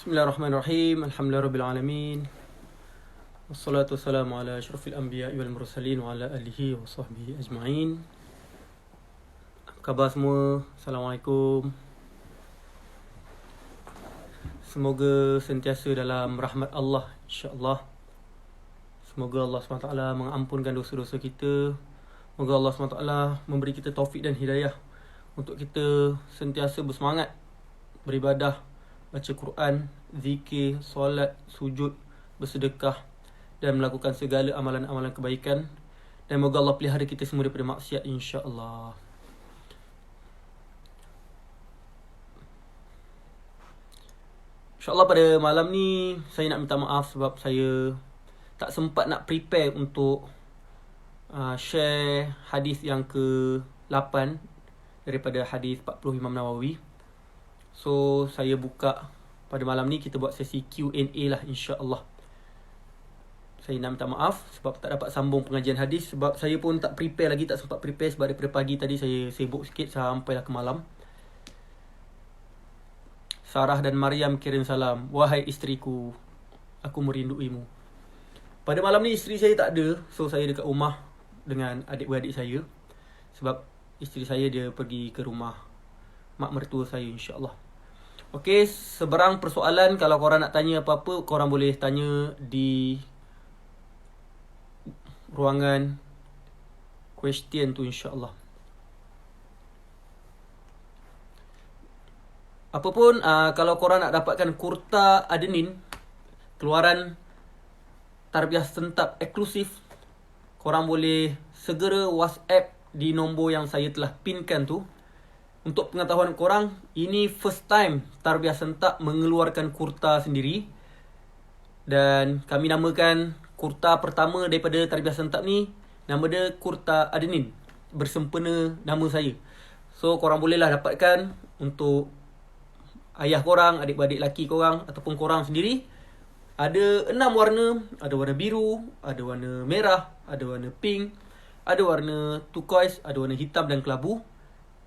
Bismillahirrahmanirrahim. Alhamdulillahirabbil alamin. Wassalatu wassalamu ala asyrafil anbiya'i wal mursalin wa ala alihi wa sahbihi ajma'in. Khabar semua? Assalamualaikum. Semoga sentiasa dalam rahmat Allah, insya-Allah. Semoga Allah SWT mengampunkan dosa-dosa kita. Semoga Allah SWT memberi kita taufik dan hidayah untuk kita sentiasa bersemangat beribadah, baca Quran, zikir, solat, sujud, bersedekah dan melakukan segala amalan-amalan kebaikan. Dan moga Allah pelihara kita semua daripada maksiat, insya-Allah. InsyaAllah pada malam ni saya nak minta maaf sebab saya tak sempat nak prepare untuk share hadis yang ke-8 daripada hadis 40 Imam Nawawi. So saya buka pada malam ni, kita buat sesi Q&A lah, insya-Allah. Saya nak minta maaf sebab tak dapat sambung pengajian hadis, sebab saya pun tak prepare lagi, tak sempat prepare sebab daripada pagi tadi saya sibuk sikit sampailah ke malam. Sarah dan Maryam kirim salam. Wahai isteriku, aku merinduimu. Pada malam ni isteri saya tak ada, so saya dekat rumah dengan adik-beradik saya. Sebab isteri saya dia pergi ke rumah mak mertua saya, insya-Allah. Okey, seberang persoalan, kalau korang nak tanya apa-apa, korang boleh tanya di ruangan question tu, insya-Allah. Apapun, kalau korang nak dapatkan kurta adenin, keluaran tarbiyah sentap eksklusif, korang boleh segera WhatsApp di nombor yang saya telah pinkan tu. Untuk pengetahuan korang, ini first time tarbiyah sentap mengeluarkan kurta sendiri. Dan kami namakan kurta pertama daripada tarbiyah sentap ni, nama dia kurta adenin, bersempena nama saya. So korang bolehlah dapatkan untuk ayah korang, adik-beradik lelaki korang ataupun korang sendiri. Ada 6 warna, ada warna biru, ada warna merah, ada warna pink, ada warna turquoise, ada warna hitam dan kelabu.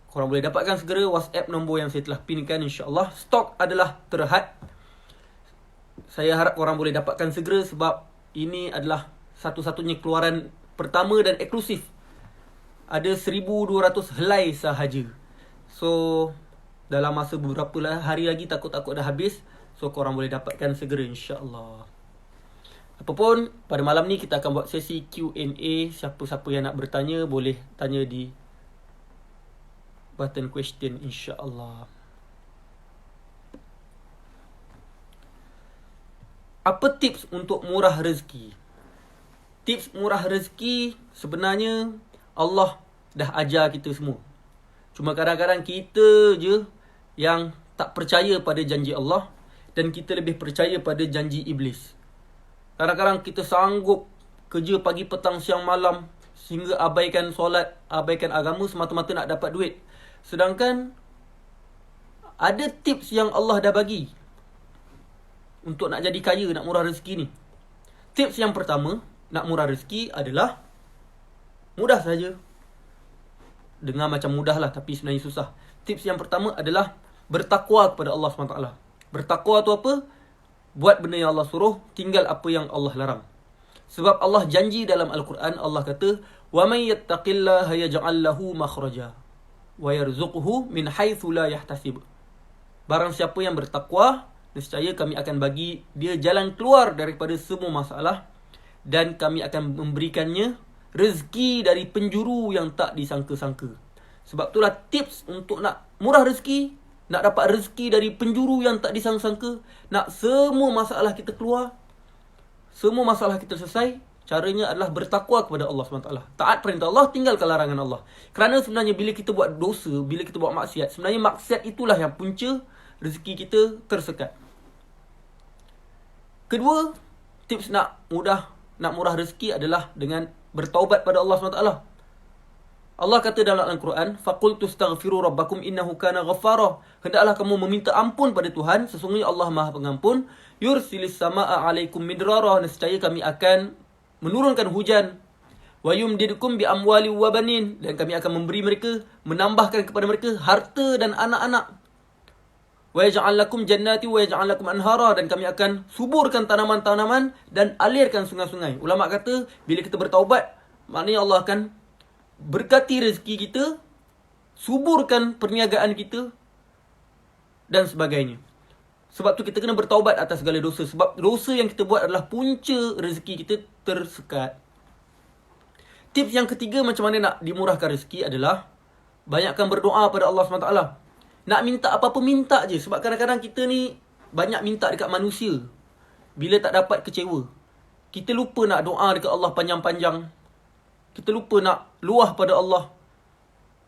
Korang boleh dapatkan segera WhatsApp nombor yang saya telah pinkan, insya-Allah. Stok adalah terhad. Saya harap korang boleh dapatkan segera sebab ini adalah satu-satunya keluaran pertama dan eksklusif. Ada 1,200 helai sahaja. So dalam masa beberapa hari lagi takut-takut dah habis. So korang boleh dapatkan segera, insya-Allah. Apapun, pada malam ni kita akan buat sesi Q&A. Siapa-siapa yang nak bertanya boleh tanya di button question, insya-Allah. Apa tips untuk murah rezeki? Tips murah rezeki sebenarnya Allah dah ajar kita semua. Cuma kadang-kadang kita je yang tak percaya pada janji Allah dan kita lebih percaya pada janji iblis. Kadang-kadang kita sanggup kerja pagi, petang, siang, malam sehingga abaikan solat, abaikan agama semata-mata nak dapat duit. Sedangkan ada tips yang Allah dah bagi untuk nak jadi kaya, nak murah rezeki ni. Tips yang pertama, nak murah rezeki adalah mudah saja. Dengar macam mudah lah, tapi sebenarnya susah. Tips yang pertama adalah bertakwa kepada Allah SWT. Bertakwa tu apa? Buat benda yang Allah suruh, tinggal apa yang Allah larang. Sebab Allah janji dalam Al-Quran, Allah kata, وَمَنْ يَتَّقِ اللَّهَ يَجْعَلْ لَهُ مَخْرَجًا وَيَرْزُقْهُ مِنْ حَيْثُ لَا يَحْتَسِبُ. Barang siapa yang bertakwa, nescaya kami akan bagi dia jalan keluar daripada semua masalah, dan kami akan memberikannya rezeki dari penjuru yang tak disangka-sangka. Sebab itulah tips untuk nak murah rezeki, nak dapat rezeki dari penjuru yang tak disangka-sangka, nak semua masalah kita keluar, semua masalah kita selesai, caranya adalah bertakwa kepada Allah SWT. Taat perintah Allah, tinggalkan larangan Allah. Kerana sebenarnya bila kita buat dosa, bila kita buat maksiat, sebenarnya maksiat itulah yang punca rezeki kita tersekat. Kedua, tips nak murah rezeki adalah dengan bertaubat pada Allah SWT. Allah kata dalam Al-Quran, فَقُلْتُ اسْتَغْفِرُوا رَبَّكُمْ إِنَّهُ كَانَ غَفَّارًا. Hendaklah kamu meminta ampun pada Tuhan, sesungguhnya Allah Maha Pengampun. يُرْسِلِ السَّمَاءَ عَلَيْكُمْ مِدْرَارًا. Nescaya kami akan menurunkan hujan. وَيُمْدِدْكُمْ بِأَمْوَالٍ وَبَنِينَ. Dan kami akan memberi mereka, menambahkan kepada mereka harta dan anak-anak. Wa yaj'al lakum jannati wa yaj'al lakum anhara, dan kami akan suburkan tanaman-tanaman dan alirkan sungai-sungai. Ulama kata bila kita bertaubat, maknanya Allah akan berkati rezeki kita, suburkan perniagaan kita dan sebagainya. Sebab tu kita kena bertaubat atas segala dosa. Sebab dosa yang kita buat adalah punca rezeki kita tersekat. Tips yang ketiga macam mana nak dimurahkan rezeki adalah banyakkan berdoa pada Allah SWT. Nak minta apa-apa, minta je. Sebab kadang-kadang kita ni banyak minta dekat manusia. Bila tak dapat, kecewa. Kita lupa nak doa dekat Allah panjang-panjang. Kita lupa nak luah pada Allah.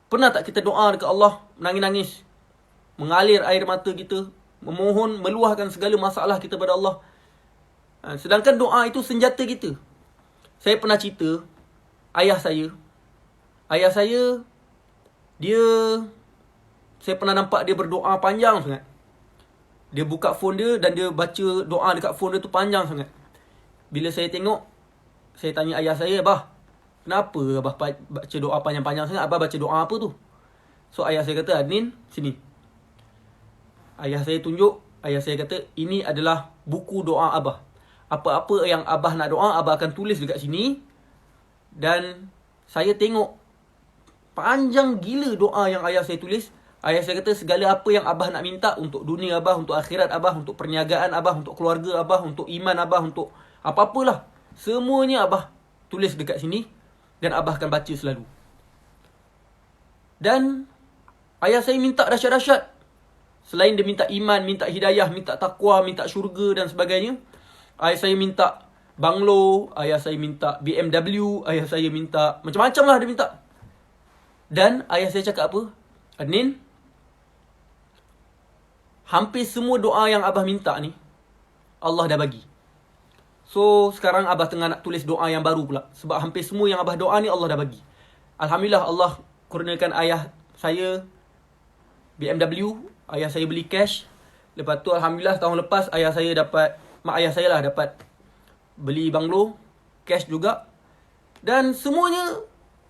Pernah tak kita doa dekat Allah, menangis-nangis, mengalir air mata kita, memohon, meluahkan segala masalah kita pada Allah. Sedangkan doa itu senjata kita. Saya pernah cerita, ayah saya, saya pernah nampak dia berdoa panjang sangat. Dia buka phone dia dan dia baca doa dekat phone dia tu panjang sangat. Bila saya tengok, saya tanya ayah saya, "Abah, kenapa Abah baca doa panjang-panjang sangat? Abah baca doa apa tu?" So ayah saya kata, "Adnin, sini." Ayah saya tunjuk, ayah saya kata, "Ini adalah buku doa Abah. Apa-apa yang Abah nak doa, Abah akan tulis dekat sini." Dan saya tengok, panjang gila doa yang ayah saya tulis. Ayah saya kata, segala apa yang Abah nak minta untuk dunia Abah, untuk akhirat Abah, untuk perniagaan Abah, untuk keluarga Abah, untuk iman Abah, untuk apa-apalah, semuanya Abah tulis dekat sini dan Abah akan baca selalu. Dan ayah saya minta dahsyat-dahsyat. Selain dia minta iman, minta hidayah, minta taqwa, minta syurga dan sebagainya, ayah saya minta banglo, ayah saya minta BMW, ayah saya minta macam-macam lah dia minta. Dan ayah saya cakap apa? "Adnin, hampir semua doa yang Abah minta ni, Allah dah bagi. So, sekarang Abah tengah nak tulis doa yang baru pula. Sebab hampir semua yang Abah doa ni Allah dah bagi." Alhamdulillah, Allah kurniakan ayah saya BMW. Ayah saya beli cash. Lepas tu Alhamdulillah tahun lepas mak ayah saya lah dapat beli banglo, cash juga. Dan semuanya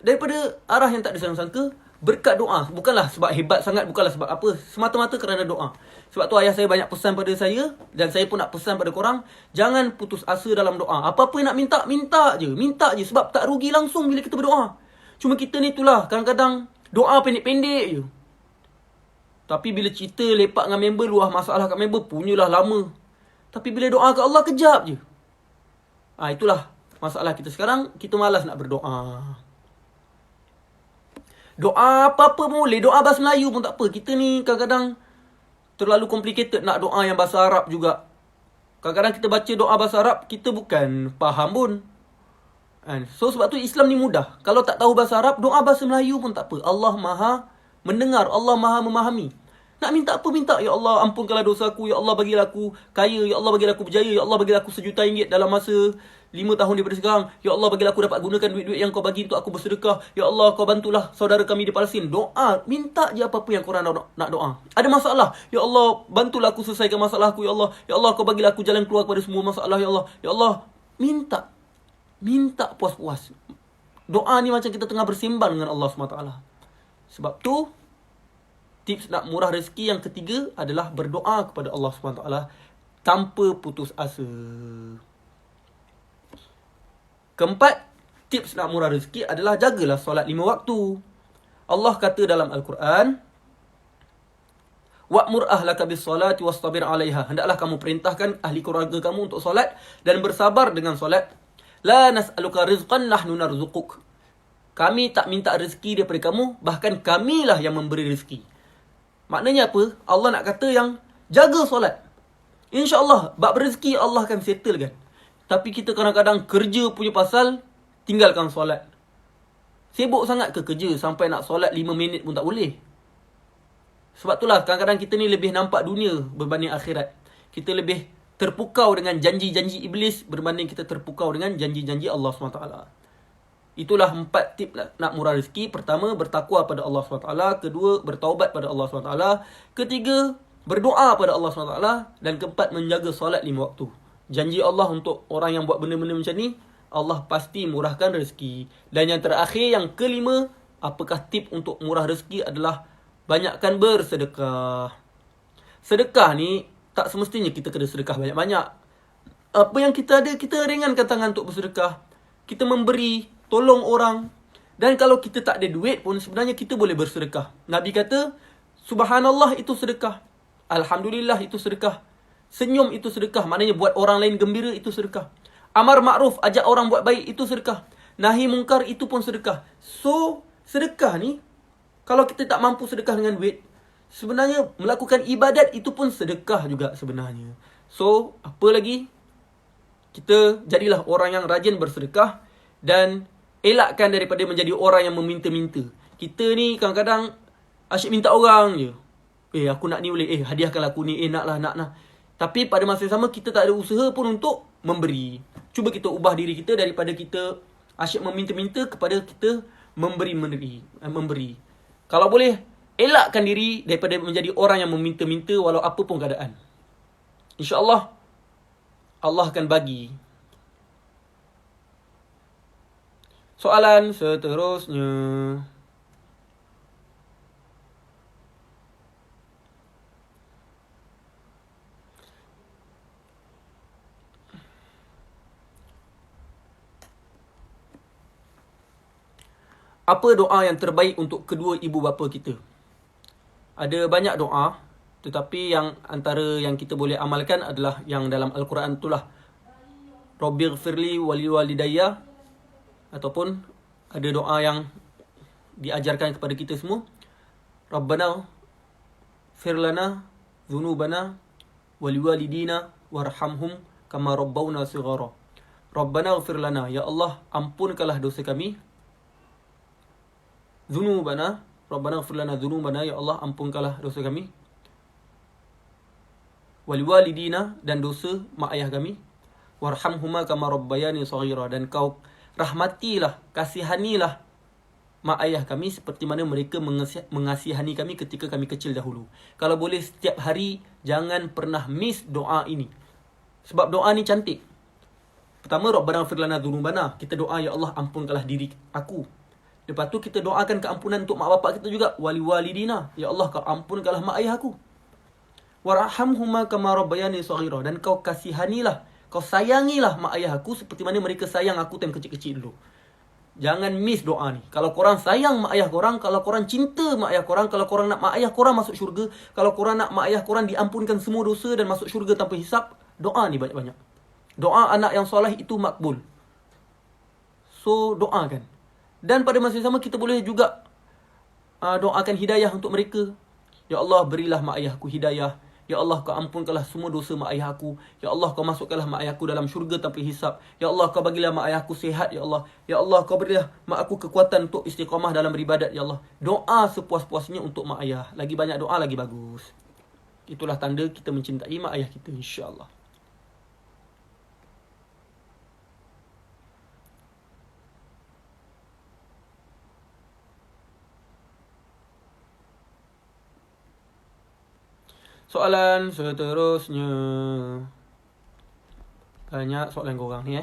daripada arah yang tak disangka-sangka, berkat doa. Bukanlah sebab hebat sangat, bukanlah sebab apa, semata-mata kerana doa. Sebab tu ayah saya banyak pesan pada saya, dan saya pun nak pesan pada korang, jangan putus asa dalam doa. Apa-apa nak minta, minta je. Sebab tak rugi langsung bila kita berdoa. Cuma kita ni itulah, kadang-kadang doa pendek-pendek je. Tapi bila cerita lepak dengan member, luah masalah kat member, punyalah lama. Tapi bila doa kat Allah, kejap je. Itulah masalah kita sekarang, kita malas nak berdoa. Doa apa-apa pun boleh, doa bahasa Melayu pun tak apa. Kita ni kadang-kadang terlalu complicated nak doa yang bahasa Arab juga. Kadang-kadang kita baca doa bahasa Arab, kita bukan faham pun. So sebab tu Islam ni mudah. Kalau tak tahu bahasa Arab, doa bahasa Melayu pun tak apa. Allah Maha mendengar, Allah Maha memahami. Nak minta apa, minta. Ya Allah, ampunkanlah dosaku. Ya Allah, bagilah aku kaya. Ya Allah, bagilah aku berjaya. Ya Allah, bagilah aku RM1,000,000 dalam masa 5 tahun daripada sekarang. Ya Allah, bagilah aku dapat gunakan duit-duit yang kau bagi untuk aku bersedekah. Ya Allah, kau bantulah saudara kami di Palestin. Doa, minta je apa-apa yang korang nak doa. Ada masalah, ya Allah, bantulah aku selesaikan masalah aku. Ya Allah, ya Allah, kau bagilah aku jalan keluar kepada semua masalah. Ya Allah, ya Allah, minta. Minta puas-puas. Doa ni macam kita tengah bersembang dengan Allah SWT. Sebab tu, tips nak murah rezeki yang ketiga adalah berdoa kepada Allah SWT tanpa putus asa. Keempat, tips nak murah rezeki adalah jagalah solat 5 waktu. Allah kata dalam Al-Quran, "Wa'mur ahlaka bis-salati wastabir 'alaiha." Hendaklah kamu perintahkan ahli keluarga kamu untuk solat dan bersabar dengan solat. "La nas'aluka rizqan nahnu narzuquk." Kami tak minta rezeki daripada kamu, bahkan kamilah yang memberi rezeki. Maknanya apa? Allah nak kata yang jaga solat. InsyaAllah, bab rezeki Allah akan settlekan. Tapi kita kadang-kadang kerja punya pasal, tinggalkan solat. Sibuk sangat ke kerja sampai nak solat 5 minit pun tak boleh. Sebab itulah kadang-kadang kita ni lebih nampak dunia berbanding akhirat. Kita lebih terpukau dengan janji-janji iblis berbanding kita terpukau dengan janji-janji Allah SWT. Itulah 4 tip nak murah rezeki. Pertama, bertakwa pada Allah SWT. Kedua, bertaubat pada Allah SWT. Ketiga, berdoa pada Allah SWT. Dan keempat, menjaga solat 5 waktu. Janji Allah untuk orang yang buat benda-benda macam ni, Allah pasti murahkan rezeki. Dan yang terakhir, yang kelima, apakah tip untuk murah rezeki adalah banyakkan bersedekah. Sedekah ni tak semestinya kita kena sedekah banyak-banyak. Apa yang kita ada, kita ringankan tangan untuk bersedekah. Kita memberi, tolong orang. Dan kalau kita tak ada duit pun, sebenarnya kita boleh bersedekah. Nabi kata, Subhanallah itu sedekah. Alhamdulillah itu sedekah. Senyum itu sedekah. Maknanya buat orang lain gembira itu sedekah. Amar ma'ruf, ajak orang buat baik itu sedekah. Nahi mungkar itu pun sedekah. So, sedekah ni, kalau kita tak mampu sedekah dengan duit, sebenarnya melakukan ibadat itu pun sedekah juga sebenarnya. So, apa lagi? Kita jadilah orang yang rajin bersedekah dan elakkan daripada menjadi orang yang meminta-minta. Kita ni kadang-kadang asyik minta orang je. Aku nak ni boleh. Hadiahkanlah aku ni. Nak lah. Tapi pada masa yang sama kita tak ada usaha pun untuk memberi. Cuba kita ubah diri kita daripada kita asyik meminta-minta kepada kita memberi. Kalau boleh, elakkan diri daripada menjadi orang yang meminta-minta walau apa pun keadaan. InsyaAllah, Allah akan bagi. Soalan seterusnya. Apa doa yang terbaik untuk kedua ibu bapa kita? Ada banyak doa, tetapi yang antara yang kita boleh amalkan adalah yang dalam Al-Quran itulah. Rabbighfirli waliwalidayya, ataupun ada doa yang diajarkan kepada kita semua. Rabbana firlana dhunubana waliwalidina warhamhum kama rabbawna sighara. Rabbana firlana, ya Allah ampunkanlah dosa kami. Dhunubana, Rabbana ighfir lana dhunubana, ya Allah ampunkanlah dosa kami. Waliwalidina, dan dosa mak ayah kami. Warhamhuma kama rabbayani shaghira, dan kau rahmatilah, kasihanilah mak ayah kami seperti mana mereka mengasihani kami ketika kami kecil dahulu. Kalau boleh setiap hari jangan pernah miss doa ini. Sebab doa ni cantik. Pertama, Rabbana ighfir lana dhunubana, kita doa ya Allah ampunkanlah diri aku. Lepas tu kita doakan keampunan untuk mak bapak kita juga. Waliwalidina, ya Allah kau ampunkanlah mak ayah aku. Warhamhuma kama rabbayani shaghira, dan kau kasihanilah, kau sayangilah mak ayah aku seperti mana mereka sayang aku time kecil-kecil dulu. Jangan miss doa ni. Kalau korang sayang mak ayah korang, kalau korang cinta mak ayah korang, kalau korang nak mak ayah korang masuk syurga, kalau korang nak mak ayah korang diampunkan semua dosa dan masuk syurga tanpa hisap, doa ni banyak-banyak. Doa anak yang soleh itu makbul. So, doakan. Dan pada masa yang sama kita boleh juga doakan hidayah untuk mereka. Ya Allah berilah mak ayahku hidayah. Ya Allah kau ampunkanlah semua dosa mak ayah aku. Ya Allah kau masukkanlah mak ayahku dalam syurga tanpa hisap. Ya Allah kau bagilah mak ayahku sihat. Ya Allah. Ya Allah kau berilah mak aku kekuatan untuk istiqamah dalam beribadat. Ya Allah. Doa sepuas-puasnya untuk mak ayah. Lagi banyak doa lagi bagus. Itulah tanda kita mencintai mak ayah kita, insya-Allah. Soalan seterusnya. Banyak soalan korang ni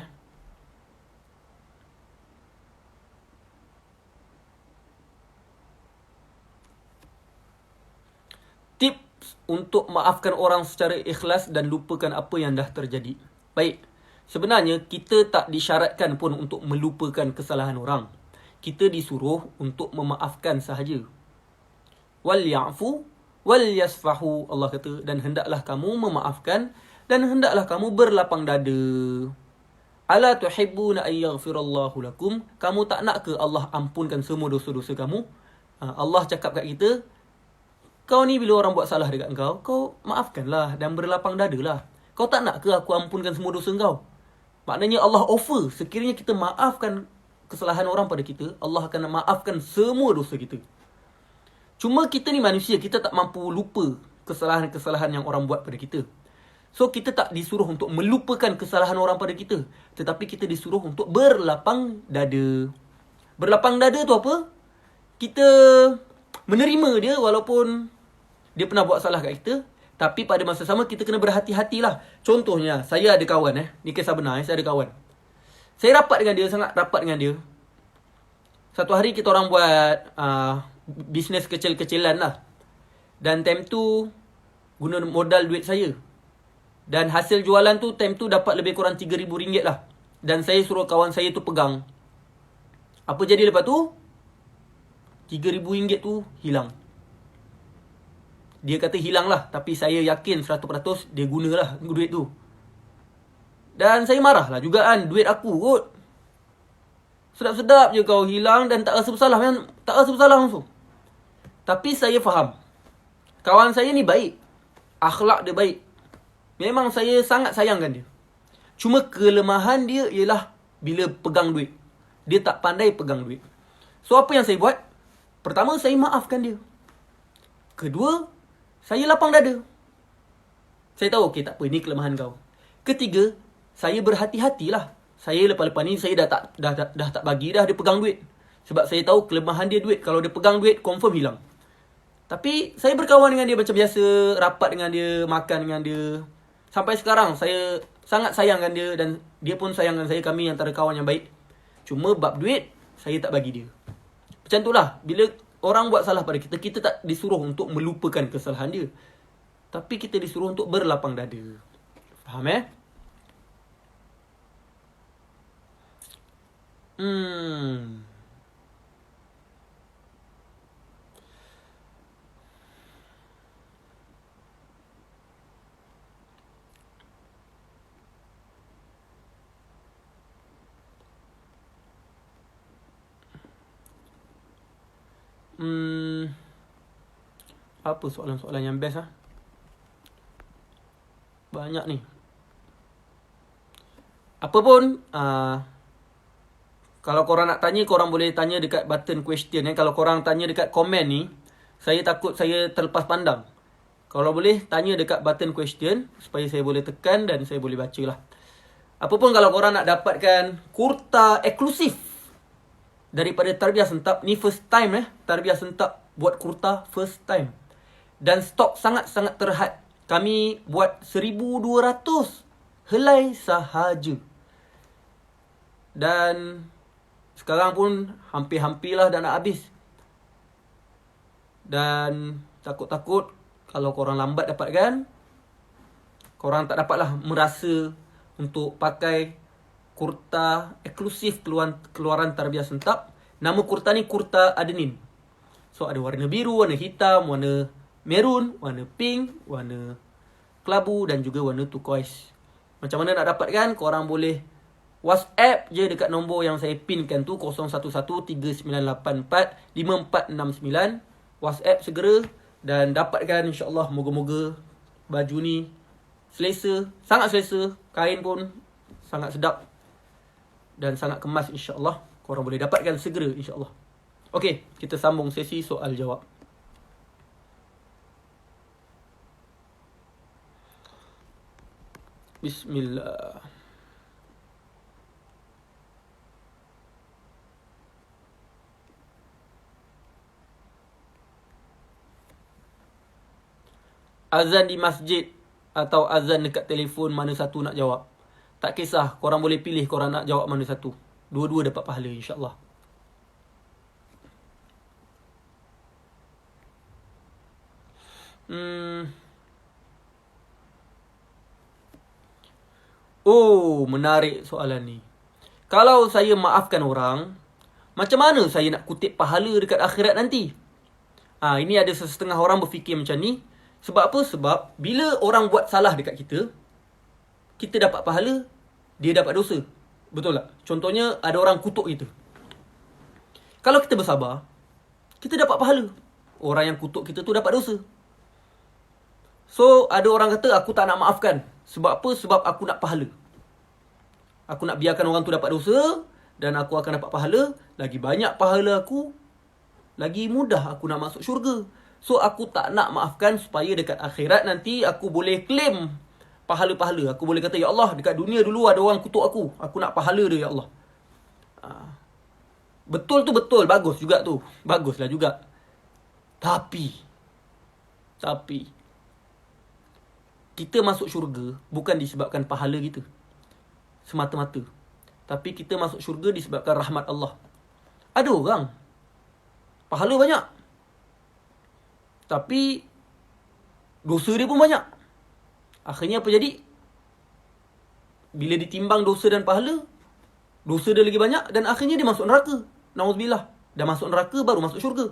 Tips untuk maafkan orang secara ikhlas dan lupakan apa yang dah terjadi. Baik, sebenarnya kita tak disyaratkan pun untuk melupakan kesalahan orang. Kita disuruh untuk memaafkan sahaja. Wal ya'fu wal yasfahu, Allah kata, dan hendaklah kamu memaafkan dan hendaklah kamu berlapang dada. Ala tuhibbuna ay yaghfirallahu lakum, kamu tak nak ke Allah ampunkan semua dosa-dosa kamu? Allah cakap kat kita, kau ni bila orang buat salah dekat kau, kau maafkanlah dan berlapang dadalah. Kau tak nak ke aku ampunkan semua dosa kau? Maknanya Allah offer, sekiranya kita maafkan kesalahan orang pada kita, Allah akan maafkan semua dosa kita. Cuma kita ni manusia, kita tak mampu lupa kesalahan-kesalahan yang orang buat pada kita. So, kita tak disuruh untuk melupakan kesalahan orang pada kita. Tetapi kita disuruh untuk berlapang dada. Berlapang dada tu apa? Kita menerima dia walaupun dia pernah buat salah kat kita. Tapi pada masa sama, kita kena berhati-hatilah. Contohnya, saya ada kawan. Ni kisah benar. Saya ada kawan. Saya rapat dengan dia, sangat rapat dengan dia. Satu hari kita orang buat bisnes kecil-kecilan lah. Dan time tu Guna modal duit saya. Dan hasil jualan tu time tu dapat lebih kurang RM3,000 lah. Dan saya suruh kawan saya tu pegang. Apa jadi lepas tu? RM3,000 tu hilang. Dia kata hilang lah. Tapi saya yakin 100% dia gunalah duit tu. Dan saya marah lah juga kan. Duit aku kot. Sedap-sedap je kau hilang dan tak rasa bersalah kan. Tak rasa bersalah langsung. Tapi saya faham. Kawan saya ni baik. Akhlak dia baik. Memang saya sangat sayangkan dia. Cuma kelemahan dia ialah bila pegang duit. Dia tak pandai pegang duit. So apa yang saya buat? Pertama, saya maafkan dia. Kedua, saya lapang dada. Saya tahu, okey tak apa, ini kelemahan kau. Ketiga, saya berhati-hatilah. Saya lepas-lepas ni saya dah tak bagi dah dia pegang duit. Sebab saya tahu kelemahan dia duit. Kalau dia pegang duit, confirm hilang. Tapi saya berkawan dengan dia macam biasa, rapat dengan dia, makan dengan dia. Sampai sekarang saya sangat sayangkan dia dan dia pun sayangkan saya. Kami antara kawan yang baik. Cuma bab duit, saya tak bagi dia. Macam itulah, bila orang buat salah pada kita, kita tak disuruh untuk melupakan kesalahan dia. Tapi kita disuruh untuk berlapang dada. Faham Apa soalan-soalan yang best lah? Banyak ni. Apa pun, kalau korang nak tanya, korang boleh tanya dekat button question. Kalau korang tanya dekat komen ni, saya takut saya terlepas pandang. Kalau boleh, tanya dekat button question supaya saya boleh tekan dan saya boleh baca lah. Apa pun kalau korang nak dapatkan kurta eksklusif daripada Tarbiyah Sentap, ni first time Tarbiyah Sentap buat kurta first time. Dan stok sangat-sangat terhad. Kami buat 1,200 helai sahaja. Dan sekarang pun hampir-hampir lah dah nak habis. Dan takut-takut kalau korang lambat dapatkan, korang tak dapatlah merasa untuk pakai kurta eksklusif keluaran Tarbiyah Sentap. Nama kurta ni kurta adenin. So ada warna biru, warna hitam, warna merun, warna pink, warna kelabu dan juga warna turquoise. Macam mana nak dapatkan? Korang boleh WhatsApp je dekat nombor yang saya pinkan tu, 0113984549. WhatsApp segera dan dapatkan, insyaAllah. Moga-moga baju ni selesa, sangat selesa. Kain pun sangat sedap dan sangat kemas, insyaAllah. Korang boleh dapatkan segera, insyaAllah. Okey, kita sambung sesi soal jawab. Bismillah. Azan di masjid atau azan dekat telefon, mana satu nak jawab? Tak kisah, korang boleh pilih korang nak jawab mana satu. Dua-dua dapat pahala, insyaAllah. Oh, menarik soalan ni. Kalau saya maafkan orang, macam mana saya nak kutip pahala dekat akhirat nanti? Ini ada setengah orang berfikir macam ni. Sebab apa? Sebab bila orang buat salah dekat kita, kita dapat pahala, dia dapat dosa. Betul tak? Contohnya, ada orang kutuk kita. Kalau kita bersabar, kita dapat pahala. Orang yang kutuk kita tu dapat dosa. So, ada orang kata, aku tak nak maafkan. Sebab apa? Sebab aku nak pahala. Aku nak biarkan orang tu dapat dosa, dan aku akan dapat pahala. Lagi banyak pahala aku, lagi mudah aku nak masuk syurga. So, aku tak nak maafkan supaya dekat akhirat nanti aku boleh claim pahala-pahala. Aku boleh kata, Ya Allah, dekat dunia dulu ada orang kutuk aku. Aku nak pahala dia, Ya Allah. Betul tu betul. Bagus juga tu. Baguslah juga. Tapi, kita masuk syurga bukan disebabkan pahala kita semata-mata. Tapi kita masuk syurga disebabkan rahmat Allah. Ada orang pahala banyak, tapi dosa dia pun banyak. Akhirnya apa jadi? Bila ditimbang dosa dan pahala, dosa dia lagi banyak dan akhirnya dia masuk neraka. Nauzubillah. Dah masuk neraka baru masuk syurga.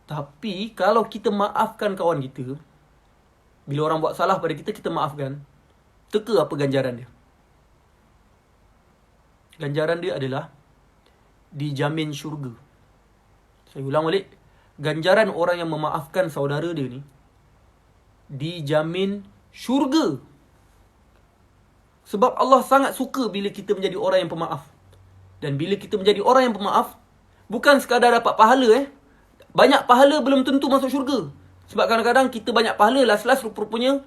Tapi kalau kita maafkan kawan kita, bila orang buat salah pada kita, kita maafkan, teka apa ganjaran dia? Ganjaran dia adalah dijamin syurga. Saya ulang balik. Ganjaran orang yang memaafkan saudara dia ni dijamin syurga. Sebab Allah sangat suka bila kita menjadi orang yang pemaaf. Dan bila kita menjadi orang yang pemaaf, bukan sekadar dapat pahala. Banyak pahala belum tentu masuk syurga. Sebab kadang-kadang kita banyak pahala, last-last rupa-rupanya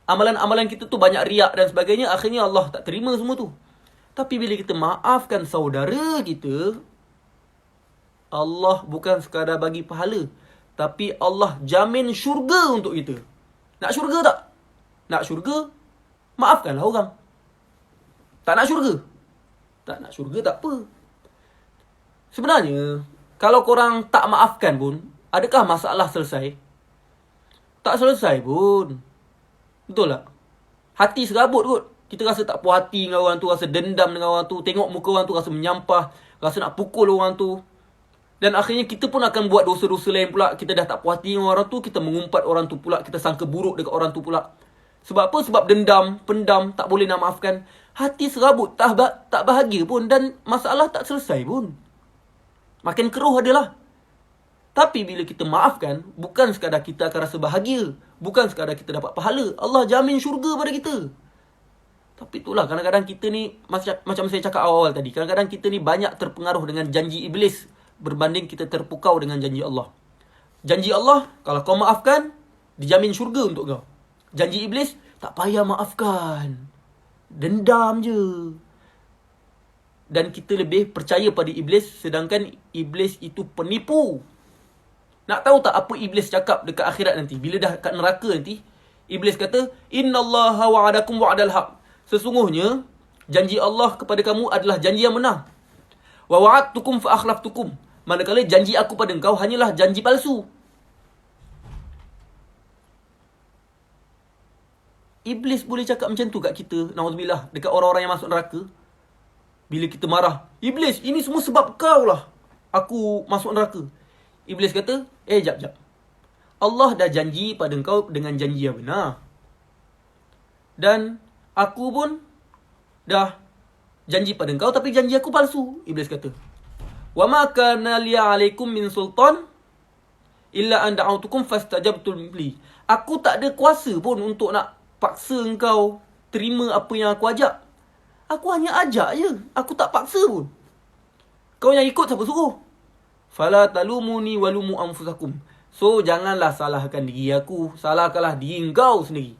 amalan-amalan kita tu banyak riak dan sebagainya, akhirnya Allah tak terima semua tu. Tapi bila kita maafkan saudara kita, Allah bukan sekadar bagi pahala, tapi Allah jamin syurga untuk kita. Nak syurga tak? Nak syurga, maafkanlah orang. Tak nak syurga? Tak nak syurga tak apa. Sebenarnya, kalau korang tak maafkan pun, adakah masalah selesai? Tak selesai pun. Betul tak? Hati serabut kot. Kita rasa tak puas hati dengan orang tu, rasa dendam dengan orang tu, tengok muka orang tu rasa menyampah, rasa nak pukul orang tu. Dan akhirnya kita pun akan buat dosa-dosa lain pula. Kita dah tak puas hati dengan orang tu, kita mengumpat orang tu pula, kita sangka buruk dekat orang tu pula. Sebab apa? Sebab dendam, pendam, tak boleh nak maafkan. Hati serabut, tak bahagia pun dan masalah tak selesai pun. Makin keruh adalah. Tapi bila kita maafkan, bukan sekadar kita akan rasa bahagia, bukan sekadar kita dapat pahala, Allah jamin syurga pada kita. Tapi itulah, kadang-kadang kita ni, macam saya cakap awal-awal tadi, kadang-kadang kita ni banyak terpengaruh dengan janji iblis berbanding kita terpukau dengan janji Allah. Janji Allah, kalau kau maafkan, dijamin syurga untuk kau. Janji iblis, tak payah maafkan, dendam je. Dan kita lebih percaya pada iblis, sedangkan iblis itu penipu. Nak tahu tak apa iblis cakap dekat akhirat nanti? Bila dah kat neraka nanti, iblis kata, Innallaha wa'adakum wa'adal haq. Sesungguhnya, janji Allah kepada kamu adalah janji yang benar. Wa wa'adtukum fa akhlaftukum. Manakala janji aku pada engkau hanyalah janji palsu. Iblis boleh cakap macam tu kat kita, na'udzubillah, dekat orang-orang yang masuk neraka. Bila kita marah, Iblis, ini semua sebab kau lah aku masuk neraka. Iblis kata, jap. Allah dah janji pada engkau dengan janji yang benar. Dan aku pun dah janji pada engkau, tapi janji aku palsu. Iblis kata, wa ma kana li 'alaikum min sultan illa an da'awtukum fastajabtum li. Aku tak ada kuasa pun untuk nak paksa engkau terima apa yang aku ajak. Aku hanya ajak je, aku tak paksa pun. Kau yang ikut siapa suruh? Fala talumuni walumu anfusakum. So janganlah salahkan diri aku, salahkanlah diri engkau sendiri.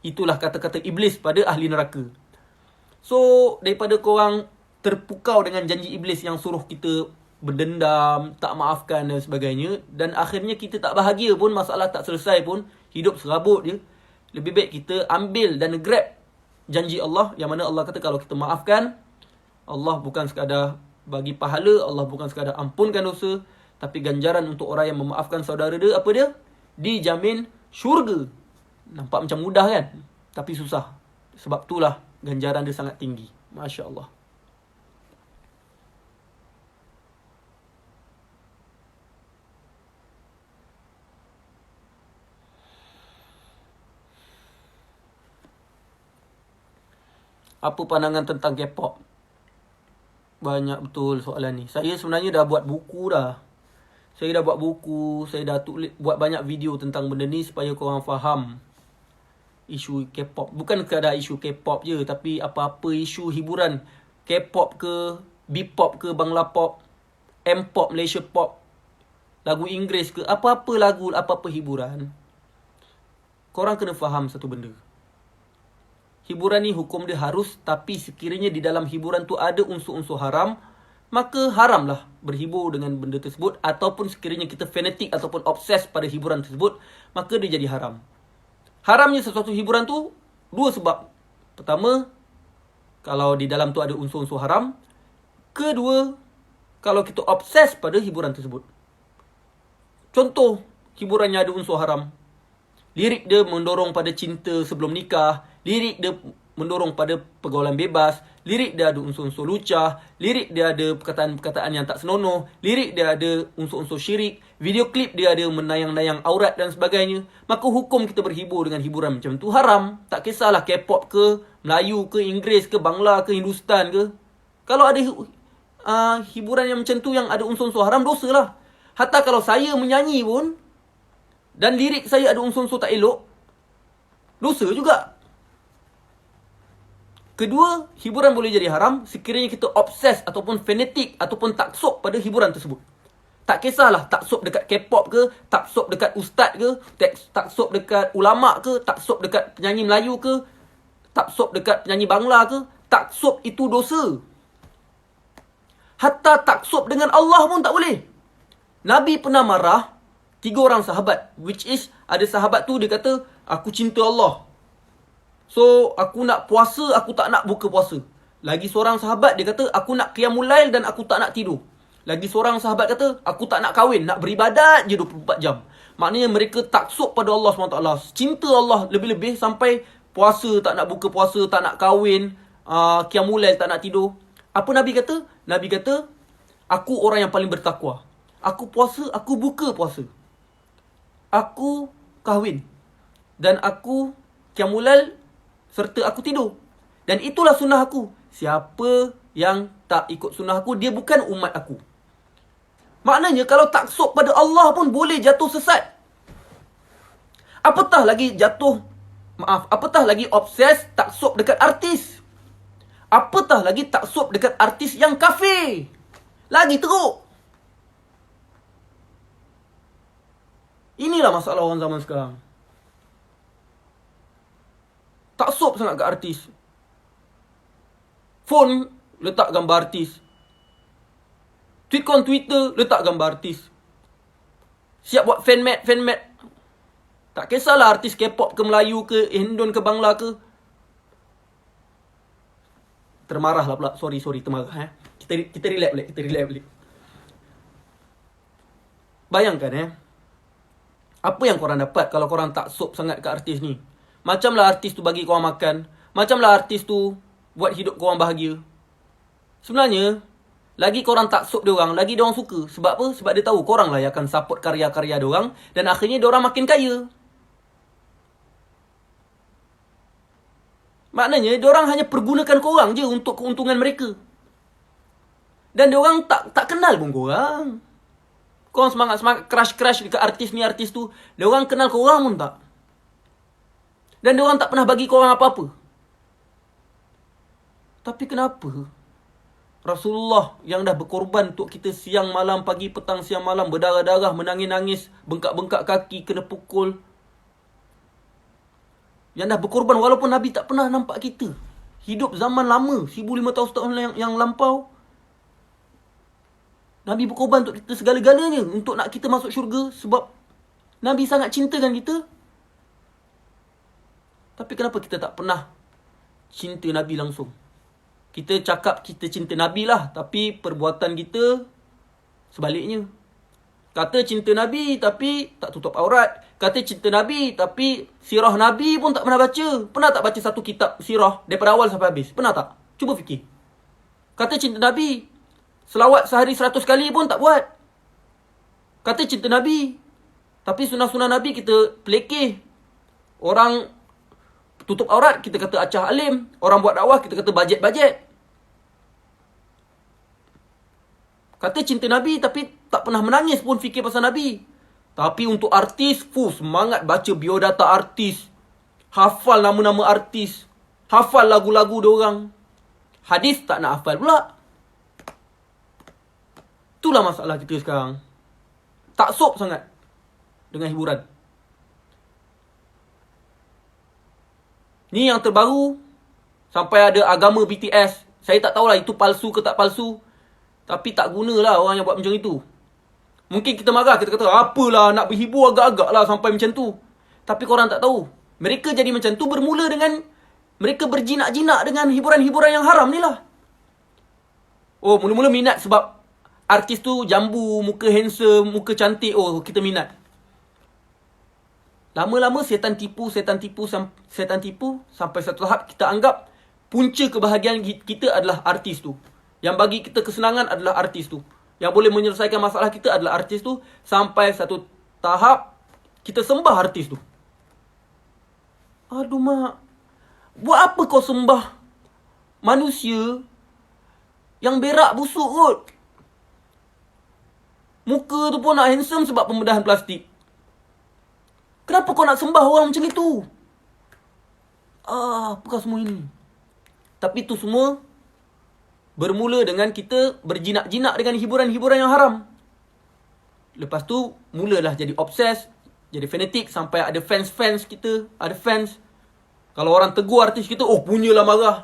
Itulah kata-kata iblis pada ahli neraka. So daripada korang terpukau dengan janji iblis yang suruh kita berdendam, tak maafkan dan sebagainya, dan akhirnya kita tak bahagia pun, masalah tak selesai pun, hidup serabut je, lebih baik kita ambil dan grab janji Allah, yang mana Allah kata kalau kita maafkan, Allah bukan sekadar bagi pahala, Allah bukan sekadar ampunkan dosa, tapi ganjaran untuk orang yang memaafkan saudara dia, apa dia? Dijamin syurga. Nampak macam mudah kan? Tapi susah. Sebab itulah ganjaran dia sangat tinggi. Masya Allah. Apa pandangan tentang K-pop? Banyak betul soalan ni. Saya sebenarnya dah buat buku dah. Saya dah buat banyak video tentang benda ni supaya korang faham isu K-pop. Bukan sekadar isu K-pop je, tapi apa-apa isu hiburan. K-pop ke, B-pop ke, Bangla pop, M-pop, Malaysia pop, lagu Inggeris ke, apa-apa lagu, apa-apa hiburan. Korang kena faham satu benda. Hiburan ni hukum dia harus, tapi sekiranya di dalam hiburan tu ada unsur-unsur haram, maka haramlah berhibur dengan benda tersebut. Ataupun sekiranya kita fanatik ataupun obses pada hiburan tersebut, maka dia jadi haram. Haramnya sesuatu hiburan tu dua sebab. Pertama, kalau di dalam tu ada unsur-unsur haram. Kedua, kalau kita obses pada hiburan tersebut. Contoh hiburan yang ada unsur haram, Lirik dia mendorong pada cinta sebelum nikah. Lirik dia mendorong pada pergaulan bebas. Lirik dia ada unsur-unsur lucah. Lirik dia ada perkataan-perkataan yang tak senonoh. Lirik dia ada unsur-unsur syirik. Video klip dia ada menayang-nayang aurat dan sebagainya. Maka hukum kita berhibur dengan hiburan macam tu haram. Tak kisahlah K-pop ke, Melayu ke, Inggeris ke, Bangla ke, Hindustan ke. Kalau ada hiburan yang macam tu yang ada unsur-unsur haram, dosa lah. Hatta kalau saya menyanyi pun dan lirik saya ada unsur-unsur tak elok, dosa juga. Kedua, hiburan boleh jadi haram sekiranya kita obses ataupun fanatik ataupun taksub pada hiburan tersebut. Tak kisahlah taksub dekat K-pop ke, taksub dekat ustaz ke, taksub dekat ulama ke, taksub dekat penyanyi Melayu ke, taksub dekat penyanyi Bangla ke, taksub itu dosa. Hatta taksub dengan Allah pun tak boleh. Nabi pernah marah 3 orang sahabat, which is ada sahabat tu dia kata, aku cinta Allah, so aku nak puasa, aku tak nak buka puasa. Lagi seorang sahabat dia kata, aku nak qiyamul lail dan aku tak nak tidur. Lagi seorang sahabat kata, aku tak nak kahwin, nak beribadat je 24 jam. Maknanya mereka taksub pada Allah SWT. Cinta Allah lebih-lebih sampai puasa tak nak buka puasa, tak nak kahwin, qiyamul lail tak nak tidur. Apa Nabi kata? Nabi kata, aku orang yang paling bertakwa. Aku puasa, aku buka puasa. Aku kahwin. Dan aku qiyamul lail serta aku tidur. Dan itulah sunnah aku. Siapa yang tak ikut sunnah aku, dia bukan umat aku. Maknanya kalau taksub pada Allah pun boleh jatuh sesat. Apatah lagi apatah lagi obses taksub dekat artis. Apatah lagi taksub dekat artis yang kafir. Lagi teruk. Inilah masalah orang zaman sekarang. Taksub sangat ke artis. Phone letak gambar artis. Twitter letak gambar artis. Siap buat fanmade. Tak kisahlah artis K-pop ke, Melayu ke, Indon ke, Bangla ke. Termarah lah pula. Sorry, termarah. Kita relax balik. Bayangkan apa yang korang dapat kalau korang taksub sangat ke artis ni. Macamlah artis tu bagi korang makan. Macamlah artis tu buat hidup korang bahagia. Sebenarnya, lagi korang taksub diorang, lagi diorang suka. Sebab apa? Sebab dia tahu korang lah yang akan support karya-karya diorang. Dan akhirnya diorang makin kaya. Maknanya, diorang hanya pergunakan korang je untuk keuntungan mereka. Dan diorang tak kenal pun korang. Korang semangat crush dekat artis ni, artis tu. Diorang kenal korang pun tak. Dan diorang tak pernah bagi korang apa-apa. Tapi kenapa Rasulullah yang dah berkorban untuk kita siang malam, pagi petang, siang malam, berdarah-darah, menangis-nangis, bengkak-bengkak kaki, kena pukul. Yang dah berkorban walaupun Nabi tak pernah nampak kita. Hidup zaman lama, 1500 tahun yang lampau. Nabi berkorban untuk kita segala-galanya, untuk nak kita masuk syurga. Sebab Nabi sangat cintakan kita. Tapi kenapa kita tak pernah cinta Nabi langsung? Kita cakap kita cinta Nabi lah, tapi perbuatan kita sebaliknya. Kata cinta Nabi tapi tak tutup aurat. Kata cinta Nabi tapi sirah Nabi pun tak pernah baca. Pernah tak baca satu kitab sirah daripada awal sampai habis? Pernah tak? Cuba fikir. Kata cinta Nabi, selawat sehari 100 kali pun tak buat. Kata cinta Nabi, tapi sunah-sunah Nabi kita pelekeh. Orang tutup aurat, kita kata acah alim. Orang buat dakwah, kita kata bajet-bajet. Kata cinta Nabi, tapi tak pernah menangis pun fikir pasal Nabi. Tapi untuk artis, semangat baca biodata artis. Hafal nama-nama artis. Hafal lagu-lagu diorang. Hadis tak nak hafal pula. Itulah masalah kita sekarang. Taksub sangat dengan hiburan. Ni yang terbaru, sampai ada agama BTS. Saya tak tahulah itu palsu ke tak palsu. Tapi tak gunalah orang yang buat macam itu. Mungkin kita marah, kita kata, apalah nak berhibur agak-agak lah sampai macam tu. Tapi korang tak tahu. Mereka jadi macam tu bermula dengan mereka berjinak-jinak dengan hiburan-hiburan yang haram ni lah. Oh, mula-mula minat sebab artis tu jambu, muka handsome, muka cantik. Oh, kita minat. Lama-lama setan tipu sampai satu tahap kita anggap punca kebahagiaan kita adalah artis tu. Yang bagi kita kesenangan adalah artis tu. Yang boleh menyelesaikan masalah kita adalah artis tu. Sampai satu tahap kita sembah artis tu. Aduh mak, buat apa kau sembah manusia yang berak busuk kot? Muka tu pun nak handsome sebab pembedahan plastik. Kenapa kau nak sembah orang macam itu? Apakah semua ini? Tapi itu semua bermula dengan kita berjinak-jinak dengan hiburan-hiburan yang haram. Lepas tu, mulalah jadi obses, jadi fanatik, sampai ada fans-fans kita, ada fans. Kalau orang tegur artis kita, punyalah marah.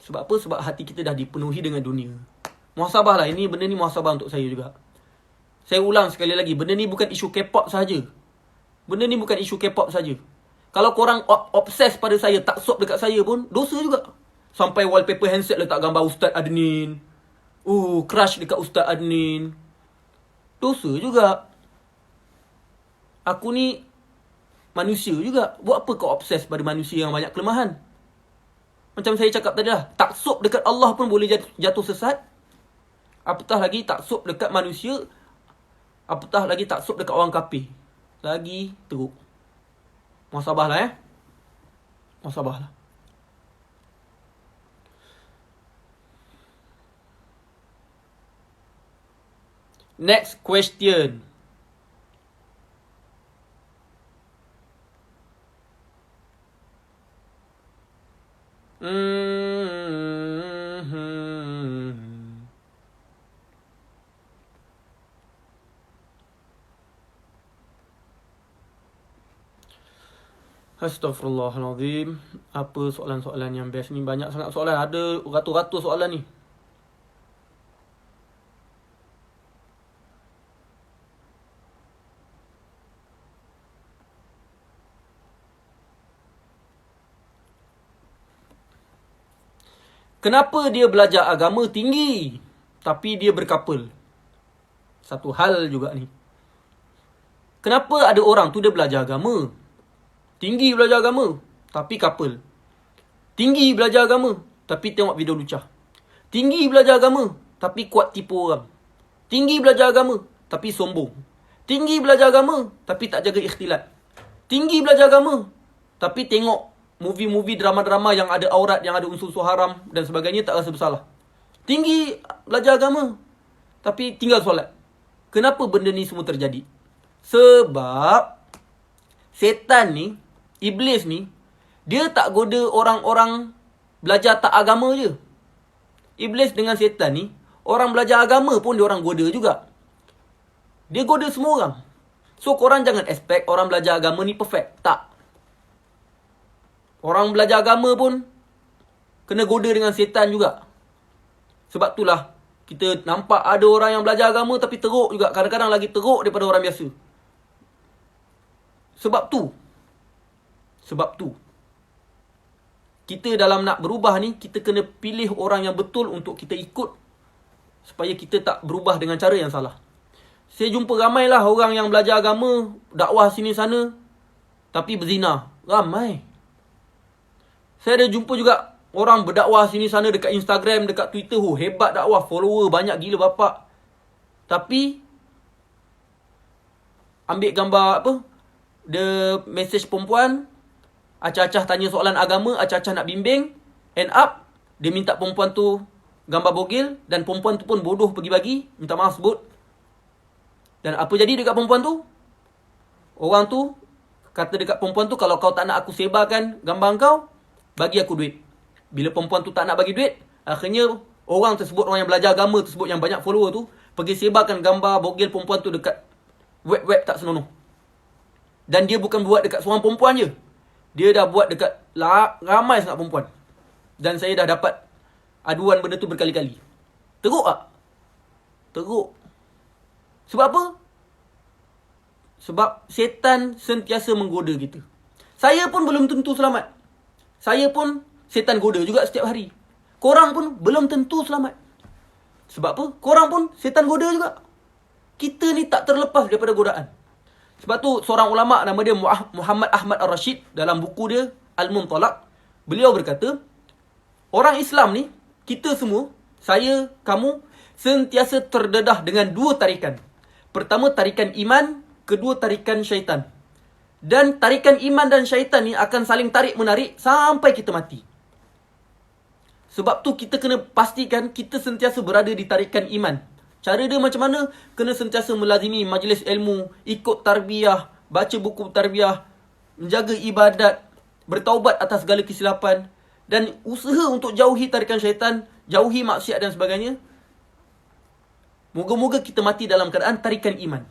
Sebab apa? Sebab hati kita dah dipenuhi dengan dunia. Muhasabah lah, benda ni muhasabah untuk saya juga. Saya ulang sekali lagi, benda ni bukan isu K-pop saja. Benda ni bukan isu K-pop saja. Kalau korang obses pada saya, taksub dekat saya pun, dosa juga. Sampai wallpaper handset letak gambar Ustaz Adnin. Crush dekat Ustaz Adnin. Dosa juga. Aku ni manusia juga. Buat apa kau obses pada manusia yang banyak kelemahan? Macam saya cakap tadi lah, taksub dekat Allah pun boleh jatuh sesat. Apatah lagi taksub dekat manusia. Apatah lagi taksub dekat orang kafir. Lagi teruk. Muhasabah lah Muhasabah lah. Next question. Astaghfirullahaladzim. Apa soalan-soalan yang best ni? Banyak sangat soalan. Ada ratus-ratus soalan ni. Kenapa dia belajar agama tinggi tapi dia berkapal? Satu hal juga ni. Kenapa ada orang tu dia belajar agama, tinggi belajar agama, tapi kapal. Tinggi belajar agama, tapi tengok video lucah. Tinggi belajar agama, tapi kuat tipu orang. Tinggi belajar agama, tapi sombong. Tinggi belajar agama, tapi tak jaga ikhtilat. Tinggi belajar agama, tapi tengok movie-movie, drama-drama yang ada aurat, yang ada unsur-unsur haram dan sebagainya, tak rasa bersalah. Tinggi belajar agama, tapi tinggal solat. Kenapa benda ni semua terjadi? Sebab setan ni, iblis ni, dia tak goda orang-orang belajar tak agama je. Iblis dengan setan ni, orang belajar agama pun dia orang goda juga. Dia goda semua orang. So korang jangan expect orang belajar agama ni perfect. Tak. Orang belajar agama pun kena goda dengan setan juga. Sebab itulah kita nampak ada orang yang belajar agama tapi teruk juga. Kadang-kadang lagi teruk daripada orang biasa. Sebab tu kita dalam nak berubah ni, kita kena pilih orang yang betul untuk kita ikut, supaya kita tak berubah dengan cara yang salah. Saya jumpa ramailah orang yang belajar agama, dakwah sini sana, tapi berzina. Ramai. Saya ada jumpa juga orang berdakwah sini sana dekat Instagram, dekat Twitter. Hebat dakwah, follower banyak gila bapak. Tapi ambil gambar dia message perempuan, acah-acah tanya soalan agama, acah-acah nak bimbing, end up dia minta perempuan tu gambar bogil, dan perempuan tu pun bodoh pergi bagi, minta maaf sebut. Dan apa jadi dekat perempuan tu? Orang tu kata dekat perempuan tu, kalau kau tak nak aku sebarkan gambar kau, bagi aku duit. Bila perempuan tu tak nak bagi duit, akhirnya orang tersebut, orang yang belajar agama tersebut yang banyak follower tu, pergi sebarkan gambar bogil perempuan tu dekat web-web tak senonoh. Dan dia bukan buat dekat seorang perempuan je. Dia dah buat dekat ramai sangat perempuan. Dan saya dah dapat aduan benda tu berkali-kali. Teruk tak? Teruk. Sebab apa? Sebab setan sentiasa menggoda kita. Saya pun belum tentu selamat. Saya pun setan goda juga setiap hari. Korang pun belum tentu selamat. Sebab apa? Korang pun setan goda juga. Kita ni tak terlepas daripada godaan. Sebab tu seorang ulama nama dia Muhammad Ahmad Ar-Rashid, dalam buku dia Al-Muntalaq, beliau berkata, orang Islam ni, kita semua, saya, kamu, sentiasa terdedah dengan dua tarikan. Pertama, tarikan iman. Kedua, tarikan syaitan. Dan tarikan iman dan syaitan ni akan saling tarik-menarik sampai kita mati. Sebab tu kita kena pastikan kita sentiasa berada di tarikan iman. Cara dia macam mana? Kena sentiasa melazimi majlis ilmu, ikut tarbiyah, baca buku tarbiyah, menjaga ibadat, bertaubat atas segala kesilapan, dan usaha untuk jauhi tarikan syaitan, jauhi maksiat dan sebagainya. Moga-moga kita mati dalam keadaan tarikan iman.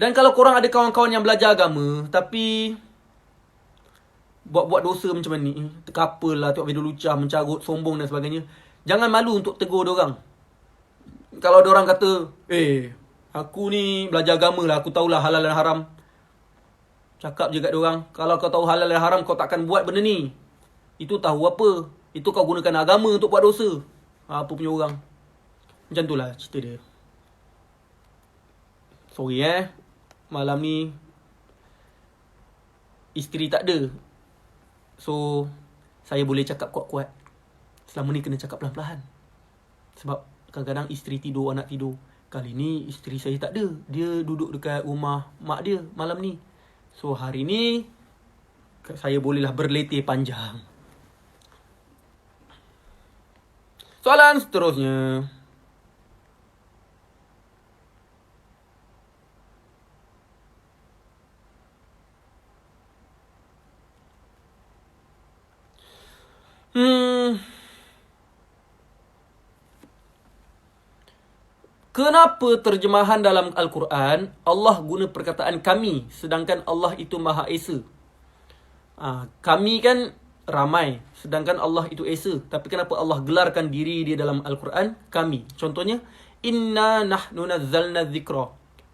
Dan kalau korang ada kawan-kawan yang belajar agama, tapi buat-buat dosa macam ni, terkapal lah, tengok video lucah, mencarut, sombong dan sebagainya, jangan malu untuk tegur diorang. Kalau diorang kata, aku ni belajar agama lah, aku tahulah halal dan haram. Cakap je kat diorang, kalau kau tahu halal dan haram, kau takkan buat benda ni. Itu tahu apa? Itu kau gunakan agama untuk buat dosa. Apa punya orang. Macam tu lah cerita dia. Sorry malam ni isteri tak ada. So, saya boleh cakap kuat-kuat. Selama ni kena cakap pelan-pelan. Sebab kadang-kadang isteri tidur, anak tidur. Kali ni isteri saya tak ada. Dia duduk dekat rumah mak dia malam ni. So, hari ni saya bolehlah berletih panjang. Soalan seterusnya. Kenapa terjemahan dalam Al-Quran Allah guna perkataan kami, sedangkan Allah itu Maha Esa? Kami kan ramai, sedangkan Allah itu Esa. Tapi kenapa Allah gelarkan diri dia dalam Al-Quran kami? Contohnya, Inna nahnu nazzalna dzikra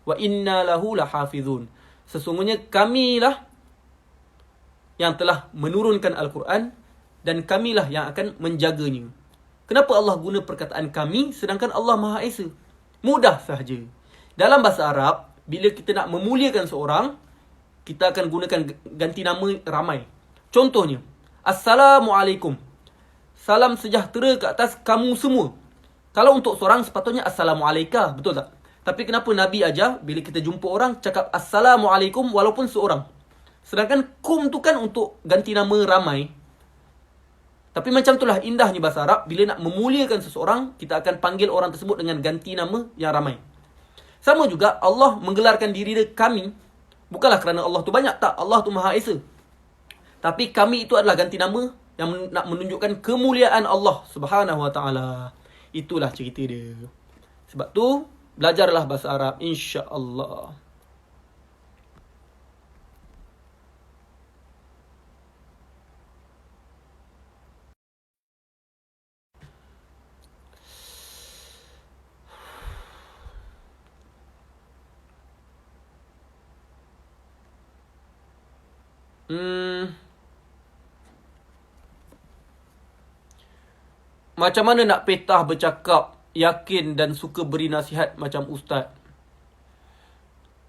wa inna lahu lahafizun. Sesungguhnya kamilah yang telah menurunkan Al-Quran, dan kamilah yang akan menjaganya. Kenapa Allah guna perkataan kami, sedangkan Allah Maha Esa? Mudah sahaja. Dalam bahasa Arab, bila kita nak memuliakan seorang, kita akan gunakan ganti nama ramai. Contohnya, Assalamualaikum. Salam sejahtera ke atas kamu semua. Kalau untuk seorang, sepatutnya Assalamualaikum. Betul tak? Tapi kenapa Nabi ajar, bila kita jumpa orang, cakap Assalamualaikum walaupun seorang. Sedangkan kum tu kan untuk ganti nama ramai. Tapi macam itulah indahnya bahasa Arab. Bila nak memuliakan seseorang, kita akan panggil orang tersebut dengan ganti nama yang ramai. Sama juga Allah menggelarkan diri dia kami. Bukanlah kerana Allah tu banyak. Tak, Allah tu Maha Esa. Tapi kami itu adalah ganti nama yang nak menunjukkan kemuliaan Allah Subhanahu Wa Taala. Itulah cerita dia. Sebab tu, belajarlah bahasa Arab, insya-Allah. Macam mana nak petah bercakap, yakin dan suka beri nasihat macam ustaz?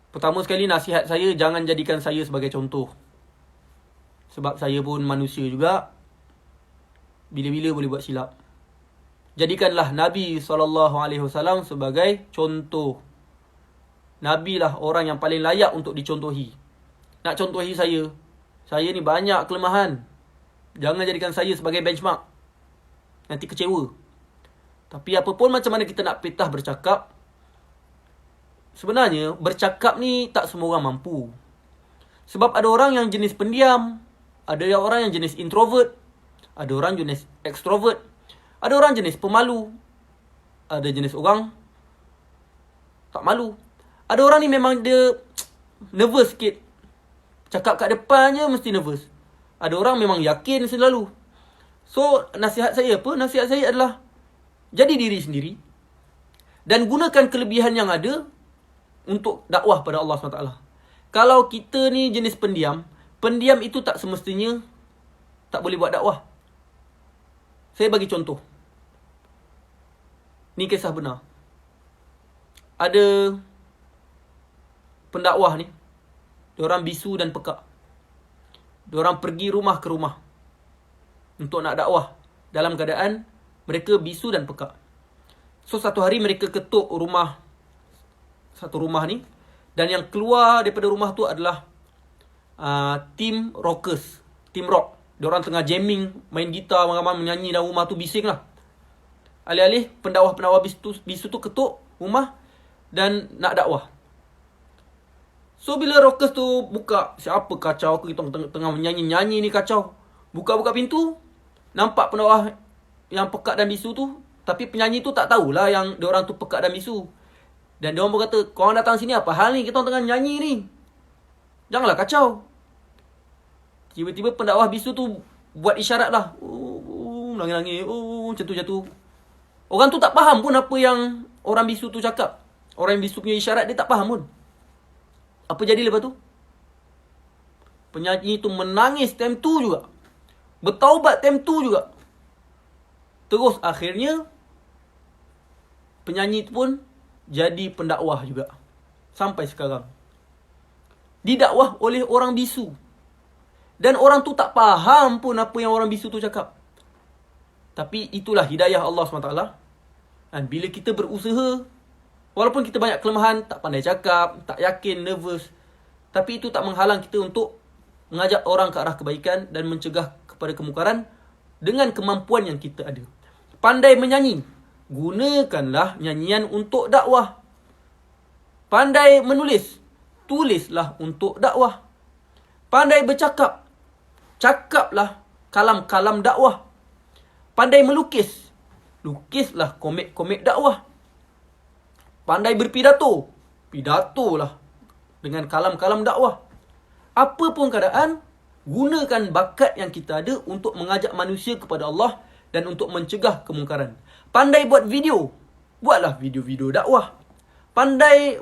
Pertama sekali, nasihat saya, jangan jadikan saya sebagai contoh. Sebab saya pun manusia juga. Bila-bila boleh buat silap. Jadikanlah Nabi SAW sebagai contoh. Nabi lah orang yang paling layak untuk dicontohi. Nak contohi saya, saya ni banyak kelemahan. Jangan jadikan saya sebagai benchmark. Nanti kecewa. Tapi apapun macam mana kita nak petah bercakap, sebenarnya bercakap ni tak semua orang mampu. Sebab ada orang yang jenis pendiam, ada orang yang jenis introvert, ada orang jenis extrovert, ada orang jenis pemalu, ada jenis orang tak malu. Ada orang ni memang dia nervous sikit. Cakap kat depan je mesti nervous. Ada orang memang yakin selalu. So, nasihat saya apa? Nasihat saya adalah jadi diri sendiri dan gunakan kelebihan yang ada untuk dakwah pada Allah SWT. Kalau kita ni jenis pendiam, pendiam itu tak semestinya tak boleh buat dakwah. Saya bagi contoh. Ni kisah benar. Ada pendakwah ni, diorang bisu dan pekak. Diorang pergi rumah ke rumah untuk nak dakwah dalam keadaan mereka bisu dan pekak. So satu hari mereka ketuk satu rumah ni, dan yang keluar daripada rumah tu adalah tim rockers, tim rock. Diorang tengah jamming, main gitar, ramai-ramai menyanyi dalam rumah tu, bising lah. Alih-alih pendakwah-pendakwah bisu tu ketuk rumah dan nak dakwah. So bila rockers tu buka, siapa kacau aku, kita tengah menyanyi-nyanyi ni kacau. Buka-buka pintu, nampak pendakwah yang pekak dan bisu tu, tapi penyanyi tu tak tahulah yang diorang tu pekak dan bisu. Dan diorang pun kata, korang datang sini apa hal ni, kita tengah nyanyi ni, janganlah kacau. Tiba-tiba pendakwah bisu tu buat isyarat lah, nangis-nangis, macam tu. Orang tu tak faham pun apa yang orang bisu tu cakap. Orang yang bisu punya isyarat dia tak faham pun. Apa jadi lepas tu? Penyanyi tu menangis time tu juga, bertaubat time tu juga. Terus akhirnya penyanyi tu pun jadi pendakwah juga sampai sekarang. Didakwah oleh orang bisu. Dan orang tu tak faham pun apa yang orang bisu tu cakap. Tapi itulah hidayah Allah SWT. Dan bila kita berusaha, walaupun kita banyak kelemahan, tak pandai cakap, tak yakin, nervous, tapi itu tak menghalang kita untuk mengajak orang ke arah kebaikan dan mencegah kepada kemungkaran dengan kemampuan yang kita ada. Pandai menyanyi, gunakanlah nyanyian untuk dakwah. Pandai menulis, tulislah untuk dakwah. Pandai bercakap, cakaplah kalam-kalam dakwah. Pandai melukis, lukislah komik-komik dakwah. Pandai berpidato, pidatolah dengan kalam-kalam dakwah. Apa pun keadaan, gunakan bakat yang kita ada untuk mengajak manusia kepada Allah dan untuk mencegah kemungkaran. Pandai buat video, buatlah video-video dakwah. Pandai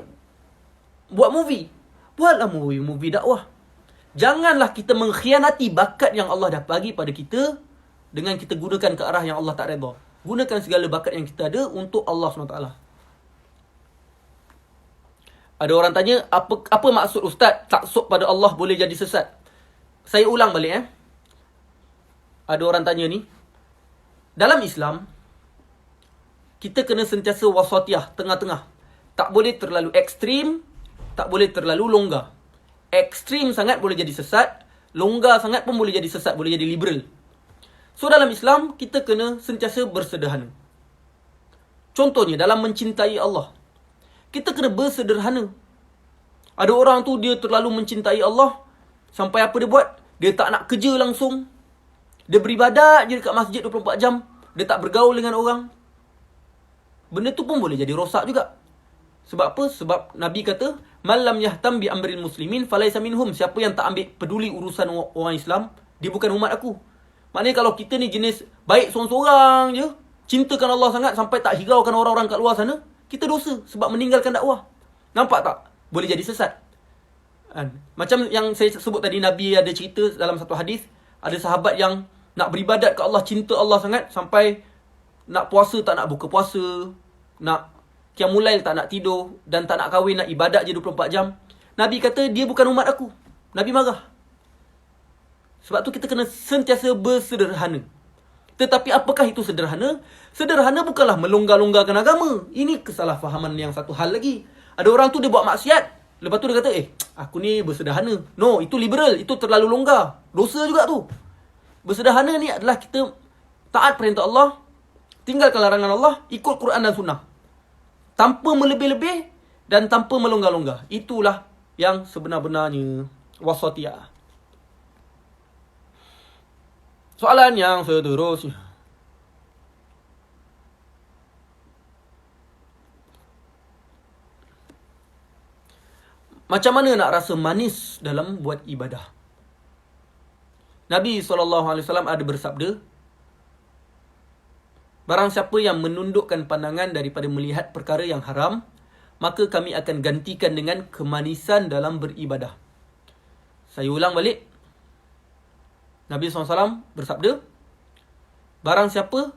buat movie, buatlah movie dakwah. Janganlah kita mengkhianati bakat yang Allah dah bagi pada kita dengan kita gunakan ke arah yang Allah tak redha. Gunakan segala bakat yang kita ada untuk Allah SWT. Ada orang tanya, apa maksud Ustaz? Taksub pada Allah boleh jadi sesat. Saya ulang balik. Ada orang tanya ni. Dalam Islam, kita kena sentiasa wasatiyah, tengah-tengah. Tak boleh terlalu ekstrim, tak boleh terlalu longgar. Ekstrim sangat boleh jadi sesat, longgar sangat pun boleh jadi sesat, boleh jadi liberal. So dalam Islam, kita kena sentiasa bersederhana. Contohnya dalam mencintai Allah, kita kena bersederhana. Ada orang tu dia terlalu mencintai Allah, sampai apa dia buat? Dia tak nak kerja langsung. Dia beribadat je dekat masjid 24 jam. Dia tak bergaul dengan orang. Benda tu pun boleh jadi rosak juga. Sebab apa? Sebab Nabi kata, "Man lam yahtam bi amril muslimin falaysa minhum." Siapa yang tak ambil peduli urusan orang Islam, dia bukan umat aku. Maknanya kalau kita ni jenis baik sorang-sorang je, cintakan Allah sangat sampai tak hiraukan orang-orang kat luar sana, kita dosa sebab meninggalkan dakwah. Nampak tak? Boleh jadi sesat. Macam yang saya sebut tadi, Nabi ada cerita dalam satu hadis, ada sahabat yang nak beribadat ke Allah, cinta Allah sangat sampai nak puasa tak nak buka puasa, nak qiyamul lail tak nak tidur, dan tak nak kahwin, nak ibadat je 24 jam. Nabi kata dia bukan umat aku. Nabi marah. Sebab tu kita kena sentiasa bersederhana. Tetapi apakah itu sederhana? Sederhana bukanlah melonggar-longgarkan agama. Ini kesalahfahaman yang satu hal lagi. Ada orang tu dia buat maksiat, lepas tu dia kata, aku ni bersederhana. No, itu liberal, itu terlalu longgar. Dosa juga tu. Bersederhana ni adalah kita taat perintah Allah, tinggalkan larangan Allah, ikut Quran dan Sunnah. Tanpa melebih-lebih dan tanpa melonggar-longgar. Itulah yang sebenar-benarnya wasatiyah. Soalan yang seterusnya. Macam mana nak rasa manis dalam buat ibadah? Nabi SAW ada bersabda, barang siapa yang menundukkan pandangan daripada melihat perkara yang haram, maka kami akan gantikan dengan kemanisan dalam beribadah. Saya ulang balik. Nabi SAW bersabda, barang siapa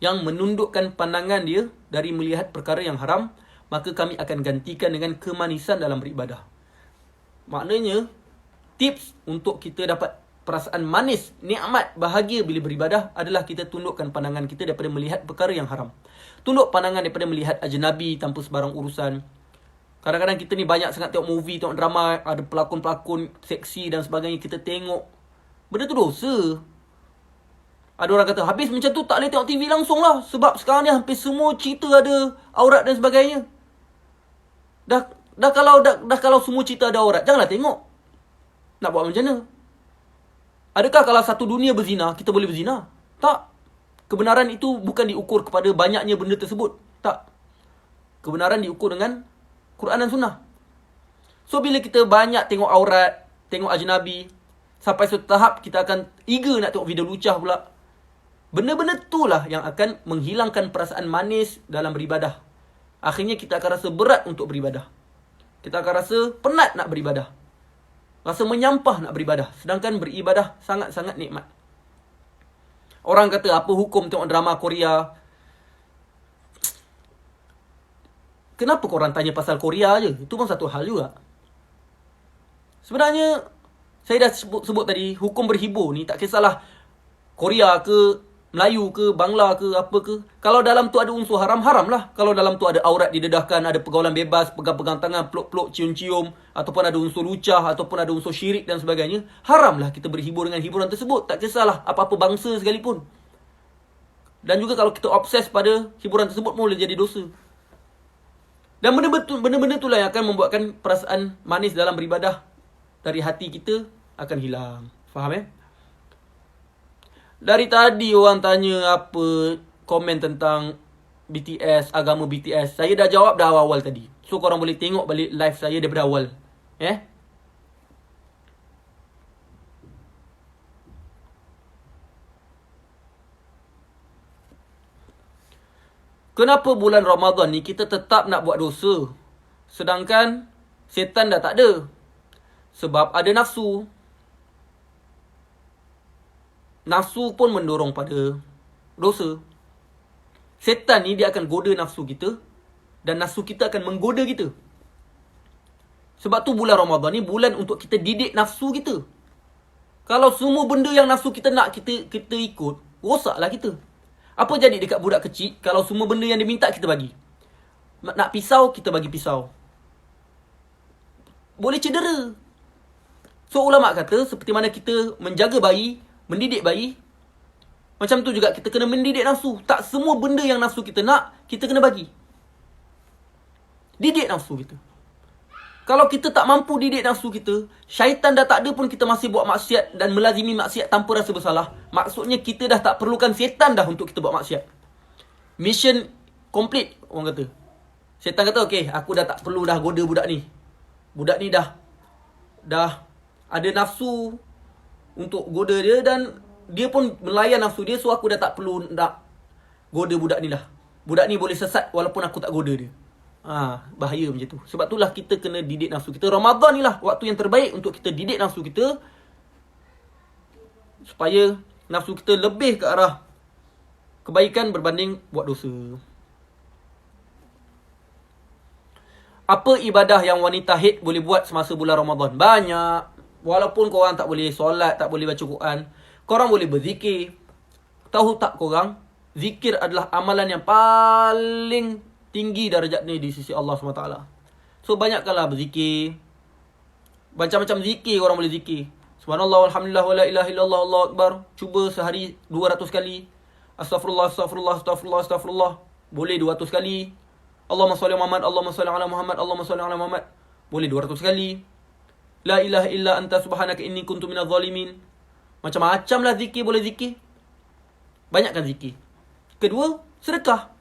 yang menundukkan pandangan dia dari melihat perkara yang haram, maka kami akan gantikan dengan kemanisan dalam beribadah. Maknanya, tips untuk kita dapat perasaan manis, nikmat, bahagia bila beribadah adalah kita tundukkan pandangan kita daripada melihat perkara yang haram. Tunduk pandangan daripada melihat ajnabi tanpa sebarang urusan. Kadang-kadang kita ni banyak sangat tengok movie, tengok drama, ada pelakon-pelakon seksi dan sebagainya, kita tengok. Benda tu dosa. Ada orang kata, habis macam tu tak boleh tengok TV langsung lah. Sebab sekarang ni hampir semua cerita ada aurat dan sebagainya. Dah kalau semua cerita ada aurat, janganlah tengok. Nak buat macam mana? Adakah kalau satu dunia berzina, kita boleh berzina? Tak. Kebenaran itu bukan diukur kepada banyaknya benda tersebut. Tak. Kebenaran diukur dengan Quran dan Sunnah. So, bila kita banyak tengok aurat, tengok ajnabi, sampai suatu tahap kita akan eager nak tengok video lucah pula. Benda-benda itulah yang akan menghilangkan perasaan manis dalam beribadah. Akhirnya kita akan rasa berat untuk beribadah. Kita akan rasa penat nak beribadah. Rasa menyampah nak beribadah. Sedangkan beribadah sangat-sangat nikmat. Orang kata, apa hukum tengok drama Korea? Kenapa korang tanya pasal Korea je? Itu pun satu hal juga. Sebenarnya, saya dah sebut tadi, hukum berhibur ni tak kisahlah Korea ke, Melayu ke, Bangla ke, apa ke. Kalau dalam tu ada unsur haram, haram lah. Kalau dalam tu ada aurat didedahkan, ada pergaulan bebas, pegang-pegang tangan, peluk-peluk, cium-cium, ataupun ada unsur lucah, ataupun ada unsur syirik dan sebagainya, haram lah kita berhibur dengan hiburan tersebut. Tak kisahlah apa-apa bangsa sekalipun. Dan juga kalau kita obses pada hiburan tersebut, boleh jadi dosa. Dan benda-benda itulah yang akan membuatkan perasaan manis dalam beribadah dari hati kita akan hilang. Faham Dari tadi orang tanya apa komen tentang BTS, agama BTS. Saya dah jawab dah awal-awal tadi. So korang boleh tengok balik live saya daripada awal. Kenapa bulan Ramadan ni kita tetap nak buat dosa? Sedangkan setan dah tak ada. Sebab ada nafsu. Nafsu pun mendorong pada dosa. Setan ni dia akan goda nafsu kita. Dan nafsu kita akan menggoda kita. Sebab tu bulan Ramadan ni bulan untuk kita didik nafsu kita. Kalau semua benda yang nafsu kita nak kita ikut, rosaklah kita. Apa jadi dekat budak kecil kalau semua benda yang dia minta kita bagi? Nak pisau, kita bagi pisau. Boleh cedera. So ulama kata seperti mana kita menjaga bayi, mendidik bayi, macam tu juga kita kena mendidik nafsu. Tak semua benda yang nafsu kita nak, kita kena bagi. Didik nafsu kita. Kalau kita tak mampu didik nafsu kita, syaitan dah tak ada pun kita masih buat maksiat dan melazimi maksiat tanpa rasa bersalah. Maksudnya kita dah tak perlukan syaitan dah untuk kita buat maksiat. Mission complete, orang kata. Syaitan kata, okay, aku dah tak perlu dah goda budak ni. Budak ni dah ada nafsu untuk goda dia dan dia pun melayan nafsu dia, so aku dah tak perlu nak goda budak ni lah. Budak ni boleh sesat walaupun aku tak goda dia. Bahaya macam tu. Sebab itulah kita kena didik nafsu kita. Ramadan ni lah waktu yang terbaik untuk kita didik nafsu kita supaya nafsu kita lebih ke arah kebaikan berbanding buat dosa. Apa ibadah yang wanita haid boleh buat semasa bulan Ramadan? Banyak. Walaupun korang tak boleh solat, tak boleh baca Quran, korang boleh berzikir. Tahu tak korang, zikir adalah amalan yang paling tinggi darjat ni di sisi Allah SWT. So banyakkanlah berzikir. Macam-macam zikir korang boleh zikir. Subhanallah, alhamdulillah, wa la ilaha illallah, Allahu Akbar. Cuba sehari 200 kali. Astaghfirullah, astaghfirullah, astaghfirullah, astaghfirullah. Boleh 200 kali. Allahumma salli ala Muhammad, Allahumma salli ala Muhammad, Allahumma salli ala Muhammad. Boleh 200 kali. La ilaha illa anta subhanaka inni kuntu minadh zalimin. Macam-macam lah zikir boleh zikir. Banyakkan zikir. Kedua, sedekah.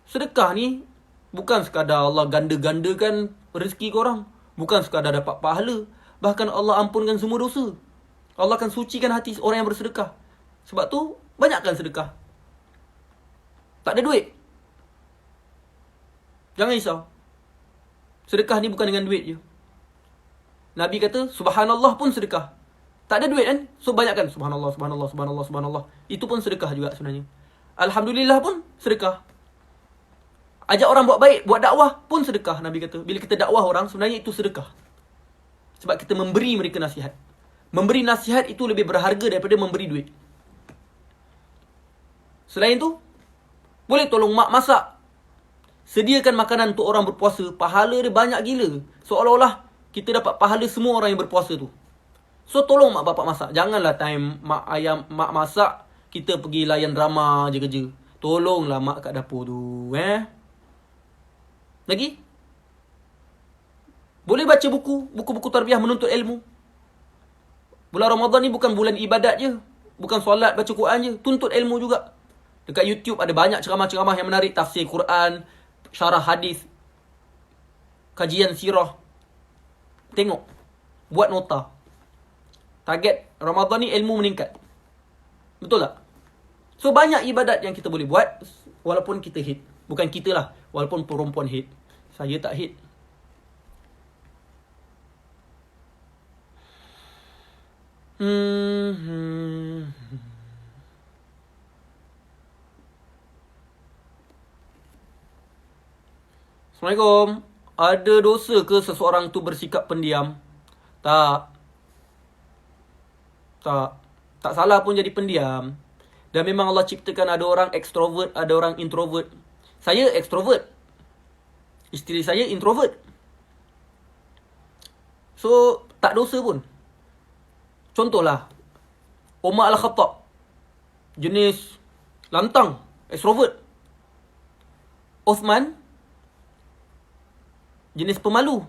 Sedekah ni bukan sekadar Allah ganda-gandakan rezeki korang. Bukan sekadar dapat pahala. Bahkan Allah ampunkan semua dosa. Allah akan sucikan hati orang yang bersedekah. Sebab tu, banyakkan sedekah. Tak ada duit, jangan risau. Sedekah ni bukan dengan duit je. Nabi kata, subhanallah pun sedekah. Tak ada duit kan? So banyakkan subhanallah, subhanallah, subhanallah, subhanallah. Itu pun sedekah juga sebenarnya. Alhamdulillah pun sedekah. Ajak orang buat baik, buat dakwah pun sedekah. Nabi kata, bila kita dakwah orang, sebenarnya itu sedekah. Sebab kita memberi mereka nasihat. Memberi nasihat itu lebih berharga daripada memberi duit. Selain tu, boleh tolong mak masak. Sediakan makanan untuk orang berpuasa. Pahala dia banyak gila. Seolah-olah kita dapat pahala semua orang yang berpuasa tu. So tolong mak bapak masak. Janganlah time mak mak masak, kita pergi layan drama je kerja. Tolonglah mak kat dapur tu. Lagi? Boleh baca buku-buku tarbiyah menuntut ilmu. Bulan Ramadan ni bukan bulan ibadat je. Bukan solat, baca Quran je. Tuntut ilmu juga. Dekat YouTube ada banyak ceramah-ceramah yang menarik. Tafsir Quran, syarah hadis, kajian sirah. Tengok. Buat nota. Target Ramadan ni ilmu meningkat. Betul tak? So banyak ibadat yang kita boleh buat walaupun kita hate. Bukan kita lah. Walaupun perempuan hate. Saya tak hate. Assalamualaikum. Ada dosa ke seseorang tu bersikap pendiam? Tak. Tak salah pun jadi pendiam. Dan memang Allah ciptakan ada orang extrovert, ada orang introvert. Saya extrovert. Isteri saya introvert. So, tak dosa pun. Contohlah, Umar Al-Khattab. Jenis lantang, extrovert. Osman, jenis pemalu,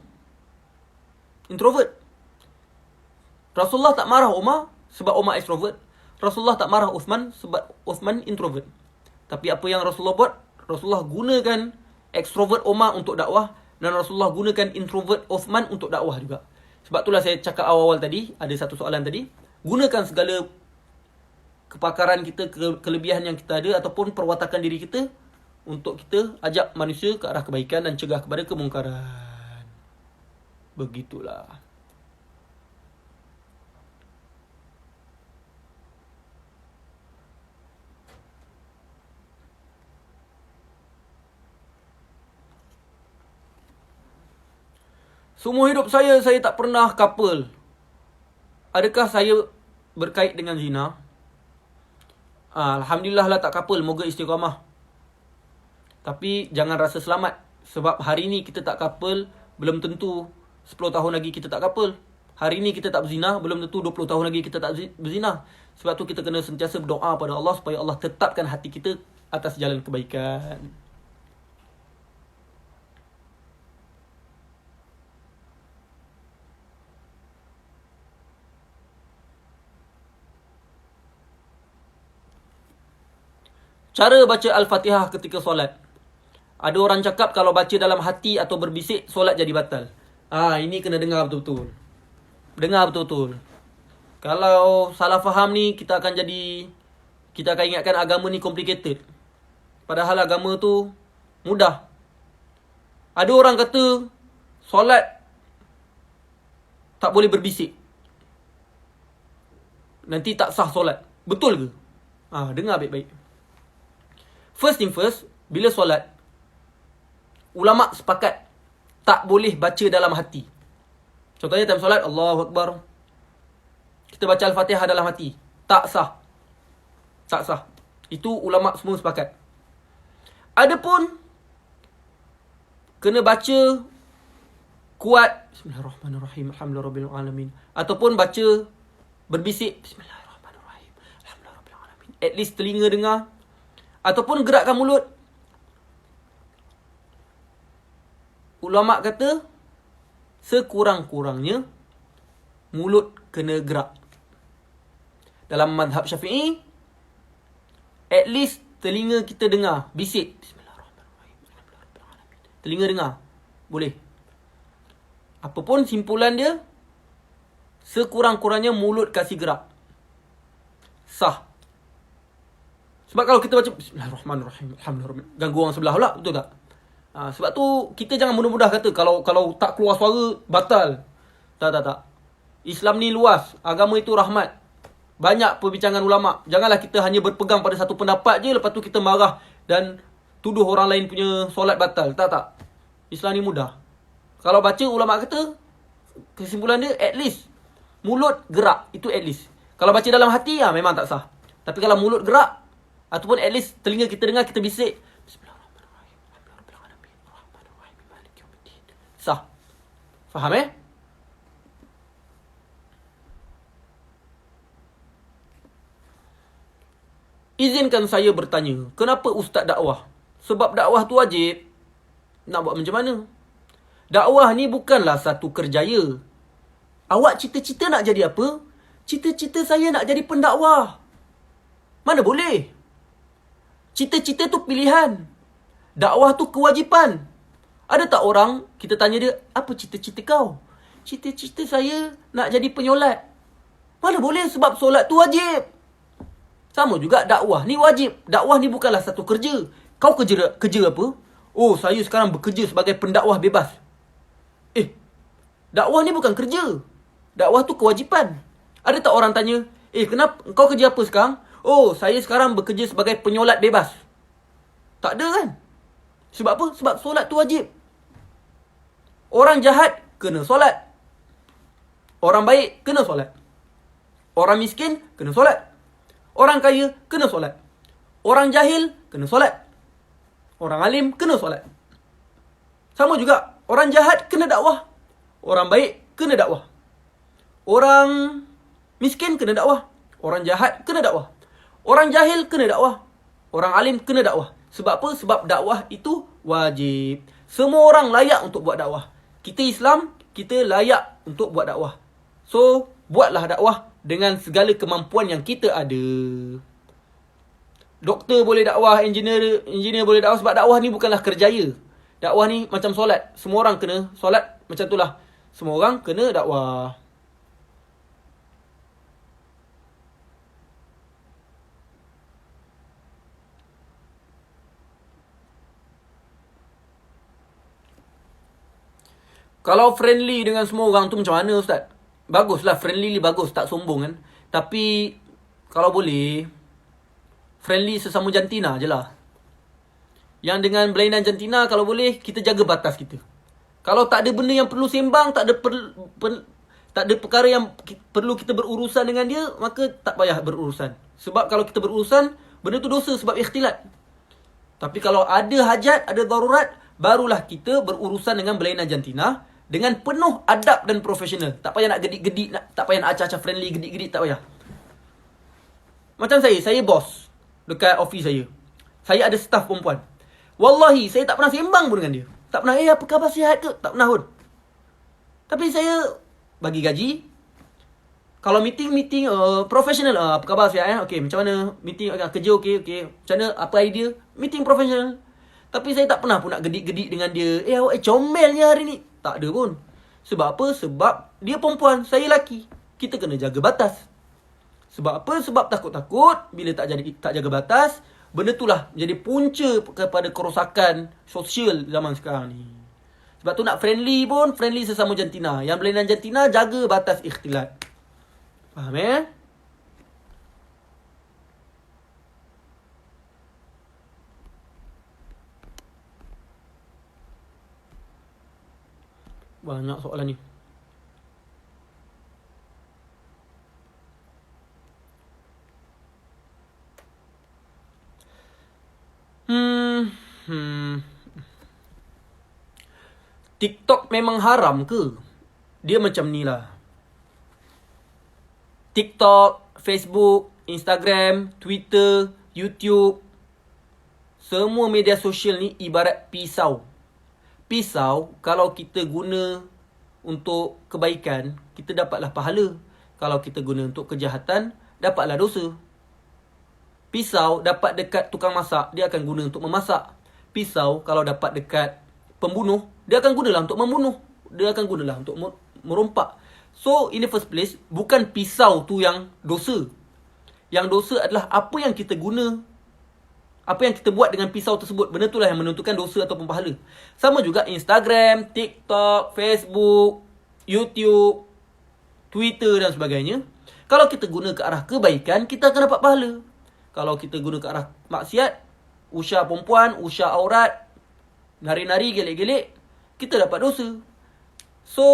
introvert. Rasulullah tak marah Umar sebab Umar extrovert. Rasulullah tak marah Uthman sebab Uthman introvert. Tapi apa yang Rasulullah buat? Rasulullah gunakan extrovert Umar untuk dakwah dan Rasulullah gunakan introvert Uthman untuk dakwah juga. Sebab itulah saya cakap awal-awal tadi, ada satu soalan tadi. Gunakan segala kepakaran kita, kelebihan yang kita ada ataupun perwatakan diri kita untuk kita ajak manusia ke arah kebaikan dan cegah kepada kemungkaran. Begitulah. Semua hidup saya tak pernah couple. Adakah saya berkait dengan zina? Alhamdulillah lah tak couple. Moga istiqamah. Tapi jangan rasa selamat. Sebab hari ni kita tak couple, belum tentu 10 tahun lagi kita tak couple. Hari ni kita tak berzina, belum tentu 20 tahun lagi kita tak berzina. Sebab tu kita kena sentiasa berdoa pada Allah supaya Allah tetapkan hati kita atas jalan kebaikan. Cara baca Al-Fatihah ketika solat. Ada orang cakap kalau baca dalam hati atau berbisik, solat jadi batal. Ini kena dengar betul-betul. Dengar betul-betul. Kalau salah faham ni, kita akan ingatkan agama ni complicated. Padahal agama tu mudah. Ada orang kata, solat tak boleh berbisik. Nanti tak sah solat. Betul ke? Dengar baik-baik. First thing first, bila solat, ulama sepakat tak boleh baca dalam hati. Contohnya time solat, Allahu Akbar. Kita baca Al-Fatihah dalam hati. Tak sah. Tak sah. Itu ulama semua sepakat. Adapun kena baca kuat Bismillahirrahmanirrahim, Alhamdulillahirabbil alamin, ataupun baca berbisik Bismillahirrahmanirrahim, Alhamdulillahirabbil alamin. At least telinga dengar. Ataupun gerakkan mulut. Ulama kata sekurang-kurangnya mulut kena gerak. Dalam mazhab Syafi'i, at least telinga kita dengar bisik Bismillahirrahmanirrahim, Alhamdulillahirabbil alamin. Telinga dengar. Boleh. Apapun simpulan dia, sekurang-kurangnya mulut kasih gerak. Sah. Sebab kalau kita baca Bismillahirrahmanirrahim, Alhamdulillah, ganggu orang sebelah pula, betul tak? Sebab tu kita jangan mudah-mudah kata kalau tak keluar suara batal. Tak. Islam ni luas, agama itu rahmat. Banyak perbincangan ulama. Janganlah kita hanya berpegang pada satu pendapat je, lepas tu kita marah dan tuduh orang lain punya solat batal. Tak. Islam ni mudah. Kalau baca ulama kata kesimpulan dia, at least mulut gerak, itu at least. Kalau baca dalam hati, memang tak sah. Tapi kalau mulut gerak, ataupun at least telinga kita dengar, kita bisik, sah. Faham Izinkan saya bertanya, kenapa ustaz dakwah? Sebab dakwah tu wajib. Nak buat macam mana? Dakwah ni bukanlah satu kerjaya. Awak cita-cita nak jadi apa? Cita-cita saya nak jadi pendakwah. Mana boleh? Cita-cita tu pilihan. Dakwah tu kewajipan. Ada tak orang, kita tanya dia, apa cita-cita kau? Cita-cita saya nak jadi penyolat. Mana boleh, sebab solat tu wajib. Sama juga dakwah ni wajib. Dakwah ni bukanlah satu kerja. Kau kerja apa? Oh, saya sekarang bekerja sebagai pendakwah bebas. Dakwah ni bukan kerja. Dakwah tu kewajipan. Ada tak orang tanya, kenapa kau kerja apa sekarang? Oh, saya sekarang bekerja sebagai penyolat bebas. Tak ada kan? Sebab apa? Sebab solat tu wajib. Orang jahat kena solat. Orang baik kena solat. Orang miskin kena solat. Orang kaya kena solat. Orang jahil kena solat. Orang alim kena solat. Sama juga, orang jahat kena dakwah. Orang baik kena dakwah. Orang miskin kena dakwah. Orang jahat kena dakwah. Orang jahil kena dakwah. Orang alim kena dakwah. Sebab apa? Sebab dakwah itu wajib. Semua orang layak untuk buat dakwah. Kita Islam, kita layak untuk buat dakwah. So, buatlah dakwah dengan segala kemampuan yang kita ada. Doktor boleh dakwah, engineer boleh dakwah, sebab dakwah ni bukanlah kerjaya. Dakwah ni macam solat. Semua orang kena solat, macam itulah. Semua orang kena dakwah. Kalau friendly dengan semua orang tu macam mana, Ustaz? Baguslah, friendly bagus, tak sombong kan. Tapi kalau boleh, friendly sesama jantina je lah. Yang dengan berlainan jantina, kalau boleh, kita jaga batas kita. Kalau tak ada benda yang perlu sembang, tak ada perkara yang perlu kita berurusan dengan dia, maka tak payah berurusan. Sebab kalau kita berurusan, benda tu dosa sebab ikhtilat. Tapi kalau ada hajat, ada darurat, barulah kita berurusan dengan berlainan jantina dengan penuh adab dan profesional. Tak payah nak gedik-gedik, tak payah nak acah-acah friendly, gedik-gedik, tak payah. Macam saya bos dekat office saya. Saya ada staff perempuan. Wallahi, saya tak pernah sembang pun dengan dia. Tak pernah, apa khabar, sihat ke? Tak pernah pun. Tapi saya bagi gaji. Kalau meeting profesional, apa khabar, sihat Okey, macam mana? Meeting, kerja okey. Macam mana, apa idea? Meeting profesional. Tapi saya tak pernah pun nak gedik-gedik dengan dia. Awak comelnya hari ni. Tak ada pun. Sebab apa? Sebab dia perempuan, saya lelaki. Kita kena jaga batas. Sebab apa? Sebab takut-takut bila tak jaga batas, benda itulah jadi punca kepada kerosakan sosial zaman sekarang ni. Sebab tu nak friendly pun, friendly sesama jantina. Yang berlainan jantina, jaga batas ikhtilat. Faham Banyak soalan ni. TikTok memang haram ke? Dia macam ni lah. TikTok, Facebook, Instagram, Twitter, YouTube, semua media sosial ni ibarat pisau. Pisau, kalau kita guna untuk kebaikan, kita dapatlah pahala. Kalau kita guna untuk kejahatan, dapatlah dosa. Pisau dapat dekat tukang masak, dia akan guna untuk memasak. Pisau kalau dapat dekat pembunuh, dia akan gunalah untuk membunuh. Dia akan gunalah untuk merompak. So, in the first place, bukan pisau tu yang dosa. Yang dosa adalah apa yang kita guna, apa yang kita buat dengan pisau tersebut. Benda itulah yang menentukan dosa ataupun pahala. Sama juga Instagram, TikTok, Facebook, YouTube, Twitter dan sebagainya. Kalau kita guna ke arah kebaikan, kita akan dapat pahala. Kalau kita guna ke arah maksiat, usah perempuan, usah aurat, nari-nari, gelek-gelek, kita dapat dosa. So,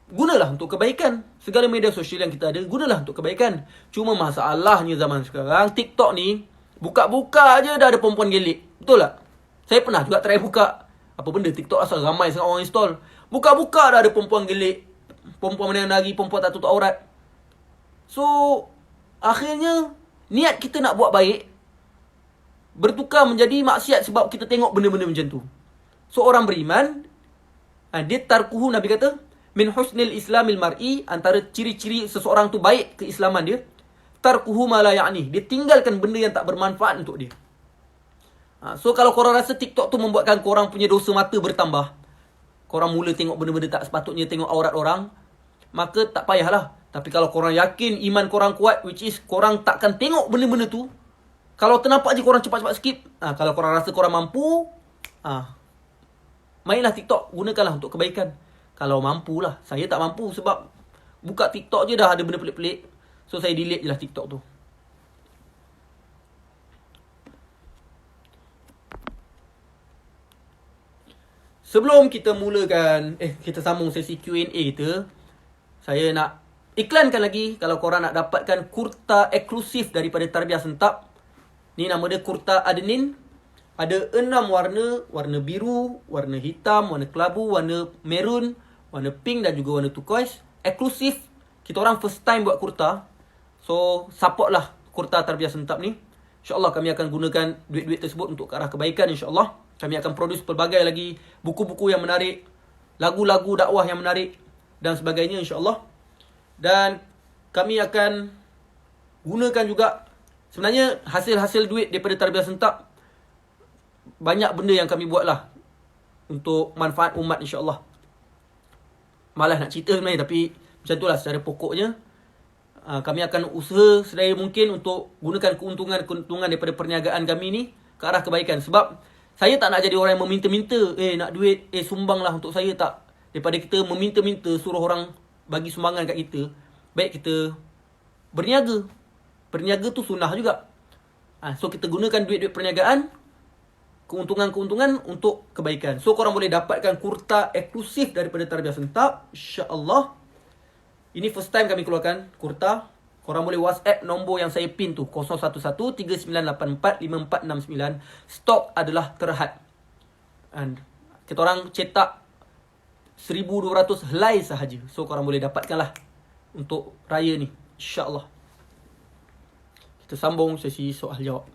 gunalah untuk kebaikan. Segala media sosial yang kita ada, gunalah untuk kebaikan. Cuma masalahnya zaman sekarang, TikTok ni, buka-buka je dah ada perempuan gelik. Betul tak? Saya pernah juga try buka. Apa benda TikTok asal ramai sangat orang install. Buka-buka dah ada perempuan gelik. Perempuan menari, perempuan tak tutup aurat. So, akhirnya, niat kita nak buat baik, bertukar menjadi maksiat sebab kita tengok benda-benda macam tu. So, orang beriman, dia tarkuhu, Nabi kata, min husnil islamil mar'i, antara ciri-ciri seseorang tu baik keislaman dia, tarkuhu ma la ya'ni, dia tinggalkan benda yang tak bermanfaat untuk dia. So kalau korang rasa TikTok tu membuatkan korang punya dosa mata bertambah, korang mula tengok benda-benda tak sepatutnya, tengok aurat orang, maka tak payahlah. Tapi kalau korang yakin iman korang kuat, which is korang takkan tengok benda-benda tu, kalau ternampak je korang cepat-cepat skip. Kalau korang rasa korang mampu, mainlah TikTok, gunakanlah untuk kebaikan. Kalau mampulah. Saya tak mampu sebab buka TikTok je dah ada benda pelik-pelik. So saya delete je lah TikTok tu. Sebelum kita mulakan, kita sambung sesi Q&A kita, saya nak iklankan lagi, kalau korang nak dapatkan kurta eksklusif daripada Tarbiyah Sentap. Ni nama dia kurta Adenin. Ada 6 warna, warna biru, warna hitam, warna kelabu, warna merun, warna pink dan juga warna turquoise. Eksklusif. Kita orang first time buat kurta. So, support lah kurta Tarbiyah Sentap ni. InsyaAllah kami akan gunakan duit-duit tersebut untuk ke arah kebaikan, insyaAllah. Kami akan produce pelbagai lagi buku-buku yang menarik, lagu-lagu dakwah yang menarik dan sebagainya, insyaAllah. Dan kami akan gunakan juga, sebenarnya hasil-hasil duit daripada Tarbiyah Sentap, banyak benda yang kami buat lah untuk manfaat umat, insyaAllah. Malas nak cerita sebenarnya, tapi macam itulah secara pokoknya. Kami akan usaha sedaya mungkin untuk gunakan keuntungan daripada perniagaan kami ni ke arah kebaikan. Sebab saya tak nak jadi orang yang meminta-minta, nak duit, sumbanglah untuk saya, tak. Daripada kita meminta-minta, suruh orang bagi sumbangan kat kita, baik kita berniaga. Berniaga tu sunnah juga. So kita gunakan duit-duit perniagaan, keuntungan-keuntungan untuk kebaikan. So korang boleh dapatkan kurta eksklusif daripada Tarbiyah Sentap, insyaAllah. Ini first time kami keluarkan kurta. Korang boleh WhatsApp nombor yang saya pin tu, 011-3984-5469. Stok adalah terhad. And kita orang cetak 1,200 helai sahaja. So korang boleh dapatkan lah untuk raya ni, insyaAllah. Kita sambung sesi soal jawab.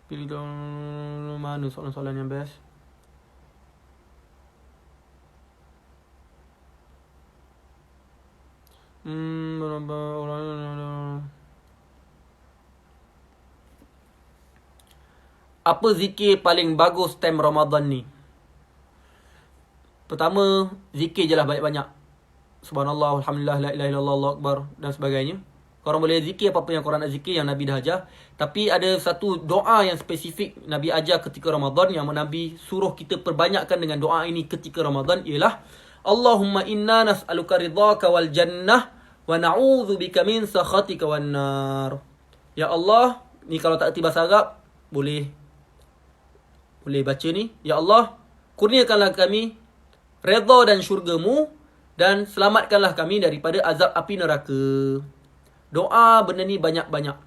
Pilih dong mana soalan-soalan yang best. Apa zikir paling bagus time Ramadan ni? Pertama, zikir je lah banyak-banyak. Subhanallah, Alhamdulillah, la ilaha illallah, Allahu Akbar dan sebagainya. Korang boleh zikir apa-apa yang korang nak zikir, yang Nabi dah ajar. Tapi ada satu doa yang spesifik Nabi ajar ketika Ramadan, yang Nabi suruh kita perbanyakkan dengan doa ini ketika Ramadan, ialah Allahumma inna nas'aluka ridhaka wal jannah wa na'udzubika min sakhatika wan nar. Ya Allah, ni kalau tak erti bahasa Arab, boleh baca ni. Ya Allah, kurniakanlah kami redha dan syurgamu, dan selamatkanlah kami daripada azab api neraka. Doa benda ni banyak-banyak.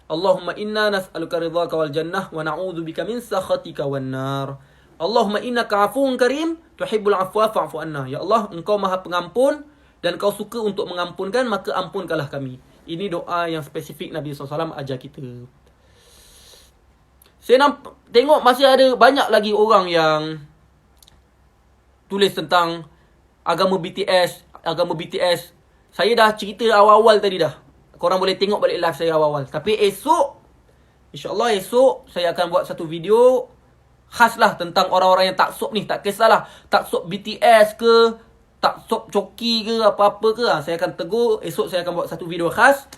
Allahumma inna nas'aluka ridhaka wal jannah wa na'udzubika min sakhatika wan nar. Allahumma innaka 'afuwun karim tuhibbul 'afwa fa'fu anna. Ya Allah, engkau Maha Pengampun dan kau suka untuk mengampunkan, maka ampunkanlah kami. Ini doa yang spesifik Nabi SAW ajar kita. Saya tengok masih ada banyak lagi orang yang tulis tentang agama BTS. Saya dah cerita awal-awal tadi dah. Korang boleh tengok balik live saya awal-awal. Tapi esok, insyaAllah esok, saya akan buat satu video khas lah tentang orang-orang yang taksub ni. Tak kisahlah taksub BTS ke, taksub coki ke, apa-apa ke. Saya akan tegur. Esok saya akan buat satu video khas,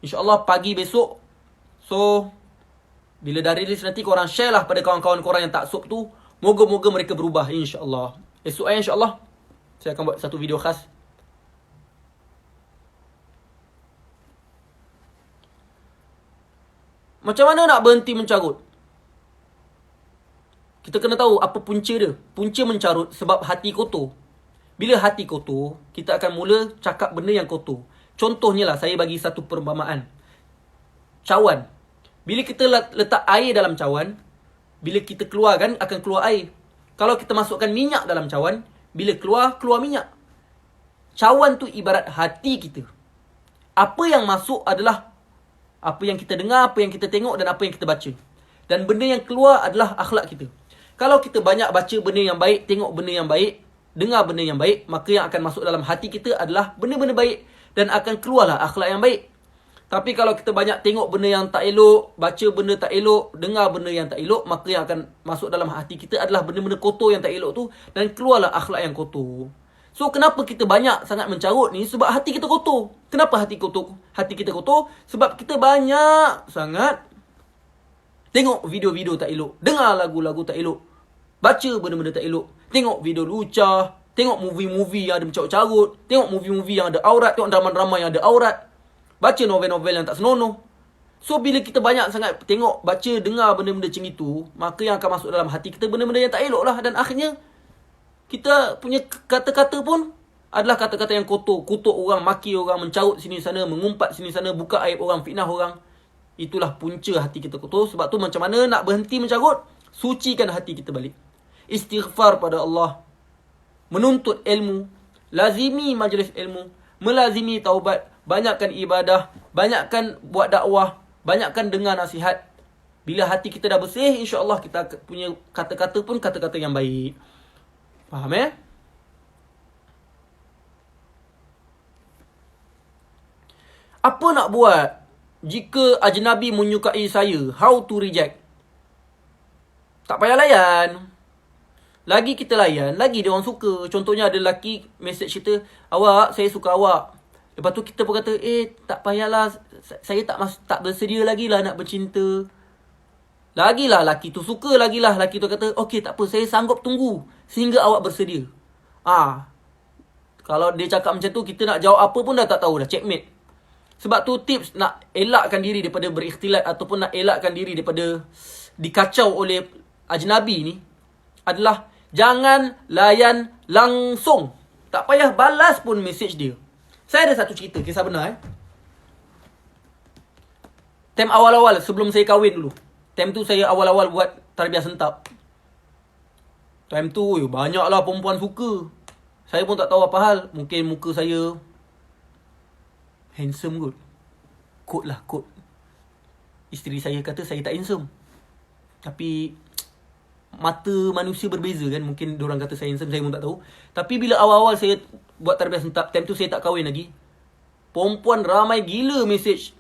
InsyaAllah pagi besok. So, Bila dah release nanti korang share lah pada kawan-kawan korang yang taksub tu. Moga-moga mereka berubah insya-Allah. Esok insya-Allah saya akan buat satu video khas. Macam mana nak berhenti mencarut? Kita kena tahu apa punca dia. Punca mencarut sebab hati kotor. Bila hati kotor, kita akan mula cakap benda yang kotor. Contohnya lah, saya bagi satu perumpamaan. Cawan. Bila kita letak air dalam cawan, bila kita keluarkan, akan keluar air. Kalau kita masukkan minyak dalam cawan, bila keluar minyak. Cawan tu ibarat hati kita. Apa yang masuk adalah apa yang kita dengar, apa yang kita tengok dan apa yang kita baca. Dan benda yang keluar adalah akhlak kita. Kalau kita banyak baca benda yang baik, tengok benda yang baik, dengar benda yang baik, maka yang akan masuk dalam hati kita adalah benda-benda baik dan akan keluarlah akhlak yang baik. Tapi kalau kita banyak tengok benda yang tak elok, baca benda tak elok, dengar benda yang tak elok, maka yang akan masuk dalam hati kita adalah benda-benda kotor yang tak elok tu dan keluarlah akhlak yang kotor. So kenapa kita banyak sangat mencarut ni? Sebab hati kita kotor. Kenapa hati kotor? Hati kita kotor sebab kita banyak sangat tengok video-video tak elok, dengar lagu-lagu tak elok, baca benda-benda tak elok, tengok video lucah, tengok movie-movie yang ada mencarut-carut, tengok movie-movie yang ada aurat, tengok drama-drama yang ada aurat, baca novel-novel yang tak senonoh. So bila kita banyak sangat tengok, baca, dengar benda-benda macam itu, maka yang akan masuk dalam hati kita benda-benda yang tak elok lah. Dan akhirnya kita punya kata-kata pun adalah kata-kata yang kotor. Kutuk orang, maki orang, mencarut sini sana, mengumpat sini sana, buka aib orang, fitnah orang. Itulah punca hati kita kotor. Sebab tu macam mana nak berhenti mencarut? Sucikan hati kita balik. Istighfar pada Allah. Menuntut ilmu. Lazimi majlis ilmu. Melazimi taubat. Banyakkan ibadah. Banyakkan buat dakwah. Banyakkan dengar nasihat. Bila hati kita dah bersih, insya-Allah kita punya kata-kata pun kata-kata yang baik. Faham Apa nak buat jika ajnabi menyukai saya? How to reject? Tak payah layan. Lagi kita layan, lagi dia orang suka. Contohnya ada lelaki message kita, "Awak, saya suka awak." Lepas tu kita pun kata, tak payahlah, saya tak bersedia lagi lah nak bercinta. Lagilah lelaki tu suka, lagilah lelaki tu kata, "Okey, tak apa, saya sanggup tunggu sehingga awak bersedia." Kalau dia cakap macam tu, kita nak jawab apa pun dah tak tahu dah, checkmate. Sebab tu tips nak elakkan diri daripada berikhtilat ataupun nak elakkan diri daripada dikacau oleh ajnabi ni adalah jangan layan langsung. Tak payah balas pun message dia. Saya ada satu cerita, kisah benar Time awal-awal sebelum saya kahwin dulu. Time tu saya awal-awal buat tarbiyah sentap. Time tu banyaklah perempuan suka. Saya pun tak tahu apa hal. Mungkin muka saya handsome kot. Kot lah, kot. Isteri saya kata saya tak handsome. Tapi mata manusia berbeza kan. Mungkin diorang kata saya handsome, saya pun tak tahu. Tapi bila awal-awal saya buat tarbiyah sentap, time tu saya tak kahwin lagi. Perempuan ramai gila message.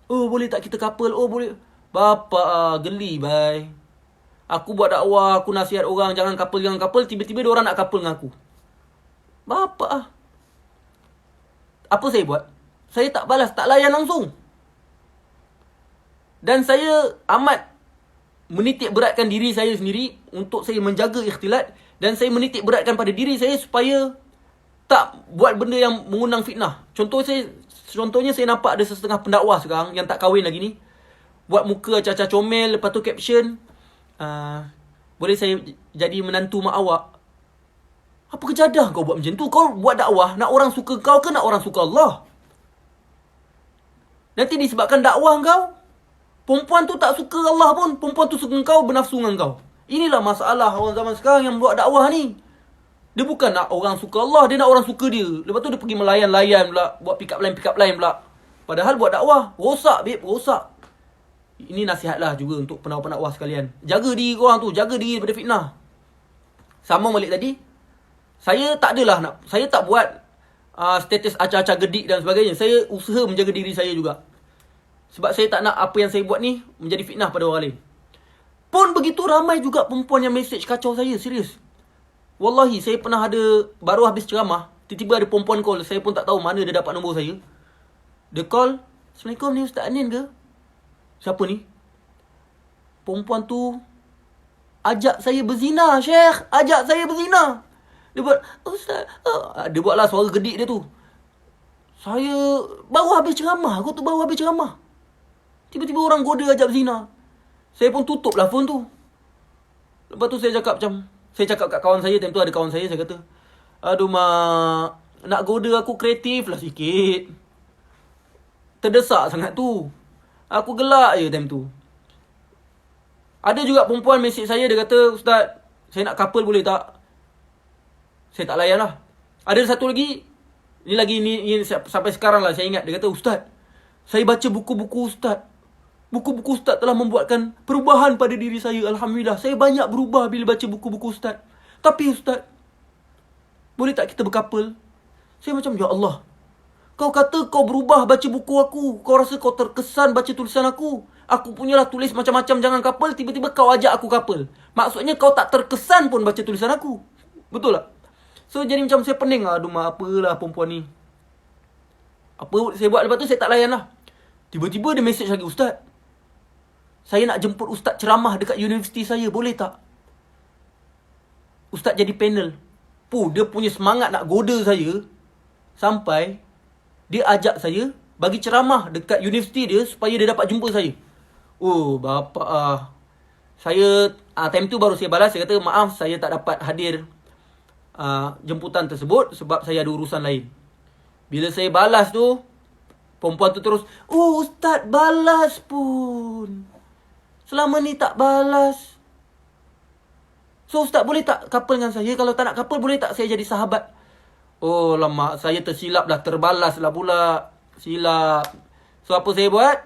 Boleh tak kita couple? Boleh. Bapa geli bye. Aku buat dakwah, aku nasihat orang jangan couple. Tiba-tiba diorang nak couple dengan aku. Bapa Apa saya buat? Saya tak balas, tak layan langsung. Dan saya amat menitik beratkan diri saya sendiri untuk saya menjaga ikhtilat. Dan saya menitik beratkan pada diri saya supaya tak buat benda yang mengundang fitnah. Contohnya saya nampak ada setengah pendakwah sekarang yang tak kahwin lagi ni. Buat muka acah-acah comel, lepas tu caption, boleh saya jadi menantu mak awak? Apa kejadah kau buat macam tu? Kau buat dakwah, nak orang suka kau ke nak orang suka Allah? Nanti disebabkan dakwah kau, perempuan tu tak suka Allah pun, perempuan tu suka kau, bernafsu dengan kau. Inilah masalah orang zaman sekarang yang buat dakwah ni. Dia bukan nak orang suka Allah, dia nak orang suka dia. Lepas tu dia pergi melayan-layan pula, buat pick up line pula. Padahal buat dakwah, rosak babe, rosak. Ini nasihatlah juga untuk pendakwah-pendakwah sekalian. Jaga diri korang tu, jaga diri daripada fitnah. Sama balik tadi, saya tak buat status acah-acah gedik dan sebagainya. Saya usaha menjaga diri saya juga. Sebab saya tak nak apa yang saya buat ni menjadi fitnah pada orang lain. Pun begitu ramai juga perempuan yang message kacau saya, serius. Wallahi, saya pernah ada, baru habis ceramah, tiba-tiba ada perempuan call, saya pun tak tahu mana dia dapat nombor saya. Dia call, "Assalamualaikum, ni Ustaz Anin ke?" "Siapa ni?" perempuan tu ajak saya berzina, Syekh. Ajak saya berzina. Dia buat, Ustaz. Dia buatlah suara gedik dia tu. Saya baru habis ceramah. Aku tu baru habis ceramah. Tiba-tiba orang goda ajak berzina. Saya pun tutup lah phone tu. Lepas tu saya cakap kat kawan saya. Time tu ada kawan saya kata, aduh mak, nak goda aku kreatif lah sikit. Terdesak sangat tu. Aku gelak je time tu. Ada juga perempuan mesej saya, dia kata, Ustaz, saya nak couple boleh tak? Saya tak layan lah. Ada satu lagi, ni sampai sekarang lah saya ingat. Dia kata, Ustaz, saya baca buku-buku Ustaz. Buku-buku Ustaz telah membuatkan perubahan pada diri saya. Alhamdulillah, saya banyak berubah bila baca buku-buku Ustaz. Tapi Ustaz, boleh tak kita berkapal? Saya macam, ya Allah, kau kata kau berubah baca buku aku. Kau rasa kau terkesan baca tulisan aku. Aku punyalah tulis macam-macam jangan couple. Tiba-tiba kau ajak aku couple. Maksudnya kau tak terkesan pun baca tulisan aku. Betul tak? So jadi macam saya pening lah. Aduh mak, apalah perempuan ni. Apa saya buat lepas tu, saya tak layan lah. Tiba-tiba dia mesej lagi, Ustaz, saya nak jemput Ustaz ceramah dekat universiti saya. Boleh tak? Ustaz jadi panel. Dia punya semangat nak goda saya. Sampai dia ajak saya bagi ceramah dekat universiti dia supaya dia dapat jumpa saya. Oh, bapa saya time tu baru saya balas. Saya kata, maaf, saya tak dapat hadir jemputan tersebut sebab saya ada urusan lain. Bila saya balas tu, perempuan tu terus, oh, Ustaz balas pun. Selama ni tak balas. So, Ustaz boleh tak couple dengan saya? Kalau tak nak couple, boleh tak saya jadi sahabat? Oh, lama, saya tersilap dah, terbalas lah pula. Silap. So, apa saya buat?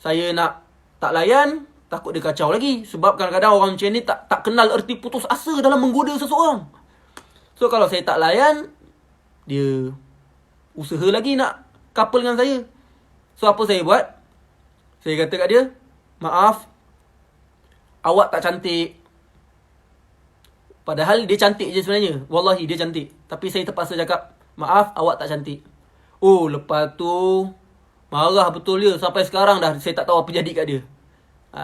Saya nak tak layan, takut dia kacau lagi. Sebab kadang-kadang orang macam ni tak kenal erti putus asa dalam menggoda seseorang. So, kalau saya tak layan, dia usaha lagi nak couple dengan saya. So, apa saya buat? Saya kata kat dia, maaf, awak tak cantik. Padahal dia cantik je sebenarnya. Wallahi dia cantik. Tapi saya terpaksa cakap, maaf, awak tak cantik. Oh, lepas tu marah betul dia. Sampai sekarang dah saya tak tahu apa jadi kat dia.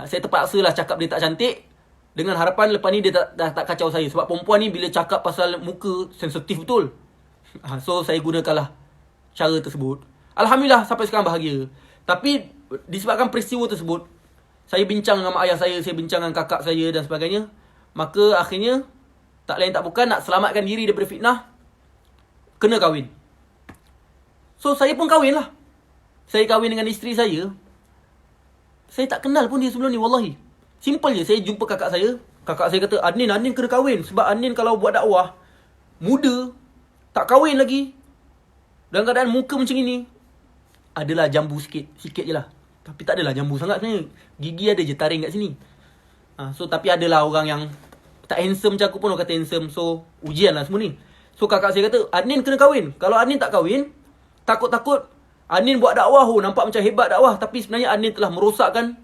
Saya terpaksa lah cakap dia tak cantik, dengan harapan lepas ni dia dah tak kacau saya. Sebab perempuan ni bila cakap pasal muka, sensitif betul. So saya gunakanlah cara tersebut. Alhamdulillah sampai sekarang bahagia. Tapi disebabkan peristiwa tersebut, saya bincang dengan mak ayah saya bincang dengan kakak saya dan sebagainya. Maka akhirnya tak lain tak bukan, nak selamatkan diri daripada fitnah, kena kahwin. So saya pun kahwin lah. Saya kahwin dengan isteri saya. Saya tak kenal pun dia sebelum ni, wallahi. Simple je, saya jumpa kakak saya. Kakak saya kata, Adnin kena kahwin. Sebab Adnin kalau buat dakwah, muda, tak kahwin lagi, dalam keadaan muka macam ini, adalah jambu sikit je lah. Tapi tak adalah jambu sangat sebenarnya. Gigi ada je taring kat sini. So tapi adalah orang yang tak handsome macam aku pun orang kata handsome. So ujian lah semua ni. So kakak saya kata, Adnin kena kahwin. Kalau Adnin tak kahwin, takut-takut Adnin buat dakwah, nampak macam hebat dakwah, tapi sebenarnya Adnin telah merosakkan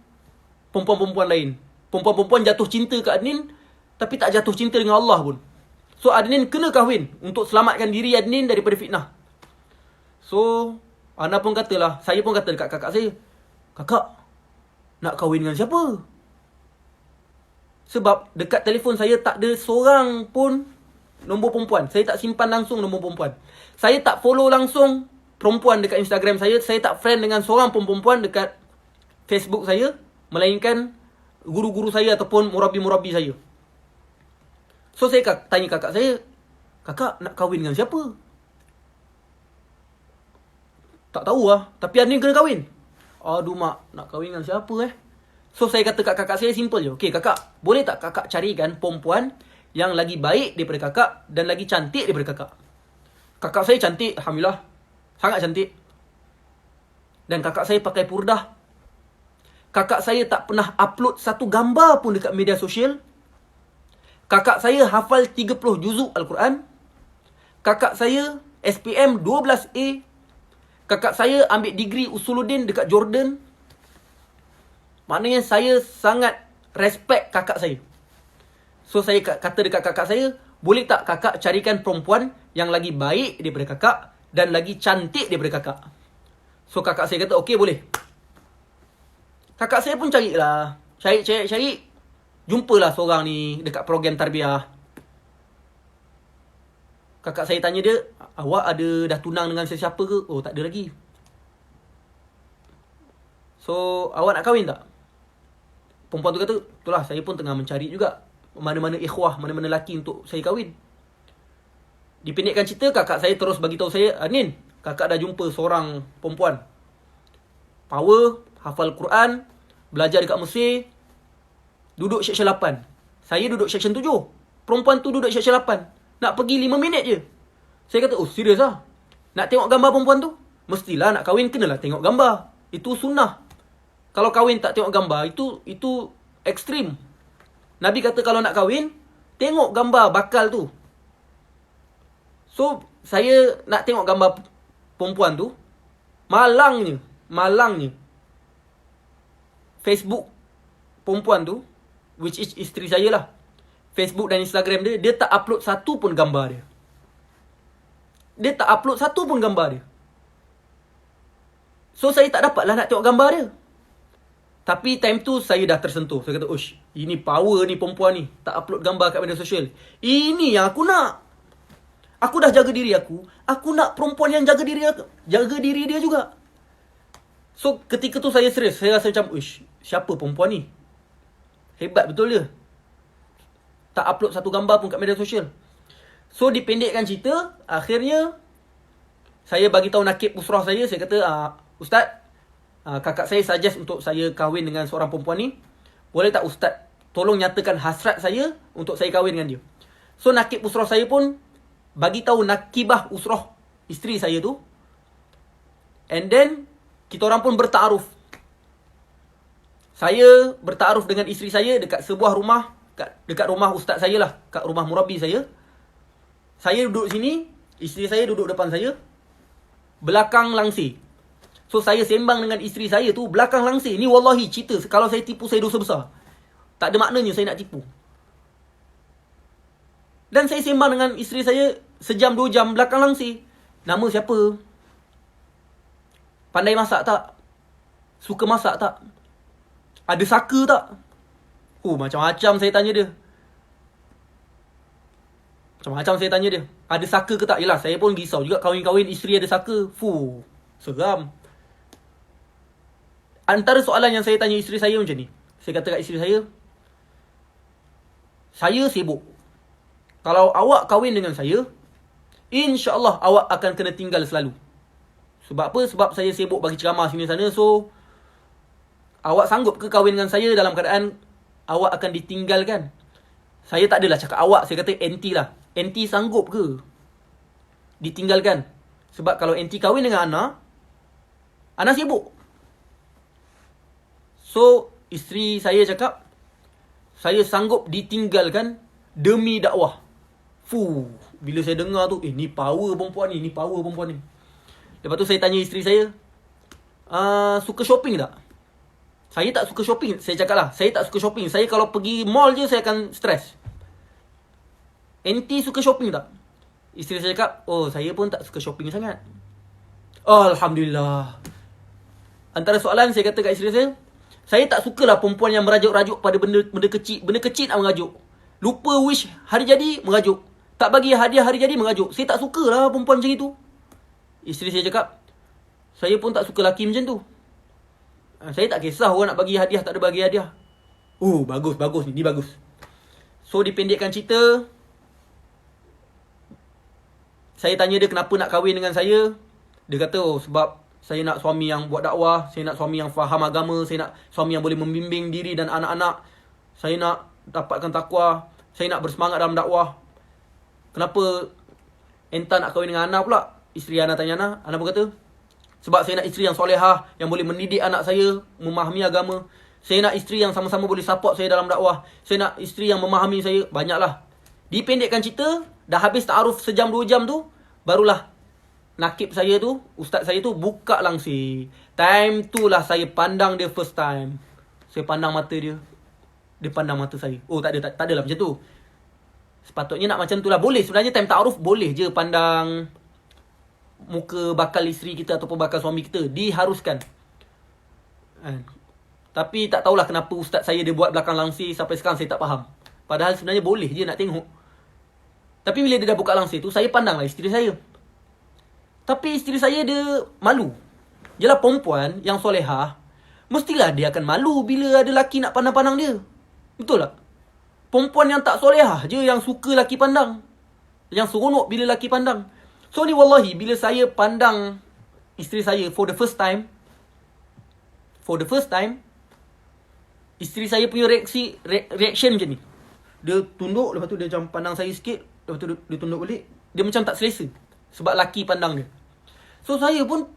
perempuan-perempuan lain. Perempuan-perempuan jatuh cinta ke Adnin, tapi tak jatuh cinta dengan Allah pun. So Adnin kena kahwin untuk selamatkan diri Adnin daripada fitnah. So Ana pun katalah, saya pun kata dekat kakak saya, kakak, nak kahwin dengan siapa? Sebab dekat telefon saya tak ada seorang pun nombor perempuan. Saya tak simpan langsung nombor perempuan. Saya tak follow langsung perempuan dekat Instagram saya. Saya tak friend dengan seorang pun perempuan dekat Facebook saya, melainkan guru-guru saya ataupun murabi-murabi saya. So saya tanya kakak saya, kakak nak kahwin dengan siapa? Tak tahu lah. Tapi Adnin kena kahwin. Aduh mak, nak kahwin dengan siapa So saya kata kat kakak saya, simple je. Okay kakak, boleh tak kakak carikan perempuan yang lagi baik daripada kakak dan lagi cantik daripada kakak? Kakak saya cantik, alhamdulillah. Sangat cantik. Dan kakak saya pakai purdah. Kakak saya tak pernah upload satu gambar pun dekat media sosial. Kakak saya hafal 30 juzuk Al-Quran. Kakak saya SPM 12A. Kakak saya ambil degree Usuluddin dekat Jordan. Maknanya saya sangat respect kakak saya. So saya kata dekat kakak saya, boleh tak kakak carikan perempuan yang lagi baik daripada kakak dan lagi cantik daripada kakak? So kakak saya kata, okey boleh. Kakak saya pun carilah Cari. Jumpalah seorang ni dekat program tarbiyah. Kakak saya tanya dia, awak ada dah tunang dengan sesiapa ke? Oh, tak ada lagi. So, awak nak kahwin tak? Perempuan tu kata, itulah saya pun tengah mencari juga mana-mana ikhwah, mana-mana lelaki untuk saya kahwin. Dipendekkan cerita, kakak saya terus bagi tahu saya, Nin, kakak dah jumpa seorang perempuan. Power, hafal Quran, belajar dekat Mesir, duduk section 8. Saya duduk section 7. Perempuan tu duduk section 8. Nak pergi 5 minit je. Saya kata, oh serius lah? Nak tengok gambar perempuan tu? Mestilah nak kahwin, kenalah tengok gambar. Itu sunnah. Kalau kahwin tak tengok gambar, itu ekstrim. Nabi kata kalau nak kahwin, tengok gambar bakal tu. So, saya nak tengok gambar perempuan tu. Malangnya. Facebook perempuan tu, which is isteri saya lah. Facebook dan Instagram dia tak upload satu pun gambar dia. So, saya tak dapatlah nak tengok gambar dia. Tapi time tu saya dah tersentuh. Saya kata, "Ush, ini power ni perempuan ni. Tak upload gambar kat media sosial. Ini yang aku nak. Aku dah jaga diri aku. Aku nak perempuan yang jaga diri dia juga." So, ketika tu saya serius. Saya rasa macam, "Ush, siapa perempuan ni? Hebat betul dia. Tak upload satu gambar pun kat media sosial." So, dipendekkan cerita, akhirnya saya bagi tahu nakib usrah saya. Saya kata, "Ustaz, kakak saya suggest untuk saya kahwin dengan seorang perempuan ni. Boleh tak Ustaz tolong nyatakan hasrat saya untuk saya kahwin dengan dia?" So, nakib usrah saya pun bagi tahu nakibah usrah isteri saya tu. And then kita orang pun bertaaruf. Saya bertaaruf dengan isteri saya dekat sebuah rumah, dekat rumah ustaz saya lah, kat rumah murabi saya. Saya duduk sini, isteri saya duduk depan saya, belakang langsir. So, saya sembang dengan isteri saya tu belakang langsir. Ni wallahi cerita, kalau saya tipu saya dosa besar. Tak ada maknanya saya nak tipu. Dan saya sembang dengan isteri saya sejam 2 jam belakang langsir. Nama siapa? Pandai masak tak? Suka masak tak? Ada saka tak? Macam-macam saya tanya dia. Ada saka ke tak? Yelah, saya pun risau juga kahwin-kahwin isteri ada saka. Seram. Antara soalan yang saya tanya isteri saya macam ni. Saya kata kat isteri saya sibuk. Kalau awak kahwin dengan saya, InsyaAllah awak akan kena tinggal selalu. Sebab apa? Sebab saya sibuk bagi ceramah sini sana. So, awak sanggup ke kahwin dengan saya dalam keadaan awak akan ditinggalkan? Saya tak adalah cakap awak. Saya kata anti lah. Anti sanggup ke ditinggalkan? Sebab kalau anti kahwin dengan Ana sibuk. So, isteri saya cakap, saya sanggup ditinggalkan demi dakwah. Bila saya dengar tu, ni power perempuan ni, Lepas tu saya tanya isteri saya, suka shopping tak? Saya tak suka shopping. Saya cakap lah, saya tak suka shopping. Saya kalau pergi mall je, saya akan stres. Enti suka shopping tak? Isteri saya cakap, saya pun tak suka shopping sangat. Alhamdulillah. Antara soalan saya kata kat isteri saya tak sukalah perempuan yang merajuk-rajuk pada benda kecil. Benda kecil nak merajuk. Lupa wish hari jadi, merajuk. Tak bagi hadiah hari jadi, merajuk. Saya tak sukalah perempuan macam itu. Isteri saya cakap, saya pun tak suka lelaki macam tu. Saya tak kisah orang nak bagi hadiah, tak ada bagi hadiah. Bagus ni bagus. So, dipendekkan cerita, saya tanya dia kenapa nak kahwin dengan saya. Dia kata, sebab saya nak suami yang buat dakwah, saya nak suami yang faham agama, saya nak suami yang boleh membimbing diri dan anak-anak. Saya nak dapatkan takwa, saya nak bersemangat dalam dakwah. Kenapa Enta nak kahwin dengan Ana pula? Isteri Ana tanya Ana pun kata, sebab saya nak isteri yang solehah, yang boleh mendidik anak saya, memahami agama. Saya nak isteri yang sama-sama boleh support saya dalam dakwah. Saya nak isteri yang memahami saya. Banyaklah. Dipendekkan cerita, dah habis ta'aruf sejam 2 jam tu, barulah nakib saya tu, ustaz saya tu buka langsir. Time tu lah saya pandang dia first time. Saya pandang mata dia. Dia pandang mata saya. Tak adalah macam tu. Sepatutnya nak macam tu lah. Boleh sebenarnya time ta'aruf boleh je pandang muka bakal isteri kita ataupun bakal suami kita. Diharuskan. Tapi tak tahulah kenapa ustaz saya dia buat belakang langsir. Sampai sekarang saya tak faham. Padahal sebenarnya boleh je nak tengok. Tapi bila dia dah buka langsir tu, saya pandanglah isteri saya. Tapi isteri saya dia malu. Yelah perempuan yang solehah, mestilah dia akan malu bila ada lelaki nak pandang-pandang dia. Betul tak? Perempuan yang tak solehah je yang suka lelaki pandang. Yang seronok bila lelaki pandang. So ni wallahi, bila saya pandang isteri saya for the first time, isteri saya punya reaction macam ni. Dia tunduk, lepas tu dia macam pandang saya sikit, lepas tu dia tunduk balik. Dia macam tak selesa sebab laki pandang dia. So saya pun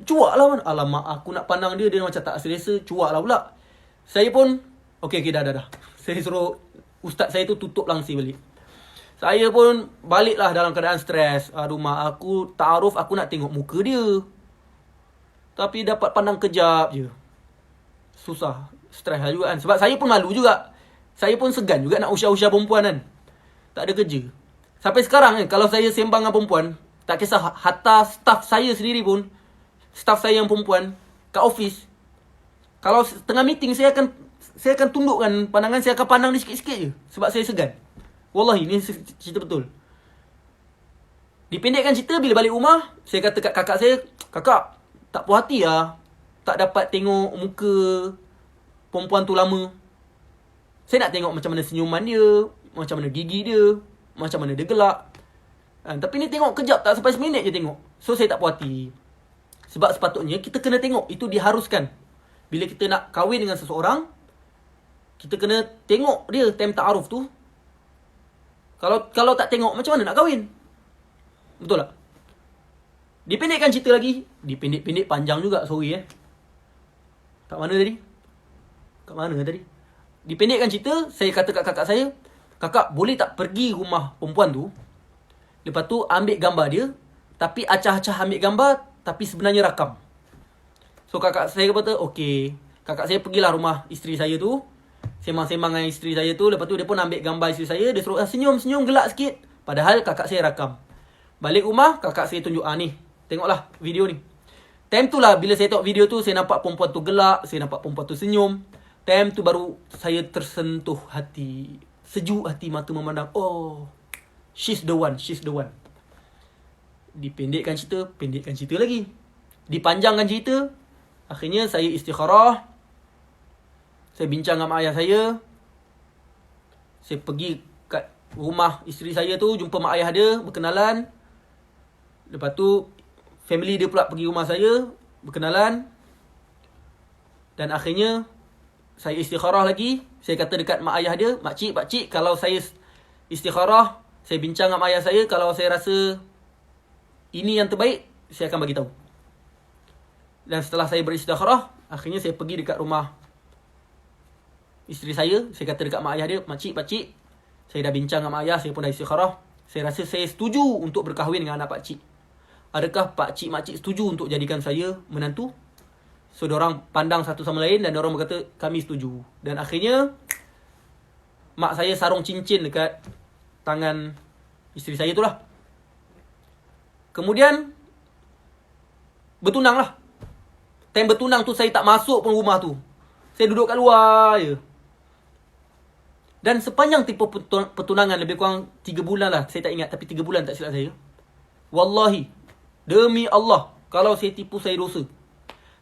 cuak lah kan. Alamak, aku nak pandang dia, dia macam tak selesa, cuak lah pula. Saya pun okay, dah. Saya suruh ustaz saya tu tutup langsir balik. Saya pun baliklah dalam keadaan stres. Aduh mak, aku ta'aruf, aku nak tengok muka dia, tapi dapat pandang kejap je. Susah, stres lah juga kan. Sebab saya pun malu juga. Saya pun segan juga nak usah-usah perempuan kan. Tak ada kerja. Sampai sekarang kan, kalau saya sembang dengan perempuan, tak kisah, hatta staff saya sendiri pun, staff saya yang perempuan kat office, kalau tengah meeting, saya akan tundukkan pandangan, saya akan pandang dia sikit-sikit je. Sebab saya segan. Wallahi, ni cerita betul. Dipendekkan cerita, bila balik rumah, saya kata kat kakak saya, kakak, tak puas hati lah tak dapat tengok muka perempuan tu lama. Saya nak tengok macam mana senyuman dia, macam mana gigi dia, macam mana dia gelak. Tapi ni tengok kejap, tak sampai seminit je tengok. So saya tak puas hati. Sebab sepatutnya kita kena tengok, itu diharuskan. Bila kita nak kahwin dengan seseorang, kita kena tengok dia time ta'aruf tu. Kalau tak tengok, macam mana nak kahwin? Betul tak? Dipendekkan cerita lagi. Dipendek-pendek panjang juga, sorry Kat mana tadi? Dipendekkan cerita, saya kata kat kakak saya, kakak boleh tak pergi rumah perempuan tu, lepas tu ambil gambar dia, tapi acah-acah ambil gambar, tapi sebenarnya rakam. So kakak saya kata, okey. Kakak saya pergilah rumah isteri saya tu, sembang-sembang dengan isteri saya tu, lepas tu dia pun ambil gambar isteri saya, dia suruh senyum-senyum gelak sikit. Padahal kakak saya rakam. Balik rumah, kakak saya tunjuk, ni, tengoklah video ni. Time tu lah, bila saya tengok video tu, saya nampak perempuan tu gelak, saya nampak perempuan tu senyum. Time tu baru saya tersentuh hati. Sejuk hati, mata memandang. Oh, she's the one. Dipendekkan cerita lagi. Dipanjangkan cerita. Akhirnya saya istikharah. Saya bincang dengan mak ayah saya. Saya pergi kat rumah isteri saya tu, jumpa mak ayah dia, berkenalan. Lepas tu family dia pula pergi rumah saya, berkenalan. Dan akhirnya saya istikharah lagi. Saya kata dekat mak ayah dia, Pakcik, kalau saya istikharah, saya bincang dengan mak ayah saya, kalau saya rasa ini yang terbaik, saya akan bagi tahu. Dan setelah saya beristikharah, akhirnya saya pergi dekat rumah isteri saya. Saya kata dekat mak ayah dia, Pakcik, saya dah bincang dengan mak ayah, saya pun dah istikharah. Saya rasa saya setuju untuk berkahwin dengan anak pakcik. Adakah pakcik, makcik setuju untuk jadikan saya menantu? So, diorang pandang satu sama lain dan diorang berkata, kami setuju. Dan akhirnya, mak saya sarung cincin dekat tangan isteri saya tu lah. Kemudian, bertunang lah. Time bertunang tu, saya tak masuk pun rumah tu. Saya duduk kat luar je. Dan sepanjang tempoh pertunangan, lebih kurang 3 bulan lah. Saya tak ingat, tapi 3 bulan tak silap saya. Wallahi, demi Allah, kalau saya tipu, saya dosa.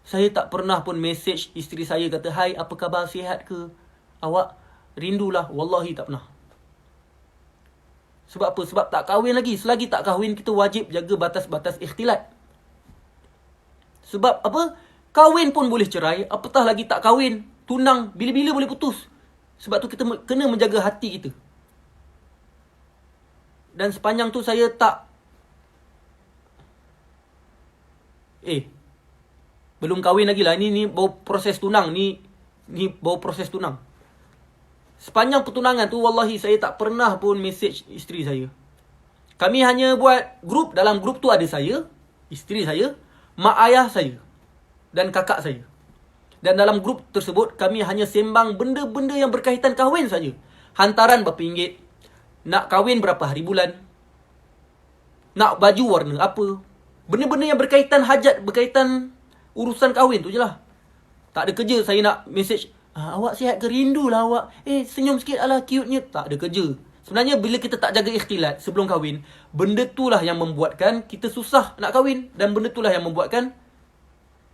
Saya tak pernah pun message isteri saya kata, hai, apa khabar, sihat ke? Awak rindulah. Wallahi tak pernah. Sebab apa? Sebab tak kahwin lagi. Selagi tak kahwin, kita wajib jaga batas-batas ikhtilat. Sebab apa? Kahwin pun boleh cerai, apatah lagi tak kahwin. Tunang, bila-bila boleh putus. Sebab tu kita kena menjaga hati kita. Dan sepanjang tu saya tak... belum kahwin lagi lah. Ni baru proses tunang. Ni baru proses tunang. Sepanjang pertunangan tu, wallahi saya tak pernah pun message isteri saya. Kami hanya buat grup. Dalam grup tu ada saya, isteri saya, mak ayah saya dan kakak saya. Dan dalam grup tersebut, kami hanya sembang benda-benda yang berkaitan kahwin saja. Hantaran berapa ringgit, nak kahwin berapa hari bulan, nak baju warna apa, benda-benda yang berkaitan hajat, berkaitan urusan kahwin tu je lah. Tak ada kerja saya nak message, awak sihat ke, rindu lah awak. Senyum sikit, alah cute-nya. Tak ada kerja. Sebenarnya bila kita tak jaga ikhtilat sebelum kahwin, benda itulah yang membuatkan kita susah nak kahwin. Dan benda itulah yang membuatkan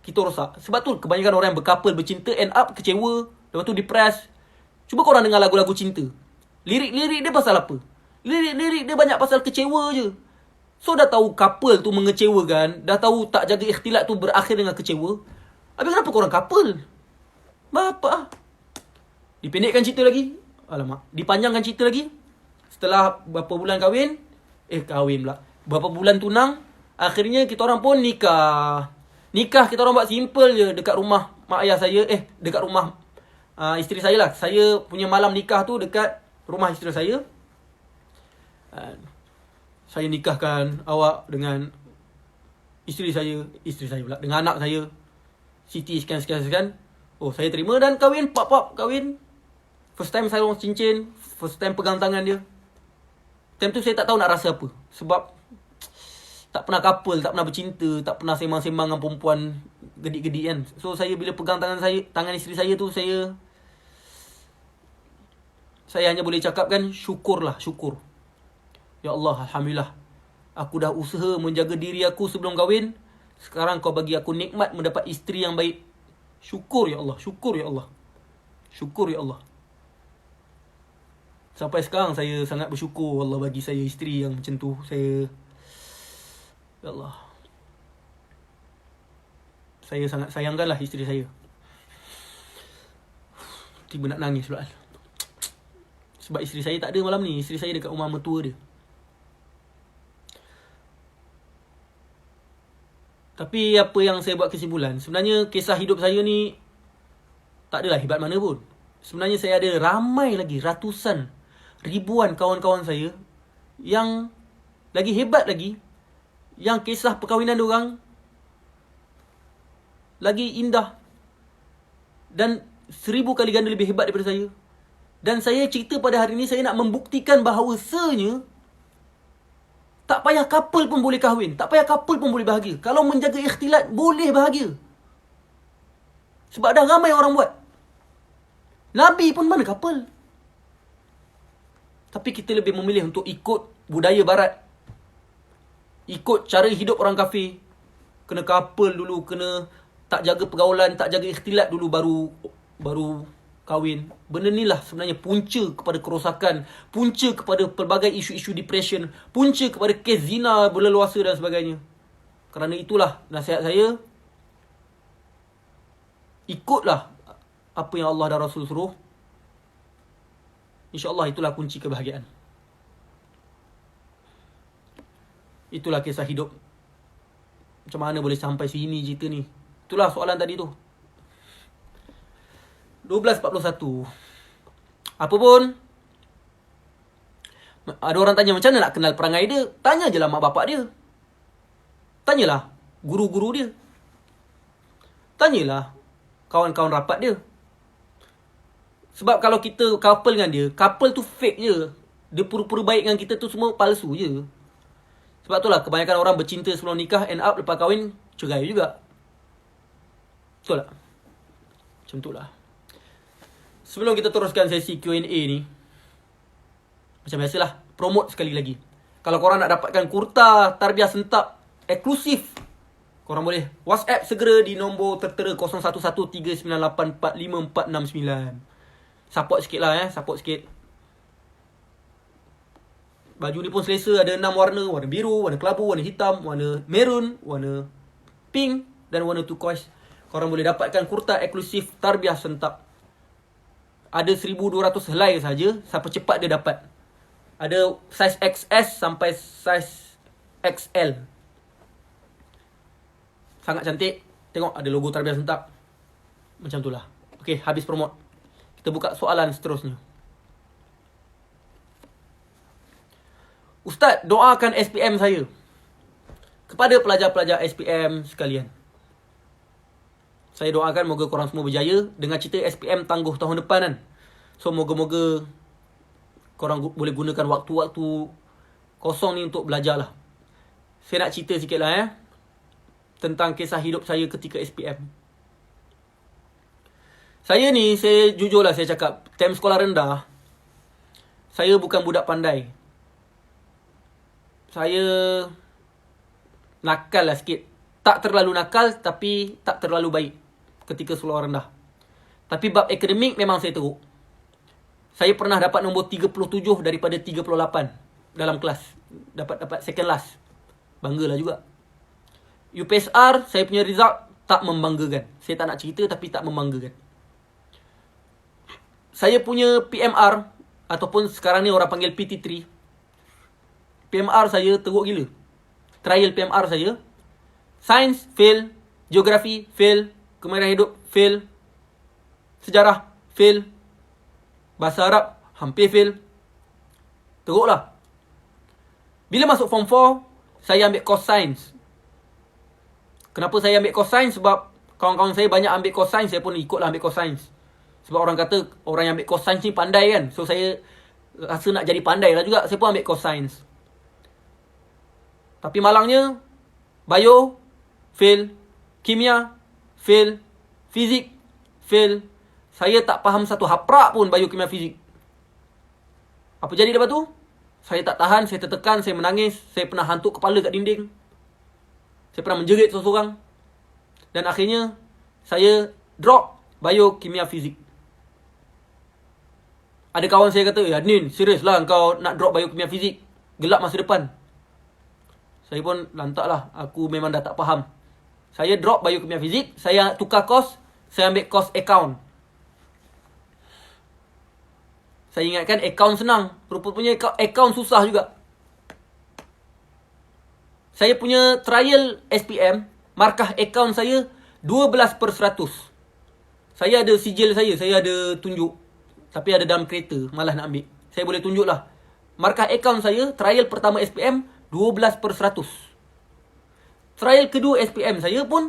kita rosak. Sebab tu kebanyakan orang yang berkapal, bercinta, end up kecewa. Lepas tu depressed. Cuba korang dengar lagu-lagu cinta. Lirik-lirik dia pasal apa? Lirik-lirik dia banyak pasal kecewa je. So dah tahu couple tu mengecewakan, dah tahu tak jaga ikhtilat tu berakhir dengan kecewa. Habis kenapa korang couple? Bapa. Dipendekkan cerita lagi. Alamak. Dipanjangkan cerita lagi. Setelah berapa bulan kahwin. Kahwin pula. Berapa bulan tunang. Akhirnya kita orang pun nikah. Nikah kita orang buat simple je. Dekat rumah mak ayah saya. Dekat rumah isteri saya lah. Saya punya malam nikah tu dekat rumah isteri saya. Saya nikahkan awak dengan isteri saya pula. Dengan anak saya. Siti sekian. Saya terima dan kahwin. Pap kahwin. First time saya orang cincin. First time pegang tangan dia. Time tu saya tak tahu nak rasa apa. Sebab tak pernah couple, tak pernah bercinta, tak pernah sembang-sembang dengan perempuan gedik-gedik kan. So saya bila pegang tangan isteri saya tu, saya hanya boleh cakapkan syukur. Ya Allah, Alhamdulillah. Aku dah usaha menjaga diri aku sebelum kahwin. Sekarang kau bagi aku nikmat mendapat isteri yang baik. Syukur ya Allah. Sampai sekarang saya sangat bersyukur Allah bagi saya isteri yang macam tu. Ya Allah. Saya sangat sayangkanlah isteri saya. Tiba nak nangis pula. Sebab isteri saya tak ada malam ni. Isteri saya dekat rumah mertua dia. Tapi apa yang saya buat kesimpulan, sebenarnya kisah hidup saya ni tak adalah hebat mana pun. Sebenarnya saya ada ramai lagi, ratusan, ribuan kawan-kawan saya yang lagi hebat lagi, yang kisah perkahwinan diorang lagi indah dan 1000 kali ganda lebih hebat daripada saya. Dan saya cerita pada hari ini, saya nak membuktikan bahawasanya tak payah couple pun boleh kahwin. Tak payah couple pun boleh bahagia. Kalau menjaga ikhtilat, boleh bahagia. Sebab dah ramai orang buat. Nabi pun mana couple. Tapi kita lebih memilih untuk ikut budaya barat. Ikut cara hidup orang kafir. Kena couple dulu, kena tak jaga pergaulan, tak jaga ikhtilat dulu baru kahwin. Benda ni lah sebenarnya punca kepada kerosakan, punca kepada pelbagai isu-isu depression, punca kepada kes zina berleluasa dan sebagainya. Kerana itulah nasihat saya, ikutlah apa yang Allah dan Rasul suruh. InsyaAllah itulah kunci kebahagiaan. Itulah kisah hidup. Macam mana boleh sampai sini cerita ni? Itulah soalan tadi tu. 12.41. Apa pun, ada orang tanya macam mana nak kenal perangai dia. Tanya je lah mak bapak dia. Tanyalah guru-guru dia. Tanyalah kawan-kawan rapat dia. Sebab kalau kita couple dengan dia, couple tu fake je. Dia pura-pura baik dengan kita tu semua palsu je. Sebab tu lah kebanyakan orang bercinta sebelum nikah, end up lepas kahwin cerai juga. Betul tak? Macam tu lah. Sebelum kita teruskan sesi Q&A ni, macam biasalah, promote sekali lagi. Kalau korang nak dapatkan kurta tarbiyah sentak eksklusif, korang boleh WhatsApp segera di nombor tertera 0113984549. Support sikit lah support sikit. Baju ni pun selesa, ada 6 warna. Warna biru, warna kelabu, warna hitam, warna merun, warna pink dan warna turquoise. Korang boleh dapatkan kurta eksklusif tarbiyah sentak. Ada 1,200 helai saja. Siapa cepat dia dapat. Ada saiz XS sampai saiz XL. Sangat cantik. Tengok ada logo tarbiyah sentak. Macam tu lah. Okey, habis promote. Kita buka soalan seterusnya. Ustaz, doakan SPM saya. Kepada pelajar-pelajar SPM sekalian, saya doakan moga korang semua berjaya. Dengan cerita SPM tangguh tahun depan kan. So moga-moga korang boleh gunakan waktu-waktu kosong ni untuk belajar lah. Saya nak cerita sikit lah tentang kisah hidup saya ketika SPM. Saya ni, saya jujur lah saya cakap, time sekolah rendah, saya bukan budak pandai. Saya nakal lah sikit. Tak terlalu nakal, tapi tak terlalu baik ketika sekolah rendah. Tapi bab akademik memang saya teruk. Saya pernah dapat nombor 37 daripada 38 dalam kelas. Dapat second last. Banggalah juga. UPSR, saya punya result tak membanggakan. Saya tak nak cerita tapi tak membanggakan. Saya punya PMR, ataupun sekarang ni orang panggil PT3. PMR saya teruk gila. Trial PMR saya. Sains, fail. Geografi, fail. Kemahiran hidup, fail. Sejarah, fail. Bahasa Arab, hampir fail. Teruk lah. Bila masuk form 4, saya ambil course sains. Kenapa saya ambil course sains? Sebab kawan-kawan saya banyak ambil course sains, saya pun ikutlah ambil course sains. Sebab orang kata orang yang ambil course sains ni pandai kan. So saya rasa nak jadi pandai lah juga. Saya pun ambil course sains. Tapi malangnya, bio, fail. Kimia, fail. Fizik, fail. Saya tak faham satu haprak pun bio, kimia, fizik. Apa jadi lepas tu? Saya tak tahan, saya tertekan, saya menangis. Saya pernah hantuk kepala kat dinding. Saya pernah menjerit seorang-seorang. Dan akhirnya, saya drop bio, kimia, fizik. Ada kawan saya kata, Nin, serius lah kau nak drop bio, kimia, fizik. Gelap masa depan. Saya pun lantak lah. Aku memang dah tak faham. Saya drop bio, kimia, fizik. Saya tukar course. Saya ambil course account. Saya ingatkan account senang. Rupanya account susah juga. Saya punya trial SPM, markah account saya 12/100. Saya ada sijil saya ada tunjuk. Tapi ada dalam kereta, malah nak ambil. Saya boleh tunjuk lah. Markah account saya, trial pertama SPM, 12/100. Trial kedua SPM saya pun,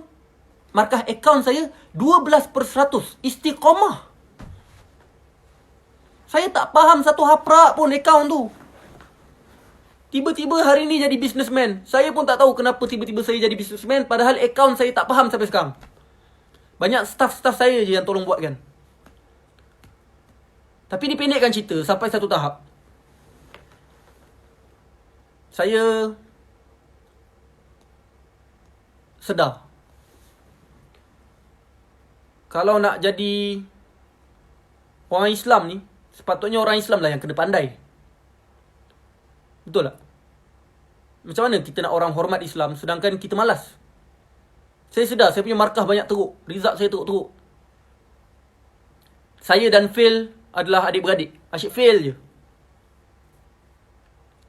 markah account saya, 12/100. Istiqamah. Saya tak faham satu haprak pun account tu. Tiba-tiba hari ni jadi businessman. Saya pun tak tahu kenapa tiba-tiba saya jadi businessman. Padahal account saya tak faham sampai sekarang. Banyak staff-staff saya je yang tolong buatkan. Tapi dipendekkan cerita sampai satu tahap. Saya sedar. Kalau nak jadi orang Islam ni, sepatutnya orang Islam lah yang kena pandai. Betul tak? Macam mana kita nak orang hormat Islam sedangkan kita malas? Saya sedar, saya punya markah banyak teruk. Result saya teruk-teruk. Saya dan fail adalah adik-beradik. Asyik fail je.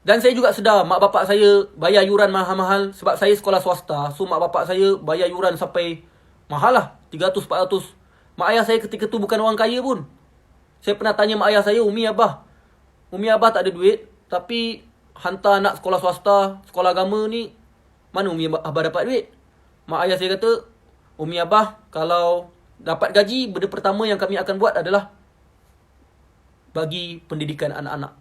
Dan saya juga sedar, mak bapak saya bayar yuran mahal-mahal sebab saya sekolah swasta. So, mak bapak saya bayar yuran sampai mahal lah. 300-400. Mak ayah saya ketika tu bukan orang kaya pun. Saya pernah tanya mak ayah saya, Umi Abah tak ada duit, tapi hantar anak sekolah swasta, sekolah agama ni, mana Umi Abah dapat duit? Mak ayah saya kata, Umi Abah kalau dapat gaji, benda pertama yang kami akan buat adalah bagi pendidikan anak-anak.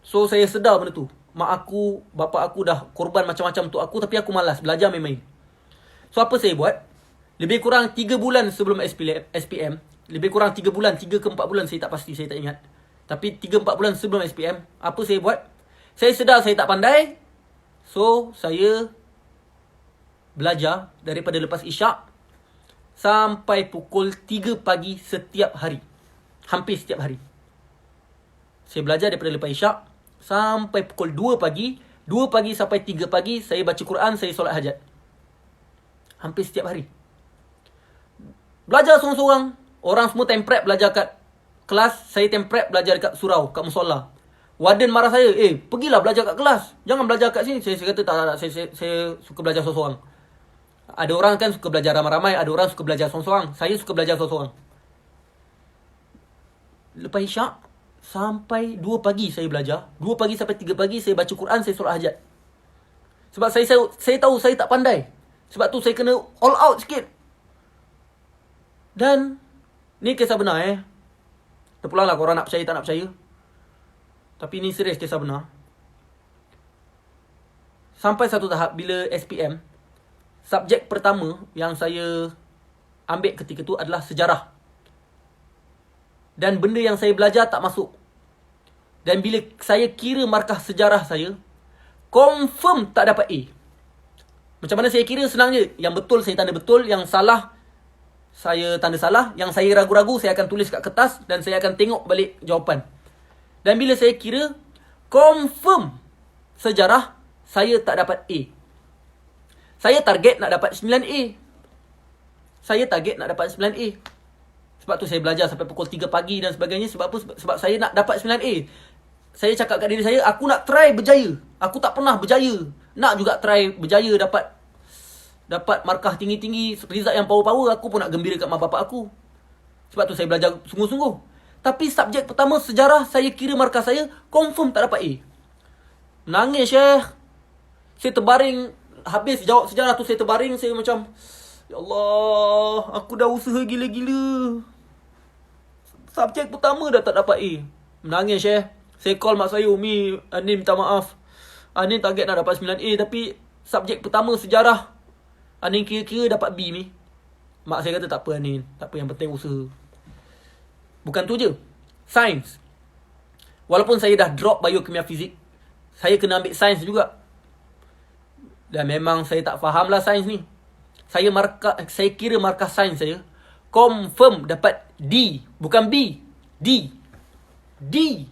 So saya sedar benda tu. Mak aku, bapa aku dah korban macam-macam untuk aku, tapi aku malas belajar main-main. So apa saya buat? Lebih kurang 3 bulan sebelum SPM, lebih kurang 3 bulan, 3 ke 4 bulan, saya tak pasti, saya tak ingat. Tapi 3-4 bulan sebelum SPM, apa saya buat? Saya sedar saya tak pandai. So saya belajar daripada lepas isyak sampai pukul 3 pagi setiap hari. Hampir setiap hari. Saya belajar daripada lepas isyak sampai pukul 2 pagi. 2 pagi sampai 3 pagi saya baca Quran, saya solat hajat. Hampir setiap hari. Belajar seorang-seorang. Orang semua time prep belajar kat kelas. Saya time prep belajar kat surau, kat musola. Warden marah saya, pergilah belajar kat kelas. Jangan belajar kat sini. Saya kata tak. Saya suka belajar seorang-seorang. Ada orang kan suka belajar ramai-ramai. Ada orang suka belajar seorang-seorang. Saya suka belajar seorang-seorang. Lepas isyak sampai 2 pagi saya belajar. 2 pagi sampai 3 pagi saya baca Quran, saya solat hajat. Sebab saya tahu saya tak pandai. Sebab tu saya kena all out sikit. Dan ni kisah benar Terpulang lah korang nak percaya tak nak percaya. Tapi ni serius kisah benar. Sampai satu tahap bila SPM, subjek pertama yang saya ambil ketika tu adalah sejarah. Dan benda yang saya belajar tak masuk. Dan bila saya kira markah sejarah saya, confirm tak dapat A. Macam mana saya kira? Senang je. Yang betul saya tanda betul, yang salah saya tanda salah, yang saya ragu-ragu saya akan tulis kat kertas dan saya akan tengok balik jawapan. Dan bila saya kira, confirm sejarah, saya tak dapat A. Saya target nak dapat 9A. Saya target nak dapat 9A. Sebab tu saya belajar sampai pukul 3 pagi dan sebagainya. Sebab apa? Sebab saya nak dapat 9A. Saya cakap kat diri saya, aku nak try berjaya. Aku tak pernah berjaya. Nak juga try berjaya, dapat markah tinggi-tinggi, result yang power-power. Aku pun nak gembira kat mak bapak aku. Sebab tu saya belajar sungguh-sungguh. Tapi subjek pertama, sejarah, saya kira markah saya, confirm tak dapat A. Menangis, Syekh. Saya terbaring. Habis jawab sejarah tu, saya terbaring. Saya macam, ya Allah, aku dah usaha gila-gila. Subjek pertama dah tak dapat A. Menangis, Syekh. Saya call mak saya, Umi, Anin minta maaf. Anin target nak dapat 9A, tapi subjek pertama sejarah, Anin kira-kira dapat B ni. Mak saya kata, tak apa Anin, tak apa, yang penting usaha. Bukan tu je, sains. Walaupun saya dah drop biokimia fizik, saya kena ambil sains juga. Dan memang saya tak faham lah sains ni. Saya kira markah sains saya, confirm dapat D. Bukan B, D. D.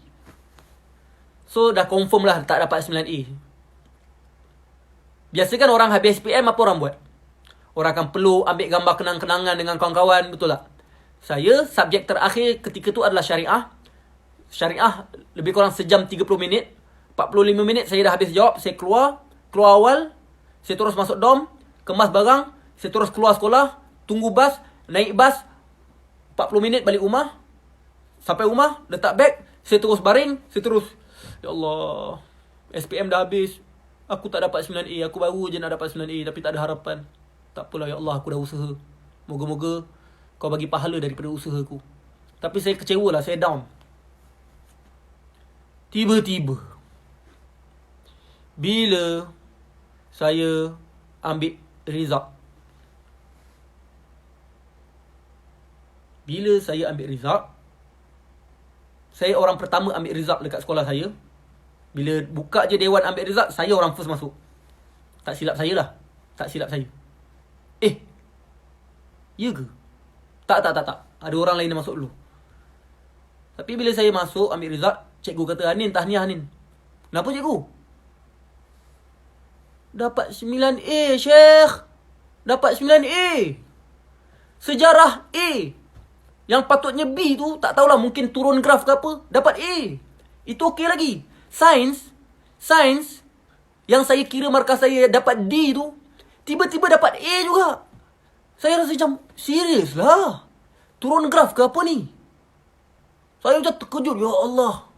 So dah confirm lah tak dapat 9A. Biasa kan orang habis SPM apa orang buat? Orang akan peluk, ambil gambar kenang-kenangan dengan kawan-kawan, betul tak? Saya, subjek terakhir ketika tu adalah syariah. Syariah lebih kurang sejam 30 minit. 45 minit saya dah habis jawab. Saya keluar awal. Saya terus masuk dom, kemas barang. Saya terus keluar sekolah, tunggu bas, naik bas. 40 minit balik rumah. Sampai rumah, letak beg. Saya terus baring, saya terus, ya Allah, SPM dah habis. Aku tak dapat 9A. Aku baru je nak dapat 9A, tapi tak ada harapan. Tak apalah, ya Allah, aku dah usaha. Moga-moga kau bagi pahala daripada usahaku. Tapi saya kecewa lah, saya down. Tiba-tiba, bila saya ambil result. Bila saya ambil result, saya orang pertama ambil result dekat sekolah saya. Bila buka je dewan ambil result, saya orang first masuk. Tak silap saya lah. Tak silap saya. Ya ke? Tak. Ada orang lain yang masuk dulu. Tapi bila saya masuk ambil result, cikgu kata, Anin, tahniah Anin. Kenapa cikgu? Dapat 9A, Syekh. Dapat 9A. Sejarah A. Yang patutnya B tu, tak tahulah, mungkin turun graf ke apa, dapat A. Itu okey lagi. Sains, yang saya kira markah saya dapat D tu, tiba-tiba dapat A juga. Saya rasa macam, serius lah. Turun graf ke apa ni? Saya macam terkejut, ya Allah.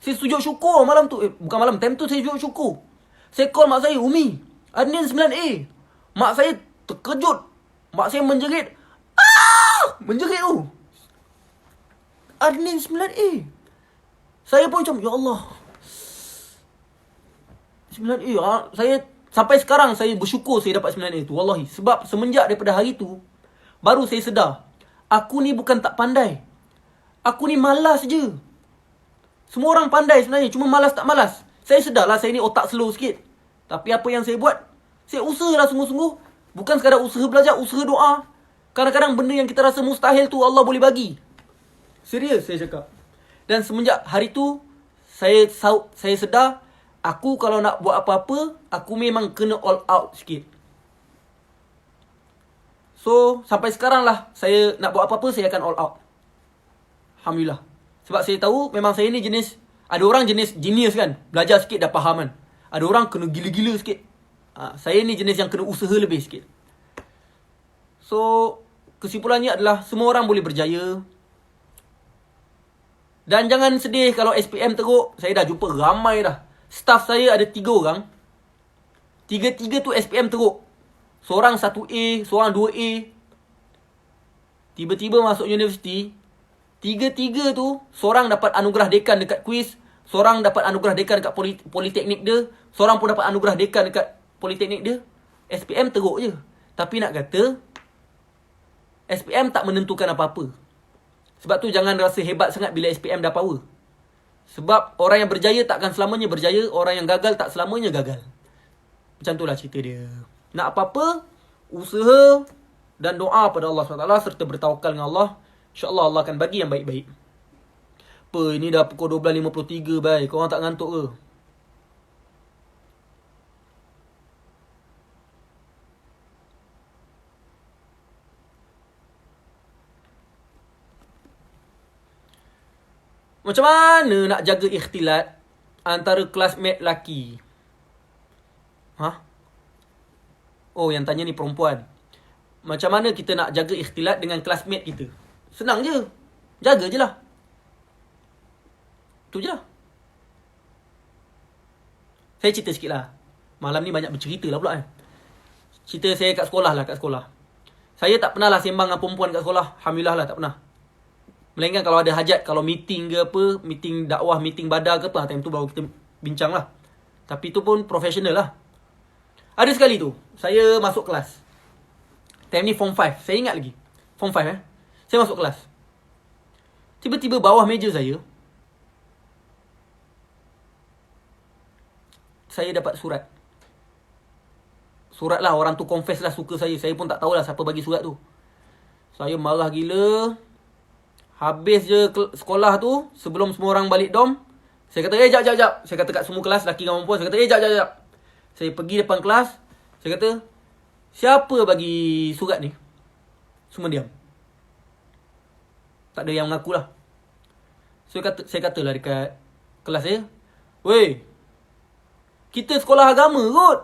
Saya sujud syukur malam tu. Bukan malam, time tu saya sujud syukur. Saya call mak saya, Umi, Anin 9A. Mak saya terkejut. Mak saya menjerit. Menjerit tu. Anin 9A. Saya pun macam, ya Allah. 9A. Saya sampai sekarang saya bersyukur saya dapat 9A tu. Wallahi. Sebab semenjak daripada hari tu, baru saya sedar. Aku ni bukan tak pandai. Aku ni malas je. Semua orang pandai sebenarnya. Cuma malas tak malas. Saya sedarlah saya ni otak slow sikit. Tapi apa yang saya buat, saya usahalah sungguh-sungguh. Bukan sekadar usaha belajar, usaha doa. Kadang-kadang benda yang kita rasa mustahil tu Allah boleh bagi. Serius saya cakap. Dan semenjak hari tu, saya sedar, aku kalau nak buat apa-apa, aku memang kena all out sikit. So, sampai sekarang lah, saya nak buat apa-apa, saya akan all out. Alhamdulillah. Sebab saya tahu, memang saya ni jenis, ada orang jenis genius kan, belajar sikit dah faham kan. Ada orang kena gila-gila sikit. Saya ni jenis yang kena usaha lebih sikit. So, kesimpulannya adalah, semua orang boleh berjaya. Dan jangan sedih kalau SPM teruk. Saya dah jumpa ramai dah. Staff saya ada 3 orang. 3 tu SPM teruk. Seorang 1A, seorang 2A. Tiba-tiba masuk universiti. 3 tu, seorang dapat anugerah dekan dekat kuis. Seorang dapat anugerah dekan dekat politeknik dia. Seorang pun dapat anugerah dekan dekat politeknik dia. SPM teruk je. Tapi nak kata, SPM tak menentukan apa-apa. Sebab tu jangan rasa hebat sangat bila SPM dah power. Sebab orang yang berjaya takkan selamanya berjaya. Orang yang gagal tak selamanya gagal. Macam itulah cerita dia. Nak apa-apa, usaha dan doa pada Allah SWT serta bertawakal dengan Allah. InsyaAllah Allah akan bagi yang baik-baik. Apa, ini dah pukul 12.53 baik. Korang tak ngantuk ke? Macam mana nak jaga ikhtilat antara classmate lelaki? Oh, yang tanya ni perempuan. Macam mana kita nak jaga ikhtilat dengan classmate kita? Senang je. Jaga je lah. Tu je lah. Saya cerita sikit lah. Malam ni banyak bercerita lah pula Cerita saya kat sekolah lah, kat sekolah. Saya tak pernah lah sembang dengan perempuan kat sekolah. Alhamdulillah lah, tak pernah. Melainkan kalau ada hajat, kalau meeting ke apa, meeting dakwah, meeting badar ke apa, time tu baru kita bincang lah. Tapi tu pun profesional lah. Ada sekali tu, saya masuk kelas. Time ni form 5, saya ingat lagi. Form 5 saya masuk kelas. Tiba-tiba bawah meja saya dapat surat. Surat lah, orang tu confess lah suka saya. Saya pun tak tahulah siapa bagi surat tu. Saya marah gila. Habis je sekolah tu, sebelum semua orang balik dom, saya kata, jap. Saya kata kat semua kelas, lelaki dengan perempuan, saya kata, jap. Saya pergi depan kelas, saya kata, siapa bagi surat ni? Semua diam. Tak ada yang mengaku lah. So, saya katalah dekat kelas saya, weh, kita sekolah agama kot.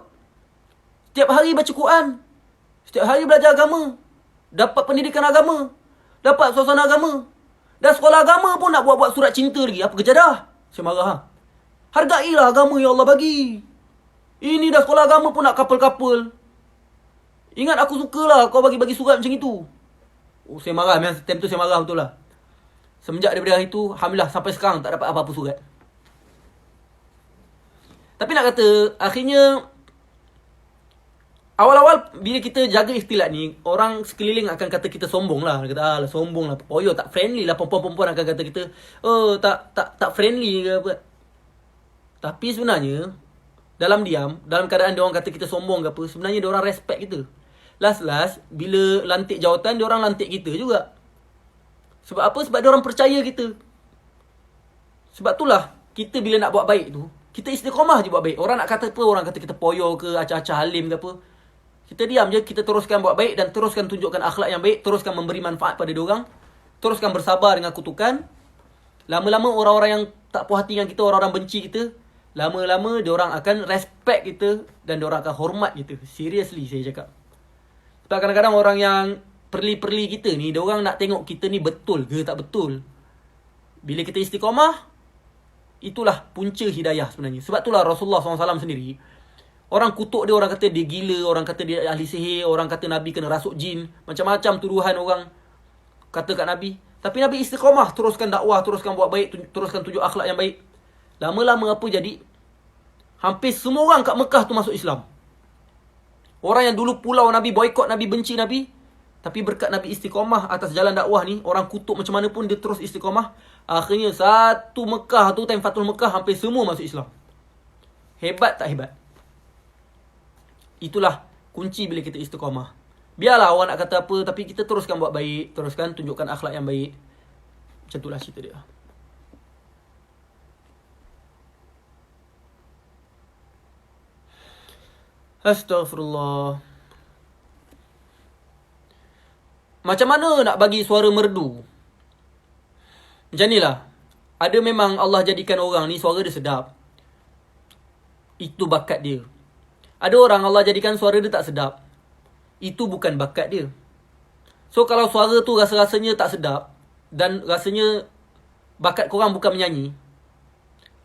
Setiap hari baca Quran. Setiap hari belajar agama. Dapat pendidikan agama. Dapat suasana agama. Dan sekolah agama pun nak buat-buat surat cinta lagi. Apa kejadah? Saya marah. Hargailah agama yang Allah bagi. Ini dah sekolah agama pun nak couple-couple. Ingat aku sukalah kau bagi-bagi surat macam itu. Oh, saya marah. Time tu saya marah betul lah. Semenjak daripada hari itu, alhamdulillah sampai sekarang tak dapat apa-apa surat. Tapi nak kata, akhirnya awal-awal bila kita jaga ikhtilat ni, orang sekeliling akan kata kita sombong lah. Dia kata, alah sombong lah. Oh yo, tak friendly lah. Perempuan-perempuan akan kata kita, oh tak friendly ke apa. Tapi sebenarnya, dalam diam, dalam keadaan dia orang kata kita sombong ke apa, sebenarnya dia orang respect kita. Last, bila lantik jawatan, dia orang lantik kita juga. Sebab apa? Sebab dia orang percaya kita. Sebab itulah, kita bila nak buat baik tu, kita istiqamah je buat baik. Orang nak kata apa, orang kata kita poyo ke, acah-acah halim ke apa. Kita diam je, kita teruskan buat baik dan teruskan tunjukkan akhlak yang baik, teruskan memberi manfaat pada diorang, teruskan bersabar dengan kutukan. Lama-lama orang-orang yang tak puas hati dengan kita, orang-orang benci kita, lama-lama diorang akan respect kita dan diorang akan hormat kita. Seriously saya cakap. Sebab kadang-kadang orang yang perli-perli kita ni, diorang nak tengok kita ni betul ke tak betul. Bila kita istiqamah, itulah punca hidayah sebenarnya. Sebab itulah Rasulullah SAW sendiri, orang kutuk dia, orang kata dia gila, orang kata dia ahli sihir, orang kata Nabi kena rasuk jin, macam-macam tuduhan orang kata kat Nabi. Tapi Nabi istiqamah, teruskan dakwah, teruskan buat baik, teruskan tunjuk akhlak yang baik. Lama-lama apa jadi? Hampir semua orang kat Mekah tu masuk Islam. Orang yang dulu pulau Nabi, boykot Nabi, benci Nabi, tapi berkat Nabi istiqamah atas jalan dakwah ni, orang kutuk macam mana pun dia terus istiqamah. Akhirnya satu Mekah tu, time Fatul Mekah, hampir semua masuk Islam. Hebat tak hebat? Itulah kunci bila kita istiqamah. Biarlah orang nak kata apa, tapi kita teruskan buat baik, teruskan tunjukkan akhlak yang baik. Macam itulah cerita dia. Astaghfirullah. Macam mana nak bagi suara merdu? Macam ni lah. Ada memang Allah jadikan orang ni suara dia sedap. Itu bakat dia. Ada orang Allah jadikan suara dia tak sedap. Itu bukan bakat dia. So kalau suara tu rasa-rasanya tak sedap, dan rasanya bakat korang bukan menyanyi,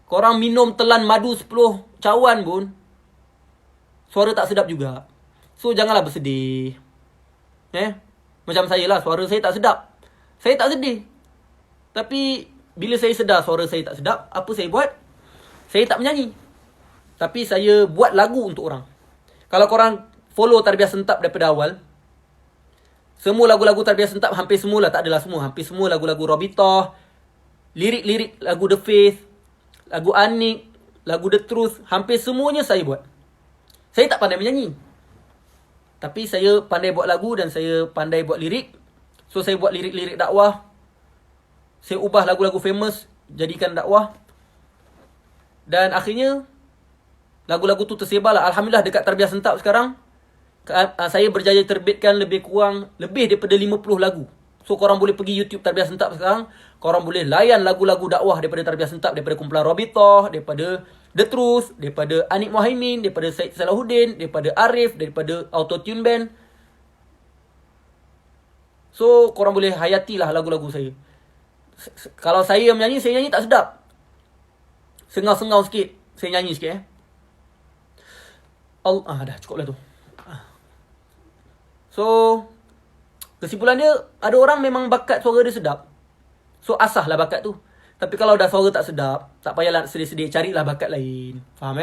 korang minum telan madu 10 cawan pun, suara tak sedap juga. So janganlah bersedih. Macam saya lah, suara saya tak sedap. Saya tak sedih. Tapi bila saya sedar suara saya tak sedap, apa saya buat? Saya tak menyanyi. Tapi saya buat lagu untuk orang. Kalau korang follow Tarbiyah Sentap daripada awal, Semua lagu-lagu Tarbiyah Sentap, hampir semua lah, tak adalah semua, hampir semua lagu-lagu Robitoh, lirik-lirik lagu The Faith, lagu Anik, lagu The Truth, hampir semuanya saya buat. Saya tak pandai menyanyi, tapi saya pandai buat lagu dan saya pandai buat lirik. So saya buat lirik-lirik dakwah. Saya ubah lagu-lagu famous jadikan dakwah. Dan akhirnya lagu-lagu tu tersebar lah. Alhamdulillah dekat Tarbiyah Sentap sekarang saya berjaya terbitkan lebih daripada 50 lagu. So korang boleh pergi YouTube Tarbiyah Sentap sekarang. Korang boleh layan lagu-lagu dakwah daripada Tarbiyah Sentap, daripada kumpulan Robitoh, daripada The Truth, daripada Anik Mohaimin, daripada Syed Salahuddin, daripada Arif, daripada Autotune Band. So korang boleh hayatilah lagu-lagu saya. Kalau saya menyanyi, saya nyanyi tak sedap. Sengau-sengau sikit. Saya nyanyi sikit dah cukup lah tu. So kesimpulan dia, ada orang memang bakat suara dia sedap. So asah lah bakat tu. Tapi kalau dah suara tak sedap, tak payahlah sedih-sedih, carilah bakat lain. Faham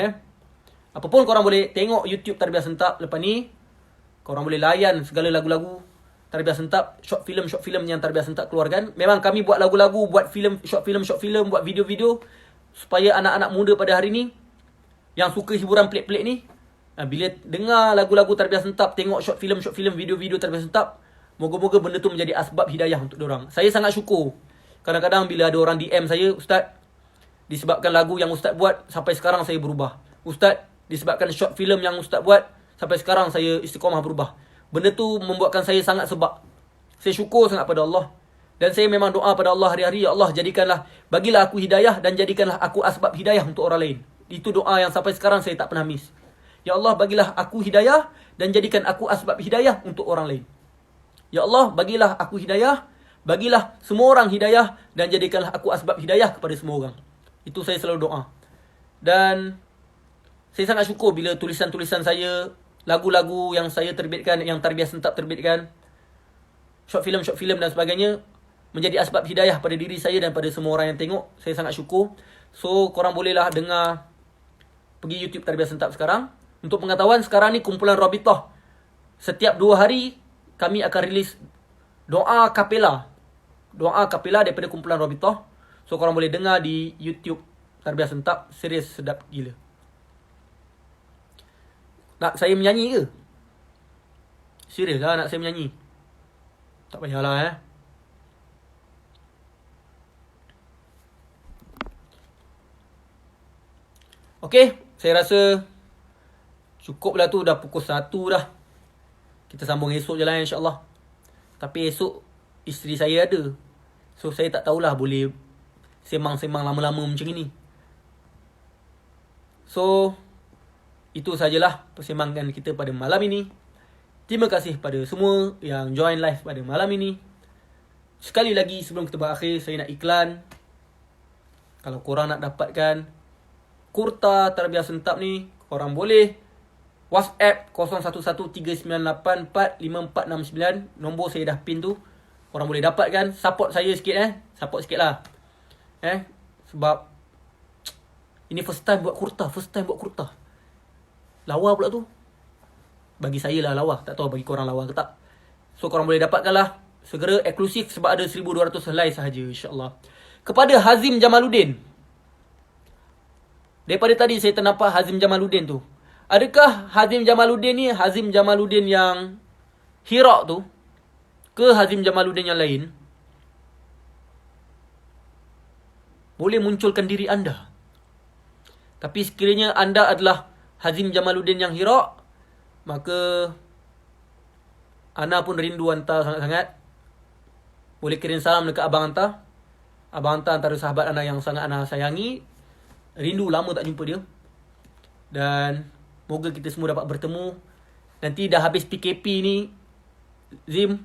Apapun korang boleh tengok YouTube Tarbiyah Sentap lepas ni. Korang boleh layan segala lagu-lagu Tarbiyah Sentap, short film yang Tarbiyah Sentap keluarkan. Memang kami buat lagu-lagu, buat short film, buat video-video supaya anak-anak muda pada hari ni yang suka hiburan pelik-pelik ni, bila dengar lagu-lagu Tarbiyah Sentap, tengok short film, video-video Tarbiyah Sentap, moga-moga benda tu menjadi asbab hidayah untuk diorang. Saya sangat syukur. Kadang-kadang bila ada orang DM saya, Ustaz, disebabkan lagu yang Ustaz buat, sampai sekarang saya berubah. Ustaz, disebabkan short film yang Ustaz buat, sampai sekarang saya istiqamah berubah. Benda tu membuatkan saya sangat sebab. Saya syukur sangat pada Allah. Dan saya memang doa pada Allah hari-hari, Ya Allah, bagilah aku hidayah dan jadikanlah aku asbab hidayah untuk orang lain. Itu doa yang sampai sekarang saya tak pernah miss. Ya Allah, bagilah aku hidayah dan jadikan aku asbab hidayah untuk orang lain. Ya Allah, bagilah aku hidayah, bagilah semua orang hidayah dan jadikanlah aku asbab hidayah kepada semua orang. Itu saya selalu doa. Dan saya sangat syukur bila tulisan-tulisan saya, lagu-lagu yang saya terbitkan, yang Tarbiyah Sentap terbitkan, short film dan sebagainya, menjadi asbab hidayah pada diri saya dan pada semua orang yang tengok. Saya sangat syukur. So korang bolehlah dengar, pergi YouTube Tarbiyah Sentap sekarang. Untuk pengetahuan, sekarang ni kumpulan Robitoh, setiap 2 hari kami akan rilis doa kapela daripada kumpulan Robitoh. So korang boleh dengar di YouTube Tarbiyah Sentap. Serius sedap gila. Nak saya menyanyi ke? Serius lah nak saya menyanyi? Tak payahlah Okay, saya rasa cukup lah tu. Dah pukul 1 dah. Kita sambung esok je lah insyaAllah. Tapi esok isteri saya ada. So saya tak tahulah boleh semang-semang lama-lama macam ni. So itu sajalah persembangan kita pada malam ini. Terima kasih pada semua yang join live pada malam ini. Sekali lagi sebelum kita berakhir, saya nak iklan. Kalau korang nak dapatkan kurta Tarbiyah Sentap ni, korang boleh WhatsApp 0113984549. Nombor saya dah pin tu. Korang boleh dapatkan. Support saya sikit Support sikit lah sebab ini first time buat kurta. Lawa pula tu. Bagi saya lah lawa. Tak tahu bagi korang lawa ke tak. So korang boleh dapatkan lah. Segera eksklusif sebab ada 1,200 helai sahaja insyaAllah. Kepada Hazim Jamaluddin. Daripada tadi saya ternampak Hazim Jamaluddin tu. Adakah Hazim Jamaluddin ni Hazim Jamaluddin yang Hira tu, ke Hazim Jamaluddin yang lain? Boleh munculkan diri anda. Tapi sekiranya anda adalah Hazim Jamaluddin yang Hira, maka ana pun rindu anda sangat-sangat. Boleh kirim salam dekat abang anda. Abang anda antara sahabat ana yang sangat ana sayangi. Rindu lama tak jumpa dia. Dan moga kita semua dapat bertemu. Nanti dah habis PKP ni, Zim,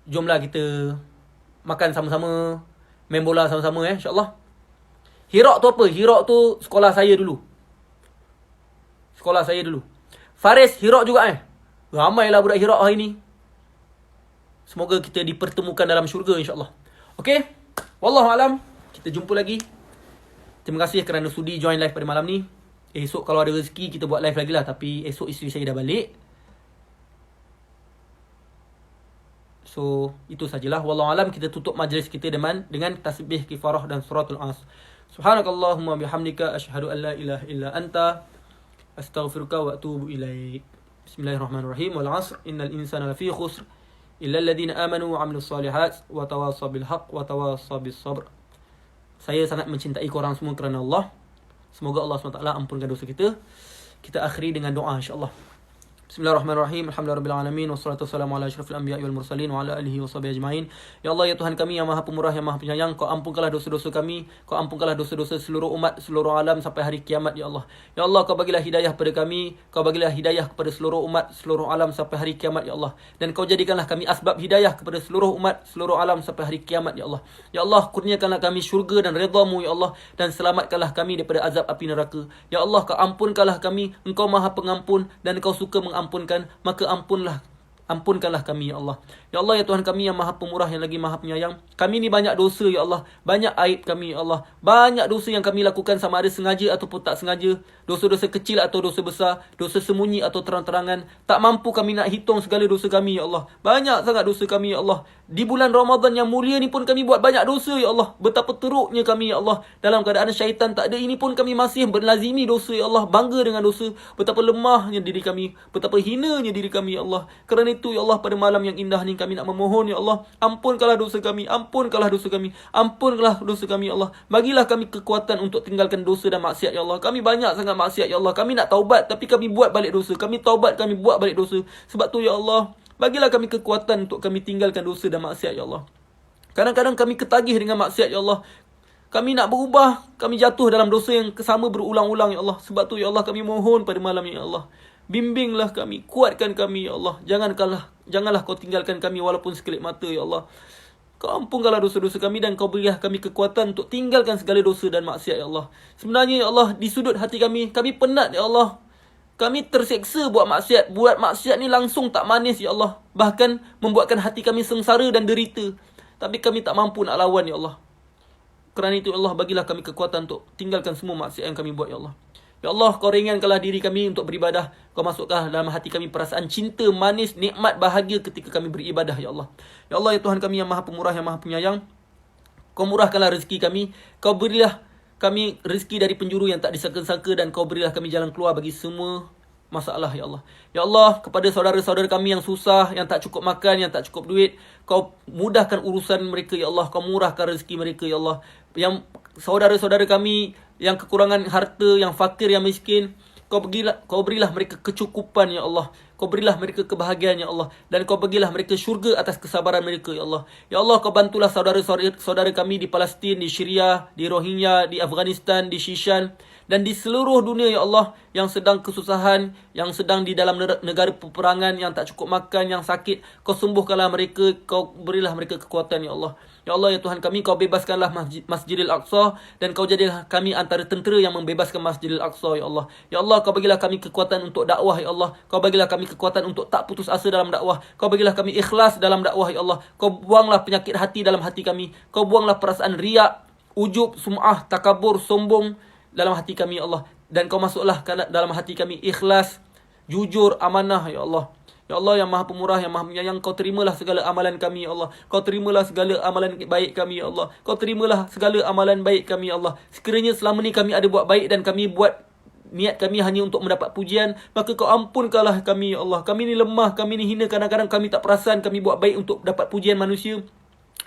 jomlah kita makan sama-sama, main bola sama-sama insyaAllah. Hira tu apa? Hira tu sekolah saya dulu. Faris Hira juga Ramailah budak Hira hari ni. Semoga kita dipertemukan dalam syurga insyaAllah. Okay, Wallahualam. Kita jumpa lagi. Terima kasih kerana sudi join live pada malam ni. Esok kalau ada rezeki kita buat live lagi lah. Tapi esok isteri saya dah balik. So itu sajalah. Wallahu alam, kita tutup majlis kita dengan tasbih kifarah dan suratul As. Subhanakallahumma bihamdika asyhadu an la ilaha illa anta astaghfiruka wa atubu ilaik. Bismillahirrahmanirrahim. Wal 'asr innal insana lafi khusr illa alladhina amanu wa 'amilus solihat wa tawassaw bil haqq wa tawassaw bis sabr. Saya sangat mencintai korang semua kerana Allah. Semoga Allah SWT ampunkan dosa kita. Kita akhiri dengan doa insya-Allah. Bismillahirrahmanirrahim. Alhamdulillahirabbil alamin wassalatu wassalamu ala asyrafil anbiya'i wal mursalin wa ala alihi washabihi ajmain. Ya Allah, ya Tuhan kami yang Maha Pemurah, yang Maha Penyayang, Kau ampunkanlah dosa-dosa kami, Kau ampunkanlah dosa-dosa seluruh umat, seluruh alam sampai hari kiamat ya Allah. Ya Allah, Kau bagilah hidayah kepada kami, Kau bagilah hidayah kepada seluruh umat, seluruh alam sampai hari kiamat ya Allah. Dan Kau jadikanlah kami asbab hidayah kepada seluruh umat, seluruh alam sampai hari kiamat ya Allah. Ya Allah, kurniakanlah kami syurga dan redha-Mu ya Allah, dan selamatkanlah kami daripada azab api neraka. Ya Allah, Kau ampunkanlah kami, Engkau Maha Pengampun dan Kau suka mengampunkan, maka ampunkanlah kami ya Allah. Ya Allah, ya Tuhan kami yang Maha Pemurah, yang lagi Maha Penyayang. Kami ni banyak dosa ya Allah, banyak aib kami ya Allah. Banyak dosa yang kami lakukan sama ada sengaja ataupun tak sengaja. Dosa-dosa kecil atau dosa besar, dosa sembunyi atau terang-terangan. Tak mampu kami nak hitung segala dosa kami ya Allah. Banyak sangat dosa kami ya Allah. Di bulan Ramadan yang mulia ni pun kami buat banyak dosa ya Allah. Betapa teruknya kami ya Allah. Dalam keadaan syaitan tak ada ini pun kami masih berlazimi dosa ya Allah. Bangga dengan dosa. Betapa lemahnya diri kami, betapa hinanya diri kami ya Allah. Kerana itu ya Allah, pada malam yang indah ni kami nak memohon ya Allah, ampunkanlah dosa kami, ampunkanlah dosa kami, ampunkanlah dosa kami ya Allah. Bagilah kami kekuatan untuk tinggalkan dosa dan maksiat ya Allah. Kami banyak sangat maksiat ya Allah. Kami nak taubat tapi kami buat balik dosa. Kami taubat, kami buat balik dosa. Sebab tu ya Allah, bagilah kami kekuatan untuk kami tinggalkan dosa dan maksiat ya Allah. Kadang-kadang kami ketagih dengan maksiat ya Allah. Kami nak berubah, kami jatuh dalam dosa yang sama berulang-ulang ya Allah. Sebab tu ya Allah, kami mohon pada malam ini ya Allah, bimbinglah kami, kuatkan kami ya Allah. Janganlah Kau tinggalkan kami walaupun sekelip mata ya Allah. Kau ampunkanlah dosa-dosa kami dan Kau berilah kami kekuatan untuk tinggalkan segala dosa dan maksiat ya Allah. Sebenarnya ya Allah, di sudut hati kami penat ya Allah. Kami terseksa buat maksiat. Buat maksiat ni langsung tak manis ya Allah. Bahkan membuatkan hati kami sengsara dan derita. Tapi kami tak mampu nak lawan ya Allah. Kerana itu Allah, bagilah kami kekuatan untuk tinggalkan semua maksiat yang kami buat ya Allah. Ya Allah, Kau ringankanlah diri kami untuk beribadah. Kau masukkanlah dalam hati kami perasaan cinta, manis, nikmat, bahagia ketika kami beribadah ya Allah. Ya Allah, ya Tuhan kami yang Maha Pemurah, yang Maha Penyayang, Kau murahkanlah rezeki kami. Kau berilah kami rezeki dari penjuru yang tak disangka-sangka, dan Kau berilah kami jalan keluar bagi semua masalah ya Allah. Ya Allah, kepada saudara-saudara kami yang susah, yang tak cukup makan, yang tak cukup duit, Kau mudahkan urusan mereka ya Allah. Kau murahkan rezeki mereka ya Allah. Yang saudara-saudara kami yang kekurangan harta, yang fakir, yang miskin, Kau berilah mereka kecukupan ya Allah. Kau berilah mereka kebahagiaan ya Allah. Dan Kau bagilah mereka syurga atas kesabaran mereka ya Allah. Ya Allah, Kau bantulah saudara-saudara kami di Palestin, di Syria, di Rohingya, di Afghanistan, di Shishan, dan di seluruh dunia ya Allah, yang sedang kesusahan, yang sedang di dalam negara peperangan, yang tak cukup makan, yang sakit. Kau sembuhkanlah mereka. Kau berilah mereka kekuatan ya Allah. Ya Allah, ya Tuhan kami, Kau bebaskanlah Masjidil Aqsa, dan Kau jadilah kami antara tentera yang membebaskan Masjidil Aqsa ya Allah. Ya Allah, Kau bagilah kami kekuatan untuk dakwah ya Allah. Kau bagilah kami kekuatan untuk tak putus asa dalam dakwah. Kau bagilah kami ikhlas dalam dakwah ya Allah. Kau buanglah penyakit hati dalam hati kami. Kau buanglah perasaan riak, ujub, sum'ah, takabur, sombong dalam hati kami ya Allah. Dan Kau masuklah dalam hati kami ikhlas, jujur, amanah ya Allah. Ya Allah, yang Maha Pemurah, yang Maha Penyayang, Kau terimalah segala amalan kami ya Allah. Kau terimalah segala amalan baik kami ya Allah. Kau terimalah segala amalan baik kami ya Allah. Sekiranya selama ni kami ada buat baik dan kami buat niat kami hanya untuk mendapat pujian, maka Kau ampunkanlah kami ya Allah. Kami ni lemah, kami ni hina. Kadang-kadang kami tak perasan kami buat baik untuk dapat pujian manusia.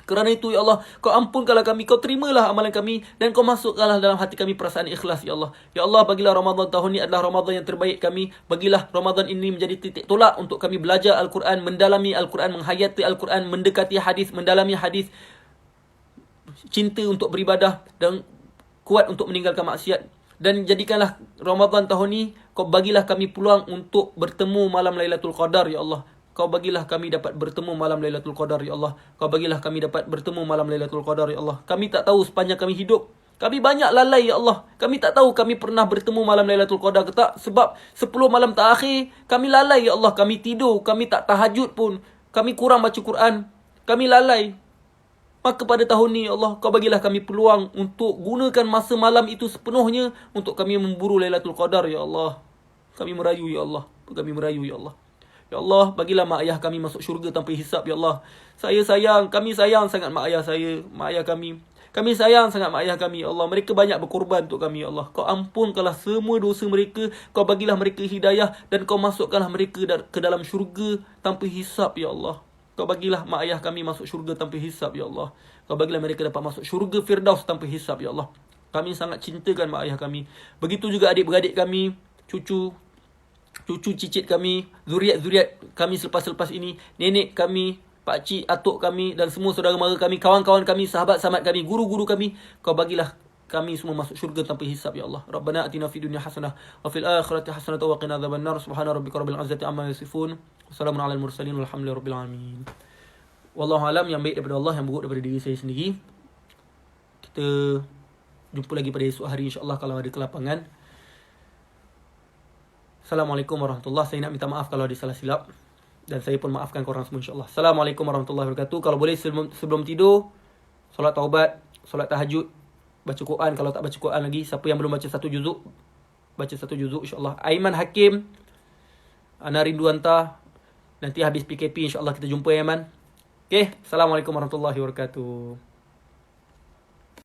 Kerana itu ya Allah, Kau ampunkanlah kami, Kau terimalah amalan kami, dan Kau masukkanlah dalam hati kami perasaan ikhlas ya Allah. Ya Allah, bagilah Ramadan tahun ini adalah Ramadan yang terbaik kami. Bagilah Ramadan ini menjadi titik tolak untuk kami belajar Al-Quran, mendalami Al-Quran, menghayati Al-Quran, mendekati hadis, mendalami hadis, cinta untuk beribadah dan kuat untuk meninggalkan maksiat. Dan jadikanlah Ramadan tahun ini, Kau bagilah kami peluang untuk bertemu malam Lailatul Qadar ya Allah. Kau bagilah kami dapat bertemu malam Lailatul Qadar ya Allah. Kau bagilah kami dapat bertemu malam Lailatul Qadar ya Allah. Kami tak tahu sepanjang kami hidup, kami banyak lalai ya Allah. Kami tak tahu kami pernah bertemu malam Lailatul Qadar ke tak. Sebab 10 malam terakhir kami lalai ya Allah. Kami tidur, kami tak tahajud pun. Kami kurang baca Quran. Kami lalai. Maka pada tahun ni ya Allah, Kau bagilah kami peluang untuk gunakan masa malam itu sepenuhnya untuk kami memburu Lailatul Qadar ya Allah. Kami merayu ya Allah. Kami merayu ya Allah. Ya Allah, bagilah mak ayah kami masuk syurga tanpa hisap, Ya Allah. Kami sayang sangat mak ayah kami. Kami sayang sangat mak ayah kami, Ya Allah. Mereka banyak berkorban untuk kami, Ya Allah. Kau ampunkanlah semua dosa mereka. Kau bagilah mereka hidayah. Dan kau masukkanlah mereka ke dalam syurga tanpa hisap, Ya Allah. Kau bagilah mak ayah kami masuk syurga tanpa hisap, Ya Allah. Kau bagilah mereka dapat masuk syurga Firdaus tanpa hisap, Ya Allah. Kami sangat cintakan mak ayah kami. Begitu juga adik-beradik kami, cucu cicit kami, zuriat-zuriat kami selepas ini, nenek kami, pakcik, atuk kami dan semua saudara mara kami, kawan-kawan kami, sahabat-sahabat kami, guru-guru kami. Kau bagilah kami semua masuk syurga tanpa hisab, Ya Allah. Rabbana atina fid dunya hasanah wa fil akhirati hasanah wa qina adzabannar. Subhana rabbika rabbil izzati amma yasifun. Wassalamun alal mursalin walhamdulillahi rabbil alamin. Wallahu alam, yang baik daripada Allah, yang buruk daripada diri saya sendiri. Kita jumpa lagi pada esok hari insya-Allah kalau ada kelapangan. Assalamualaikum warahmatullahi wabarakatuh. Saya nak minta maaf kalau ada salah silap. Dan saya pun maafkan korang semua insya-Allah. Assalamualaikum warahmatullahi wabarakatuh. Kalau boleh sebelum tidur, solat taubat, solat tahajud, baca Quran. Kalau tak baca Quran lagi, siapa yang belum baca satu juzuk, baca satu juzuk insya-Allah. Aiman Hakim, Ana rindu anta. Nanti habis PKP insya-Allah kita jumpa, Aiman. Okey, Assalamualaikum warahmatullahi wabarakatuh.